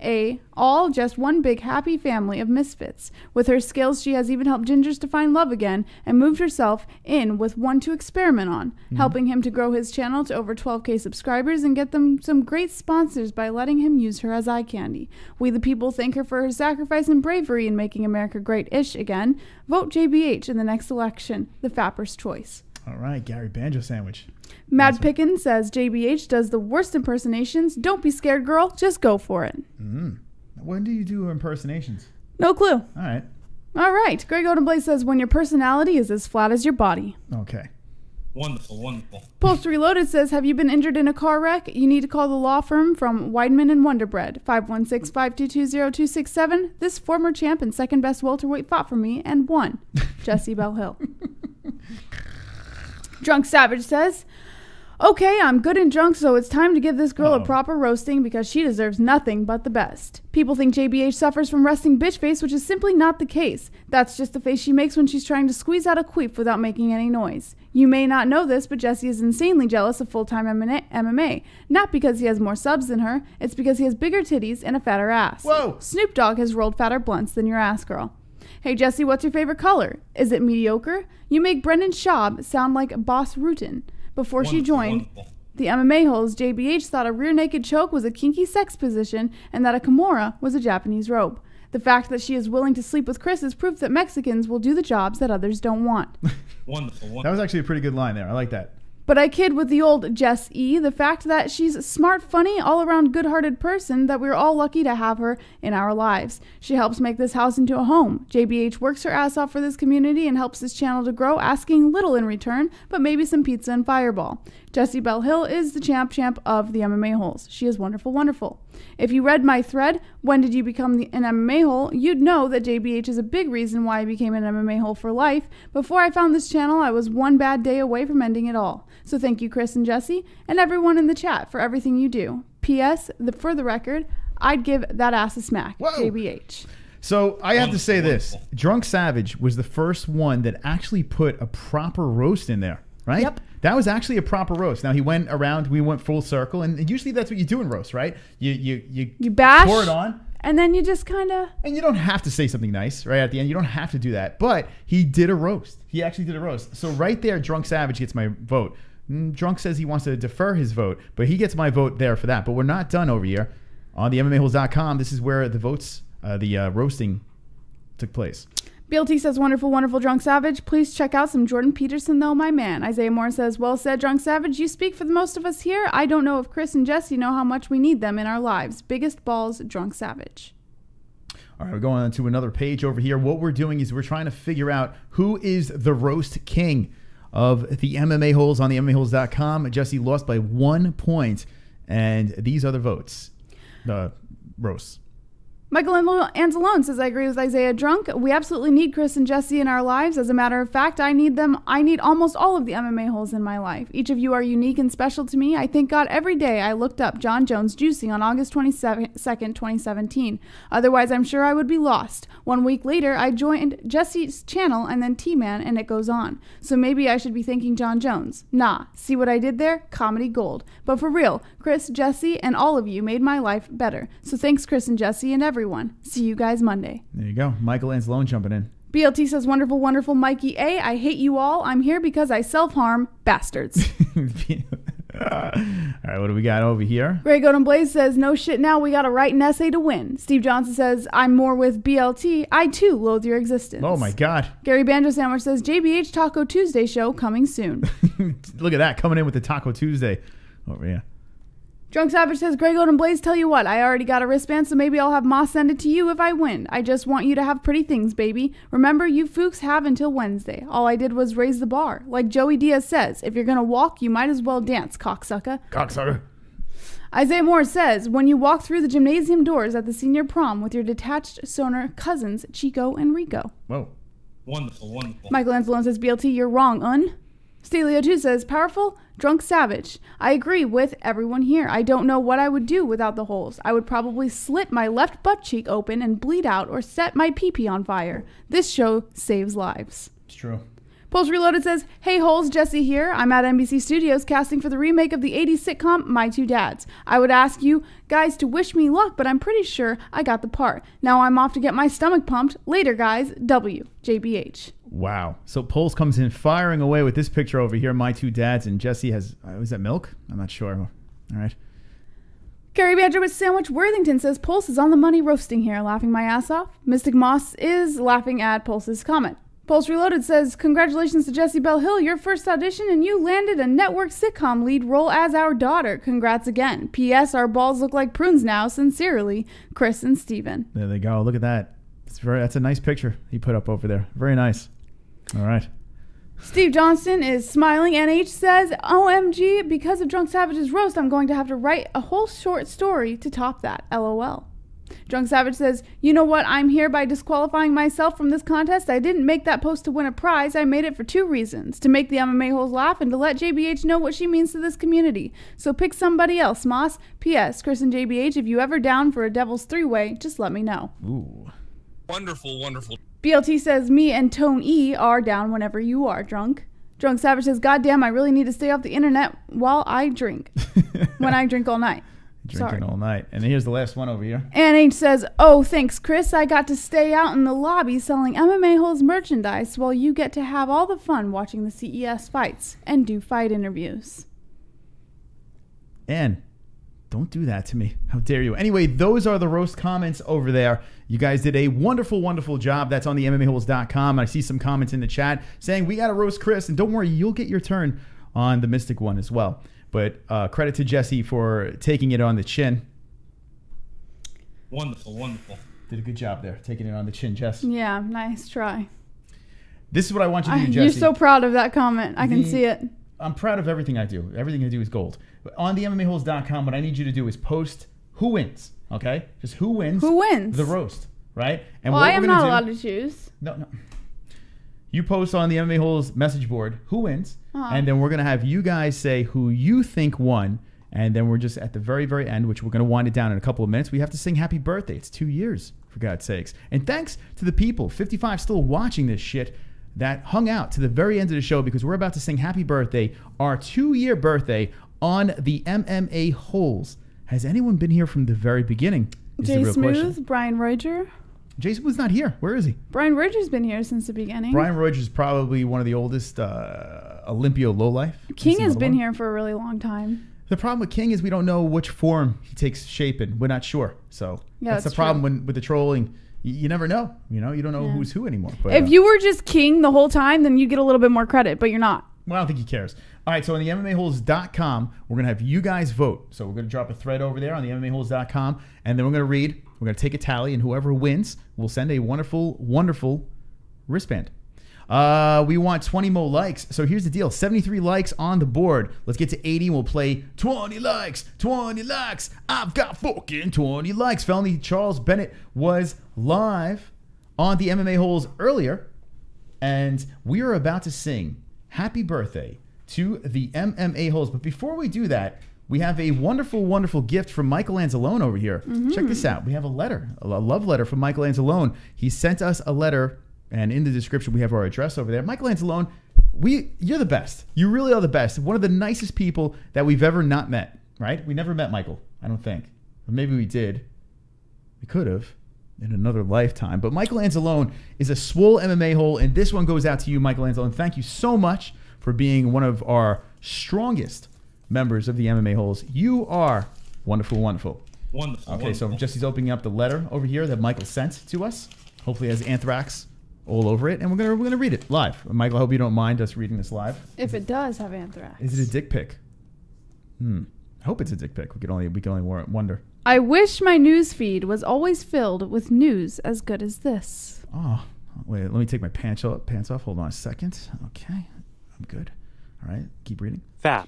all just one big happy family of misfits. With her skills, she has even helped Gingers to find love again and moved herself in with one to experiment on, helping him to grow his channel to over 12K subscribers and get them some great sponsors by letting him use her as eye candy. We the people thank her for her sacrifice and bravery in making America great-ish again. Vote JBH in the next election, the Fapper's choice. All right, Gary Banjo Sandwich. Mad Pickens says, JBH does the worst impersonations. Don't be scared, girl. Just go for it. When do you do impersonations? No clue. All right. All right. Greg Odenblaze says, when your personality is as flat as your body. Okay. Wonderful, wonderful. Post Reloaded says, have you been injured in a car wreck? You need to call the law firm from Weidman and Wonderbread. 516-522-0267. This former champ and second best welterweight fought for me and won. Jesse Bell Hill. Drunk Savage says, okay, I'm good and drunk, so it's time to give this girl a proper roasting because she deserves nothing but the best. People think JBH suffers from resting bitch face, which is simply not the case. That's just the face she makes when she's trying to squeeze out a queef without making any noise. You may not know this, but Jessie is insanely jealous of full-time MMA. Not because he has more subs than her, it's because he has bigger titties and a fatter ass. Whoa! Snoop Dogg has rolled fatter blunts than your ass girl. Hey, Jessie, what's your favorite color? Is it mediocre? You make Brendan Schaub sound like Boss Rutan. Before she joined the MMA-Holes, JBH thought a rear naked choke was a kinky sex position and that a Kimura was a Japanese robe. The fact that she is willing to sleep with Chris is proof that Mexicans will do the jobs that others don't want. Wonderful. That was actually a pretty good line there. I like that. But I kid with the old JESSIE, the fact that she's a smart, funny, all-around good-hearted person that we're all lucky to have her in our lives. She helps make this house into a home. JBH works her ass off for this community and helps this channel to grow, asking little in return, but maybe some pizza and Fireball. Jessie Bell Hill is the champ of the MMA-Holes. She is wonderful, wonderful. If you read my thread, when did you become an MMA-Hole, you'd know that JBH is a big reason why I became an MMA-Hole for life. Before I found this channel, I was one bad day away from ending it all. So thank you, Chris and Jessie, and everyone in the chat for everything you do. P.S. For the record, I'd give that ass a smack. Whoa. JBH. So I have to say this. Drunk Savage was the first one that actually put a proper roast in there, right? Yep. That was actually a proper roast. Now, we went full circle, and usually that's what you do in roast, right? You bash, pour it on. And then you just kind of... And you don't have to say something nice right at the end. You don't have to do that. But he did a roast. He actually did a roast. So right there, Drunk Savage gets my vote. Drunk says he wants to defer his vote, but he gets my vote there for that. But we're not done over here. On the MMAHoles.com, this is where the votes, the roasting took place. BLT says, wonderful, wonderful, Drunk Savage. Please check out some Jordan Peterson, though, my man. Isaiah Moore says, well said, Drunk Savage. You speak for the most of us here. I don't know if Chris and Jessie know how much we need them in our lives. Biggest balls, Drunk Savage. All right, we're going on to another page over here. What we're doing is we're trying to figure out who is the roast king of the MMA Holes on the MMA-Holes.com. Jessie lost by 1 point, and these are the votes. The roasts. Michael Anzalone says, I agree with Isaiah Drunk. We absolutely need Chris and Jessie in our lives. As a matter of fact, I need them. I need almost all of the MMA holes in my life. Each of you are unique and special to me. I thank God every day I looked up John Jones juicing on August 22nd, 2017. Otherwise, I'm sure I would be lost. 1 week later, I joined Jessie's channel and then T-Man, and it goes on. So maybe I should be thanking John Jones. Nah, see what I did there? Comedy gold. But for real, Chris, Jessie, and all of you made my life better. So thanks, Chris and Jessie, and everyone. See you guys Monday. There you go. Michael Anzalone jumping in. BLT says, wonderful, wonderful Mikey A. I hate you all. I'm here because I self-harm bastards. All right, what do we got over here? Grey Golden Blaze says, no shit now. We got to write an essay to win. Steve Johnson says, I'm more with BLT. I too loathe your existence. Oh my God. Gary Banjo Sandwich says, JBH Taco Tuesday show coming soon. Look at that, coming in with the Taco Tuesday over here. Drunk Savage says, Grey Golden Blaze, tell you what, I already got a wristband, so maybe I'll have Moss send it to you if I win. I just want you to have pretty things, baby. Remember, you Fooks have until Wednesday. All I did was raise the bar. Like Joey Diaz says, if you're going to walk, you might as well dance, cocksucker. Cocksucker. Isaiah Moore says, when you walk through the gymnasium doors at the senior prom with your detached stoner cousins, Chico and Rico. Whoa. Wonderful, wonderful. Michael Anzalone says, BLT, you're wrong, Stelio2 says, powerful, drunk savage. I agree with everyone here. I don't know what I would do without the holes. I would probably slit my left butt cheek open and bleed out or set my pee-pee on fire. This show saves lives. It's true. Pulse Reloaded says, hey Holes, Jessie here. I'm at NBC Studios casting for the remake of the 80s sitcom My Two Dads. I would ask you guys to wish me luck, but I'm pretty sure I got the part. Now I'm off to get my stomach pumped. Later, guys. W. JBH. Wow. So Pulse comes in firing away with this picture over here. My Two Dads, and Jessie has, was that milk? I'm not sure. All right. Gary Badger with Sandwich Worthington says, Pulse is on the money roasting here, laughing my ass off. Mystic Moss is laughing at Pulse's comment. Pulse Reloaded says, congratulations to Jessie Bell Hill, your first audition, and you landed a network sitcom lead role as our daughter. Congrats again. P.S. Our balls look like prunes now. Sincerely, Chris and Steven. There they go. Look at that. That's a nice picture he put up over there. Very nice. All right. Steve Johnston is smiling. NH says, OMG, because of Drunk Savage's roast, I'm going to have to write a whole short story to top that. LOL. Drunk Savage says, you know what? I'm here by disqualifying myself from this contest. I didn't make that post to win a prize. I made it for two reasons. To make the MMA Holes laugh and to let JBH know what she means to this community. So pick somebody else, Moss. P.S. Chris and JBH, if you ever down for a Devil's Three-Way, just let me know. Ooh. Wonderful, wonderful. BLT says, me and Tone E are down whenever you are, Drunk. Drunk Savage says, goddamn, I really need to stay off the internet while I drink. When I drink all night. Drinking all night. And here's the last one over here. NH says, oh, thanks, Chris. I got to stay out in the lobby selling MMA Holes merchandise while you get to have all the fun watching the CES fights and do fight interviews. And don't do that to me. How dare you? Anyway, those are the roast comments over there. You guys did a wonderful, wonderful job. That's on the MMAHoles.com. I see some comments in the chat saying, we got to roast Chris. And don't worry, you'll get your turn on the Mystic one as well. But credit to Jessie for taking it on the chin. Wonderful, wonderful. Did a good job there, taking it on the chin, Jess. Yeah, nice try. This is what I want you to do, Jessie. You're so proud of that comment. I can see it. I'm proud of everything I do. Everything I do is gold. But on the MMAHoles.com, what I need you to do is post who wins, okay? Just who wins. Who wins? The roast, right? And well, what I am not allowed to choose. No. You post on the MMA Holes message board who wins, and then we're going to have you guys say who you think won, and then we're just at the very, very end, which we're going to wind it down in a couple of minutes. We have to sing happy birthday. It's 2 years, for God's sakes. And thanks to the people, 55 still watching this shit, that hung out to the very end of the show because we're about to sing happy birthday, our 2-year birthday on the MMA Holes. Has anyone been here from the very beginning? Jay Smooth, Brian Roger. Jason was not here. Where is he? Brian Roger's been here since the beginning. Brian Roger is probably one of the oldest Olympio lowlife. King has been here for a really long time. The problem with King is we don't know which form he takes shape in. We're not sure. So yeah, that's the problem with the trolling. you never know. You don't know who's who anymore. But, if you were just king the whole time, then you'd get a little bit more credit, but you're not. Well, I don't think he cares. All right, so on the MMAHoles.com, we're going to have you guys vote. So we're going to drop a thread over there on the MMAHoles.com, and then we're going to read. We're going to take a tally, and whoever wins will send a wonderful, wonderful wristband. We want 20 more likes. So here's the deal. 73 likes on the board. Let's get to 80, and we'll play 20 likes, 20 likes. I've got fucking 20 likes. Felony Charles Bennett was live on the MMA Holes earlier, and we are about to sing happy birthday to the MMA Holes. But before we do that, we have a wonderful, wonderful gift from Michael Anzalone over here. Mm-hmm. Check this out. We have a letter, a love letter from Michael Anzalone. He sent us a letter, and in the description, we have our address over there. Michael Anzalone, you're the best. You really are the best. One of the nicest people that we've ever not met, right? We never met Michael, I don't think. Or maybe we did. We could have in another lifetime. But Michael Anzalone is a swole MMA hole, and this one goes out to you, Michael Anzalone. Thank you so much for being one of our strongest members of the MMA Holes. You are wonderful, wonderful. Wonderful. Okay, wonderful. so Jesse's opening up the letter over here that Michael sent to us. Hopefully it has anthrax all over it, and we're gonna read it live. Michael, I hope you don't mind us reading this live. If it does have anthrax. Is it a dick pic? I hope it's a dick pic. We can only wonder. I wish my news feed was always filled with news as good as this. Oh, wait, let me take my pants off. Hold on a second. Okay, I'm good. All right, keep reading. Fap.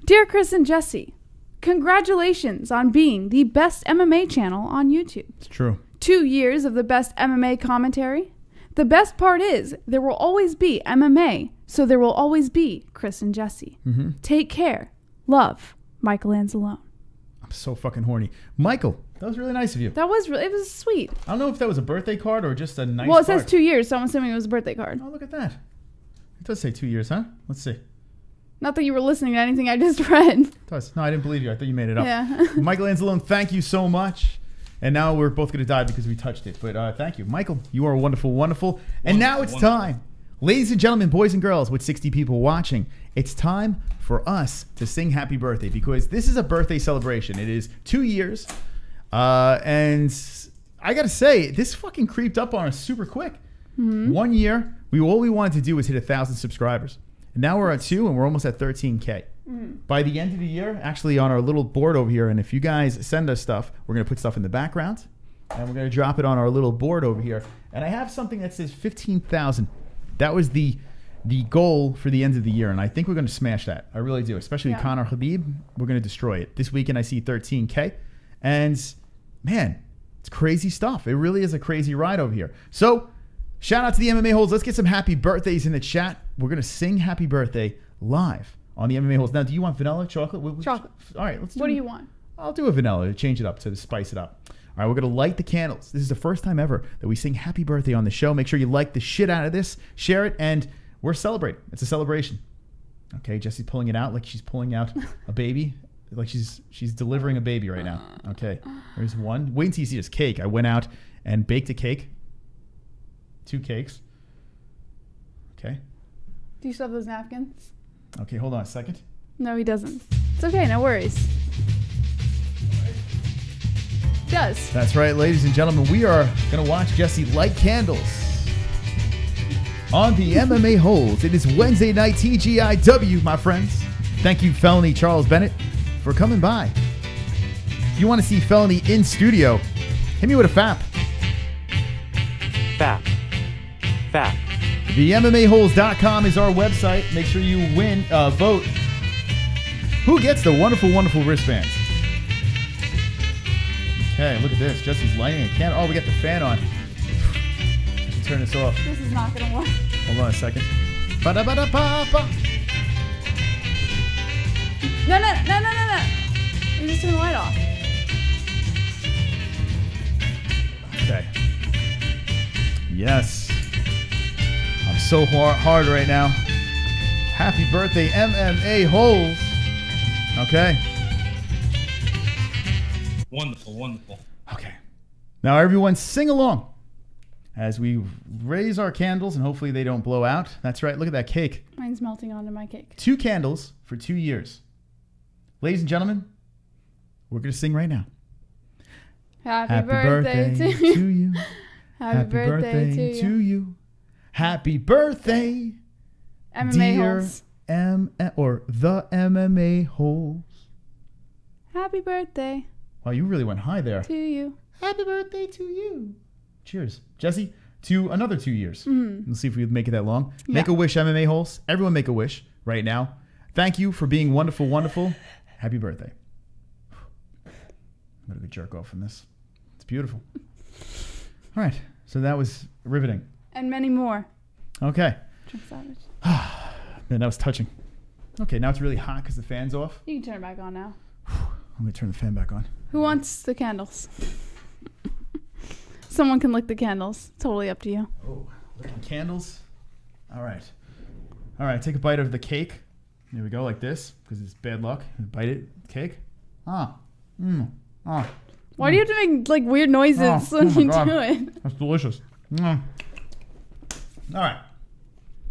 Dear Chris and Jessie, congratulations on being the best MMA channel on YouTube. It's true. 2 years of the best MMA commentary. The best part is there will always be MMA, so there will always be Chris and Jessie. Mm-hmm. Take care. Love, Michael Anzalone. I'm so fucking horny. Michael, that was really nice of you. That was it was sweet. I don't know if that was a birthday card or just a nice Well, it card. says 2 years, so I'm assuming it was a birthday card. Oh, look at that. It does say 2 years, huh? Let's see. Not that you were listening to anything I just read. It does. No, I didn't believe you. I thought you made it up. Yeah. Michael Anzalone, thank you so much. And now we're both going to die because we touched it. But thank you. Michael, you are wonderful, wonderful. And now it's time. Ladies and gentlemen, boys and girls with 60 people watching, it's time for us to sing happy birthday because this is a birthday celebration. It is 2 years. And I got to say, this fucking creeped up on us super quick. Mm-hmm. 1 year, all we wanted to do was hit 1,000 subscribers. And now we're at 2 and we're almost at 13K. By the end of the year, actually on our little board over here, and if you guys send us stuff, we're going to put stuff in the background, and we're going to drop it on our little board over here. And I have something that says 15,000. That was the goal for the end of the year, and I think we're going to smash that. I really do, especially Conor Khabib. We're going to destroy it. This weekend I see 13K, and man, it's crazy stuff. It really is a crazy ride over here. So shout out to the MMA Holes. Let's get some happy birthdays in the chat. We're going to sing happy birthday live on the MMA Holes. Now, do you want vanilla, chocolate? Chocolate. All right, let's do What do you want? I'll do a vanilla to change it up, to spice it up. All right, we're going to light the candles. This is the first time ever that we sing happy birthday on the show. Make sure you like the shit out of this, share it, and we're celebrating. It's a celebration. Okay, Jessie's pulling it out like she's pulling out a baby. Like she's delivering a baby right now. Okay, there's one. Wait until you see this cake. I went out and baked a cake. 2 cakes. Okay. Do you still have those napkins? Okay, hold on a second. No, he doesn't. It's okay, no worries. He does. That's right, ladies and gentlemen. We are going to watch Jessie light candles on the MMA Holes. It is Wednesday night TGIW, my friends. Thank you, Felony Charles Bennett, for coming by. If you want to see Felony in studio, hit me with a FAP. Fap. Fap. TheMMAHoles.com is our website. Make sure you vote. Who gets the wonderful, wonderful wristbands? Okay, look at this. Jessie's lighting a candle. Oh, we got the fan on. I should turn this off. This is not going to work. Hold on a second. Ba-da-ba-da-ba-ba. No. You just turn the light off. Okay. Yes. I'm so hard right now. Happy birthday, MMA Holes. Okay. Wonderful, wonderful. Okay. Now everyone sing along as we raise our candles and hopefully they don't blow out. That's right. Look at that cake. Mine's melting onto my cake. 2 candles for 2 years. Ladies and gentlemen, we're going to sing right now. Happy birthday to you. Happy birthday to you. Happy birthday, MMA-Holes. or the MMA-Holes. Happy birthday. Wow, you really went high there. To you. Happy birthday to you. Cheers. Jessie, to another 2 years. Mm-hmm. Let's see if we can make it that long. Yeah. Make a wish, MMA-Holes. Everyone make a wish right now. Thank you for being wonderful, wonderful. Happy birthday. I'm going to jerk off from this. It's beautiful. All right. So that was riveting. And many more. Okay. Drink Savage. Man, that was touching. Okay, now it's really hot because the fan's off. You can turn it back on now. I'm going to turn the fan back on. Who wants the candles? Someone can lick the candles. Totally up to you. Oh, licking candles. All right. All right, take a bite of the cake. There we go, like this, because it's bad luck. Bite it, cake. Ah. Mmm. Ah. Why do you have to make like weird noises when you do it? That's delicious. Mm. All right.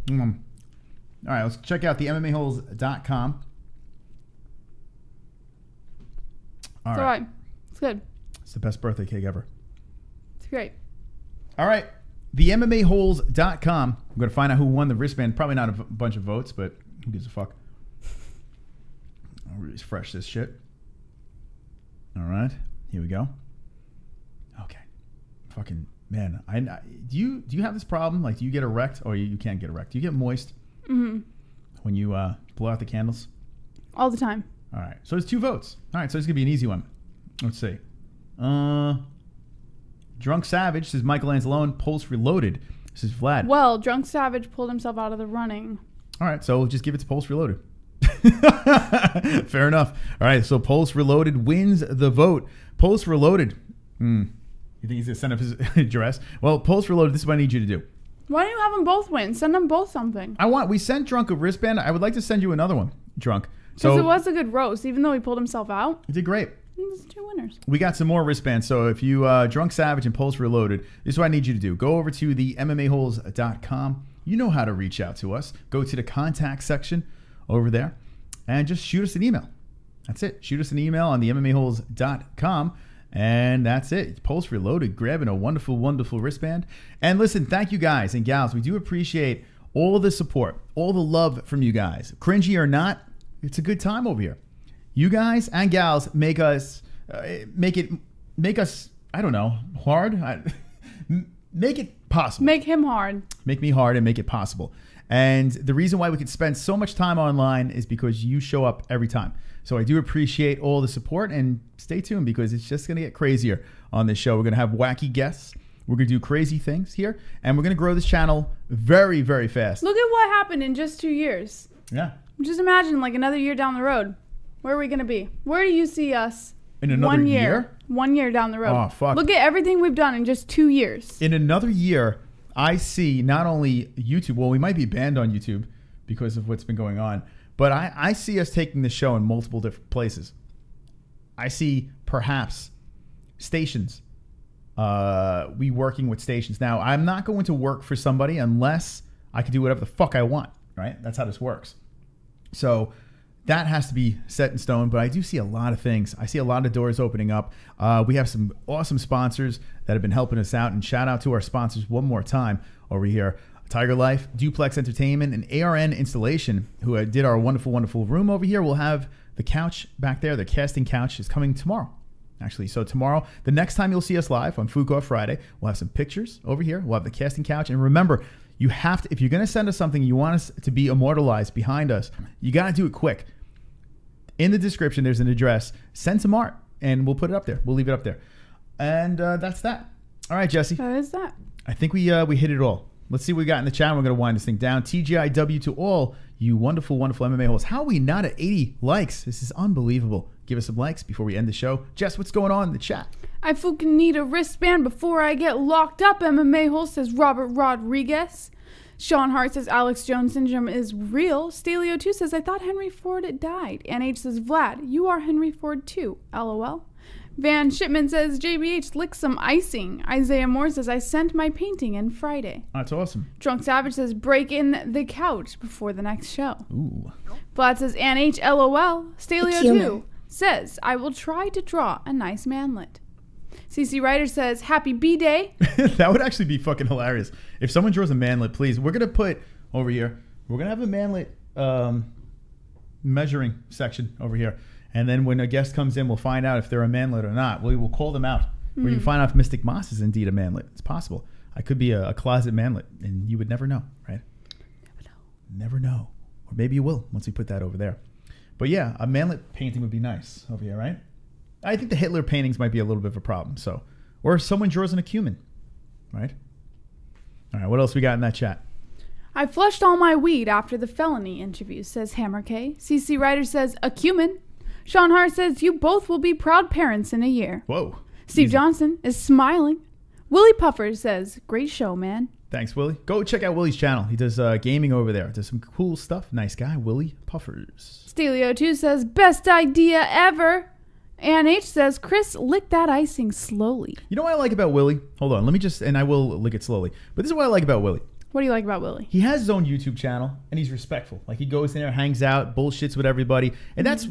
Mm. All right, let's check out the MMA-Holes.com. All right. It's good. It's the best birthday cake ever. It's great. All right. The MMA-Holes.com. I'm going to find out who won the wristband. Probably not a bunch of votes, but who gives a fuck? I'll refresh this shit. All right. Here we go. Okay. Fucking, man. Do you have this problem? Like, do you get erect? Or you can't get erect. Do you get moist when you blow out the candles? All the time. All right. So there's 2 votes. All right. So it's going to be an easy one. Let's see. Drunk Savage says Michael Anzalone. Pulse Reloaded. This is Vlad. Well, Drunk Savage pulled himself out of the running. All right. So we'll just give it to Pulse Reloaded. Fair enough. All right. So Pulse Reloaded wins the vote. Pulse Reloaded. You think he's going to send up his address? Well, Pulse Reloaded, this is what I need you to do. Why don't you have them both win? Send them both something. We sent Drunk a wristband. I would like to send you another one, Drunk. Because it was a good roast, even though he pulled himself out. He did great. There's 2 winners. We got some more wristbands. So if you Drunk Savage and Pulse Reloaded, this is what I need you to do. Go over to the MMAHoles.com. You know how to reach out to us. Go to the contact section over there and just shoot us an email. That's it. Shoot us an email on the MMAHoles.com. And that's it. It's Pulse Reloaded, grabbing a wonderful, wonderful wristband. And listen, thank you guys and gals. We do appreciate all the support, all the love from you guys. Cringy or not, it's a good time over here. You guys and gals make us, make us, I don't know, hard? Make it possible. Make him hard. Make me hard and make it possible. And the reason why we can spend so much time online is because you show up every time. So I do appreciate all the support, and stay tuned because it's just going to get crazier on this show. We're going to have wacky guests. We're going to do crazy things here, and we're going to grow this channel very, very fast. Look at what happened in just 2 years. Yeah. Just imagine like another year down the road. Where are we going to be? Where do you see us in another 1 year? 1 year down the road. Oh, fuck. Look at everything we've done in just 2 years. In another year, I see not only YouTube, well, we might be banned on YouTube because of what's been going on, but I see us taking the show in multiple different places. I see perhaps stations, we working with stations. Now, I'm not going to work for somebody unless I can do whatever the fuck I want, right? That's how this works. So that has to be set in stone, but I do see a lot of things. I see a lot of doors opening up. We have some awesome sponsors that have been helping us out, and shout out to our sponsors one more time over here. TygerLyfe, Duplex Entertainment, and ARN Installation, who did our wonderful, wonderful room over here. We'll have the couch back there. The casting couch is coming tomorrow, actually. So tomorrow, the next time you'll see us live on Food Court Friday, we'll have some pictures over here. We'll have the casting couch. And remember, you have to, if you're going to send us something you want us to be immortalized behind us, you got to do it quick. In the description, there's an address. Send some art, and we'll put it up there. We'll leave it up there. And that's that. All right, Jessie. That is that. I think we hit it all. Let's see what we got in the chat. We're going to wind this thing down. TGIW to all you wonderful, wonderful MMA holes. How are we not at 80 likes? This is unbelievable. Give us some likes before we end the show. Jess, what's going on in the chat? I fucking need a wristband before I get locked up. MMA hole says Robert Rodriguez. Sean Hart says Alex Jones syndrome is real. Stalio2 says I thought Henry Ford had died. NH says Vlad, you are Henry Ford too. LOL. Van Shipman says JBH lick some icing. Isaiah Moore says I sent my painting in Friday. That's awesome. Drunk Savage says break in the couch before the next show. Ooh. Vlad says NH LOL. Stalio2 says I will try to draw a nice manlet. CC Ryder says, happy B-Day. That would actually be fucking hilarious. If someone draws a manlet, please. We're going to put over here, we're going to have a manlet measuring section over here. And then when a guest comes in, we'll find out if they're a manlet or not. We will call them out. Where you can find out if Mystic Moss is indeed a manlet. It's possible. I could be a closet manlet, and you would never know, right? Never know. Or maybe you will once we put that over there. But yeah, a manlet painting would be nice over here, right? I think the Hitler paintings might be a little bit of a problem. So, or if someone draws an acumen, right? All right, what else we got in that chat? I flushed all my weed after the felony interview, says Hammer K. CC Ryder says, acumen. Sean Hart says, you both will be proud parents in a year. Whoa. Steve Johnson is smiling. Willie Puffer says, great show, man. Thanks, Willie. Go check out Willie's channel. He does gaming over there. Does some cool stuff. Nice guy, Willie Puffers. Stelio2 says, best idea ever. Ann H says, Chris, lick that icing slowly. You know what I like about Willie? Hold on. Let me just, and I will lick it slowly. But this is what I like about Willie. What do you like about Willie? He has his own YouTube channel, and he's respectful. Like, he goes in there, hangs out, bullshits with everybody. And that's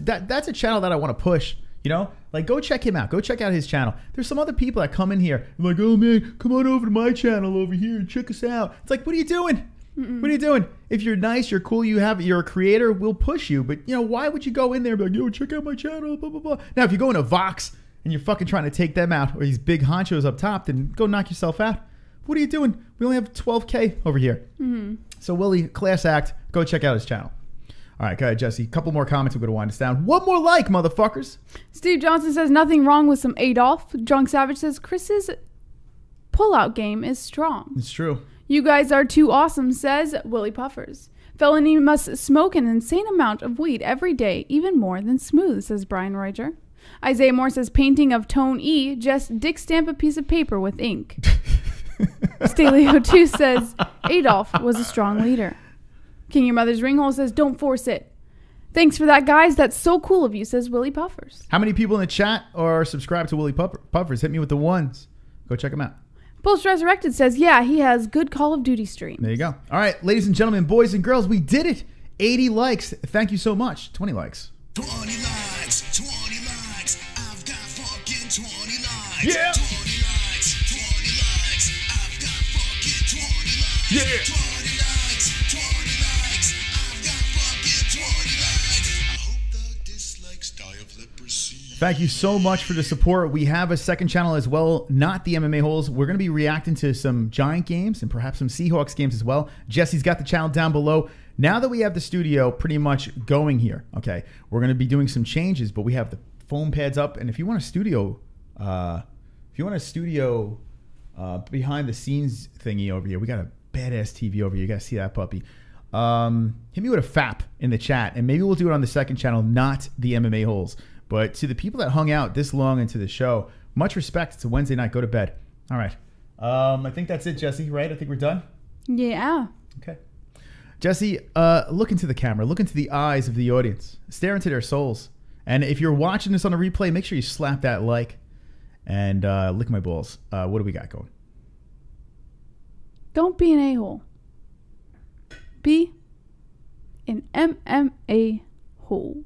a channel that I want to push, you know? Like, go check him out. Go check out his channel. There's some other people that come in here and like, oh, man, come on over to my channel over here and check us out. It's like, what are you doing? What are you doing? If you're nice, you're cool, you're a creator, we'll push you. But, you know, why would you go in there and be like, yo, check out my channel, blah, blah, blah. Now, if you go into Vox and you're fucking trying to take them out, or these big honchos up top, then go knock yourself out. What are you doing? We only have 12K over here. So, Willie, class act. Go check out his channel. All right, go ahead, Jesse. A couple more comments. We're going to wind us down. One more like, motherfuckers. Steve Johnson says, nothing wrong with some Adolf. Drunk Savage says, Chris's pullout game is strong. It's true. You guys are too awesome, says Willie Puffers. Felony must smoke an insane amount of weed every day, even more than Smooth, says Brian Reuter. Isaiah Moore says, painting of Tone E, just dick stamp a piece of paper with ink. Stelio2 says, Adolf was a strong leader. King Your Mother's Ringhole says, don't force it. Thanks for that, guys. That's so cool of you, says Willie Puffers. How many people in the chat are subscribed to Willie Puffers? Hit me with the ones. Go check them out. Post Resurrected says, yeah, he has good Call of Duty streams. There you go. All right, ladies and gentlemen, boys and girls, we did it. 80 likes. Thank you so much. 20 likes. 20 likes, 20 likes. I've got fucking 20 likes. Yeah. 20 likes, 20 likes. I've got fucking 20 likes. Yeah. 20 likes, 20 likes. I've got fucking 20 likes. I hope the dislikes die of leprosy. Thank you so much for the support. We have a second channel as well, not the MMA-Holes. We're going to be reacting to some Giant games and perhaps some Seahawks games as well. Jesse's got the channel down below. Now that we have the studio pretty much going here, okay, we're going to be doing some changes, but we have the foam pads up. And if you want a studio, behind the scenes thingy over here, we got a badass TV over here. You got to see that puppy. Hit me with a FAP in the chat, and maybe we'll do it on the second channel, not the MMA-Holes. But to the people that hung out this long into the show, much respect. It's a Wednesday night. Go to bed. All right. I think that's it, Jesse, right? I think we're done? Yeah. Okay. Jesse, look into the camera. Look into the eyes of the audience. Stare into their souls. And if you're watching this on a replay, make sure you slap that like and lick my balls. What do we got going? Don't be an a-hole. Be an MMA hole.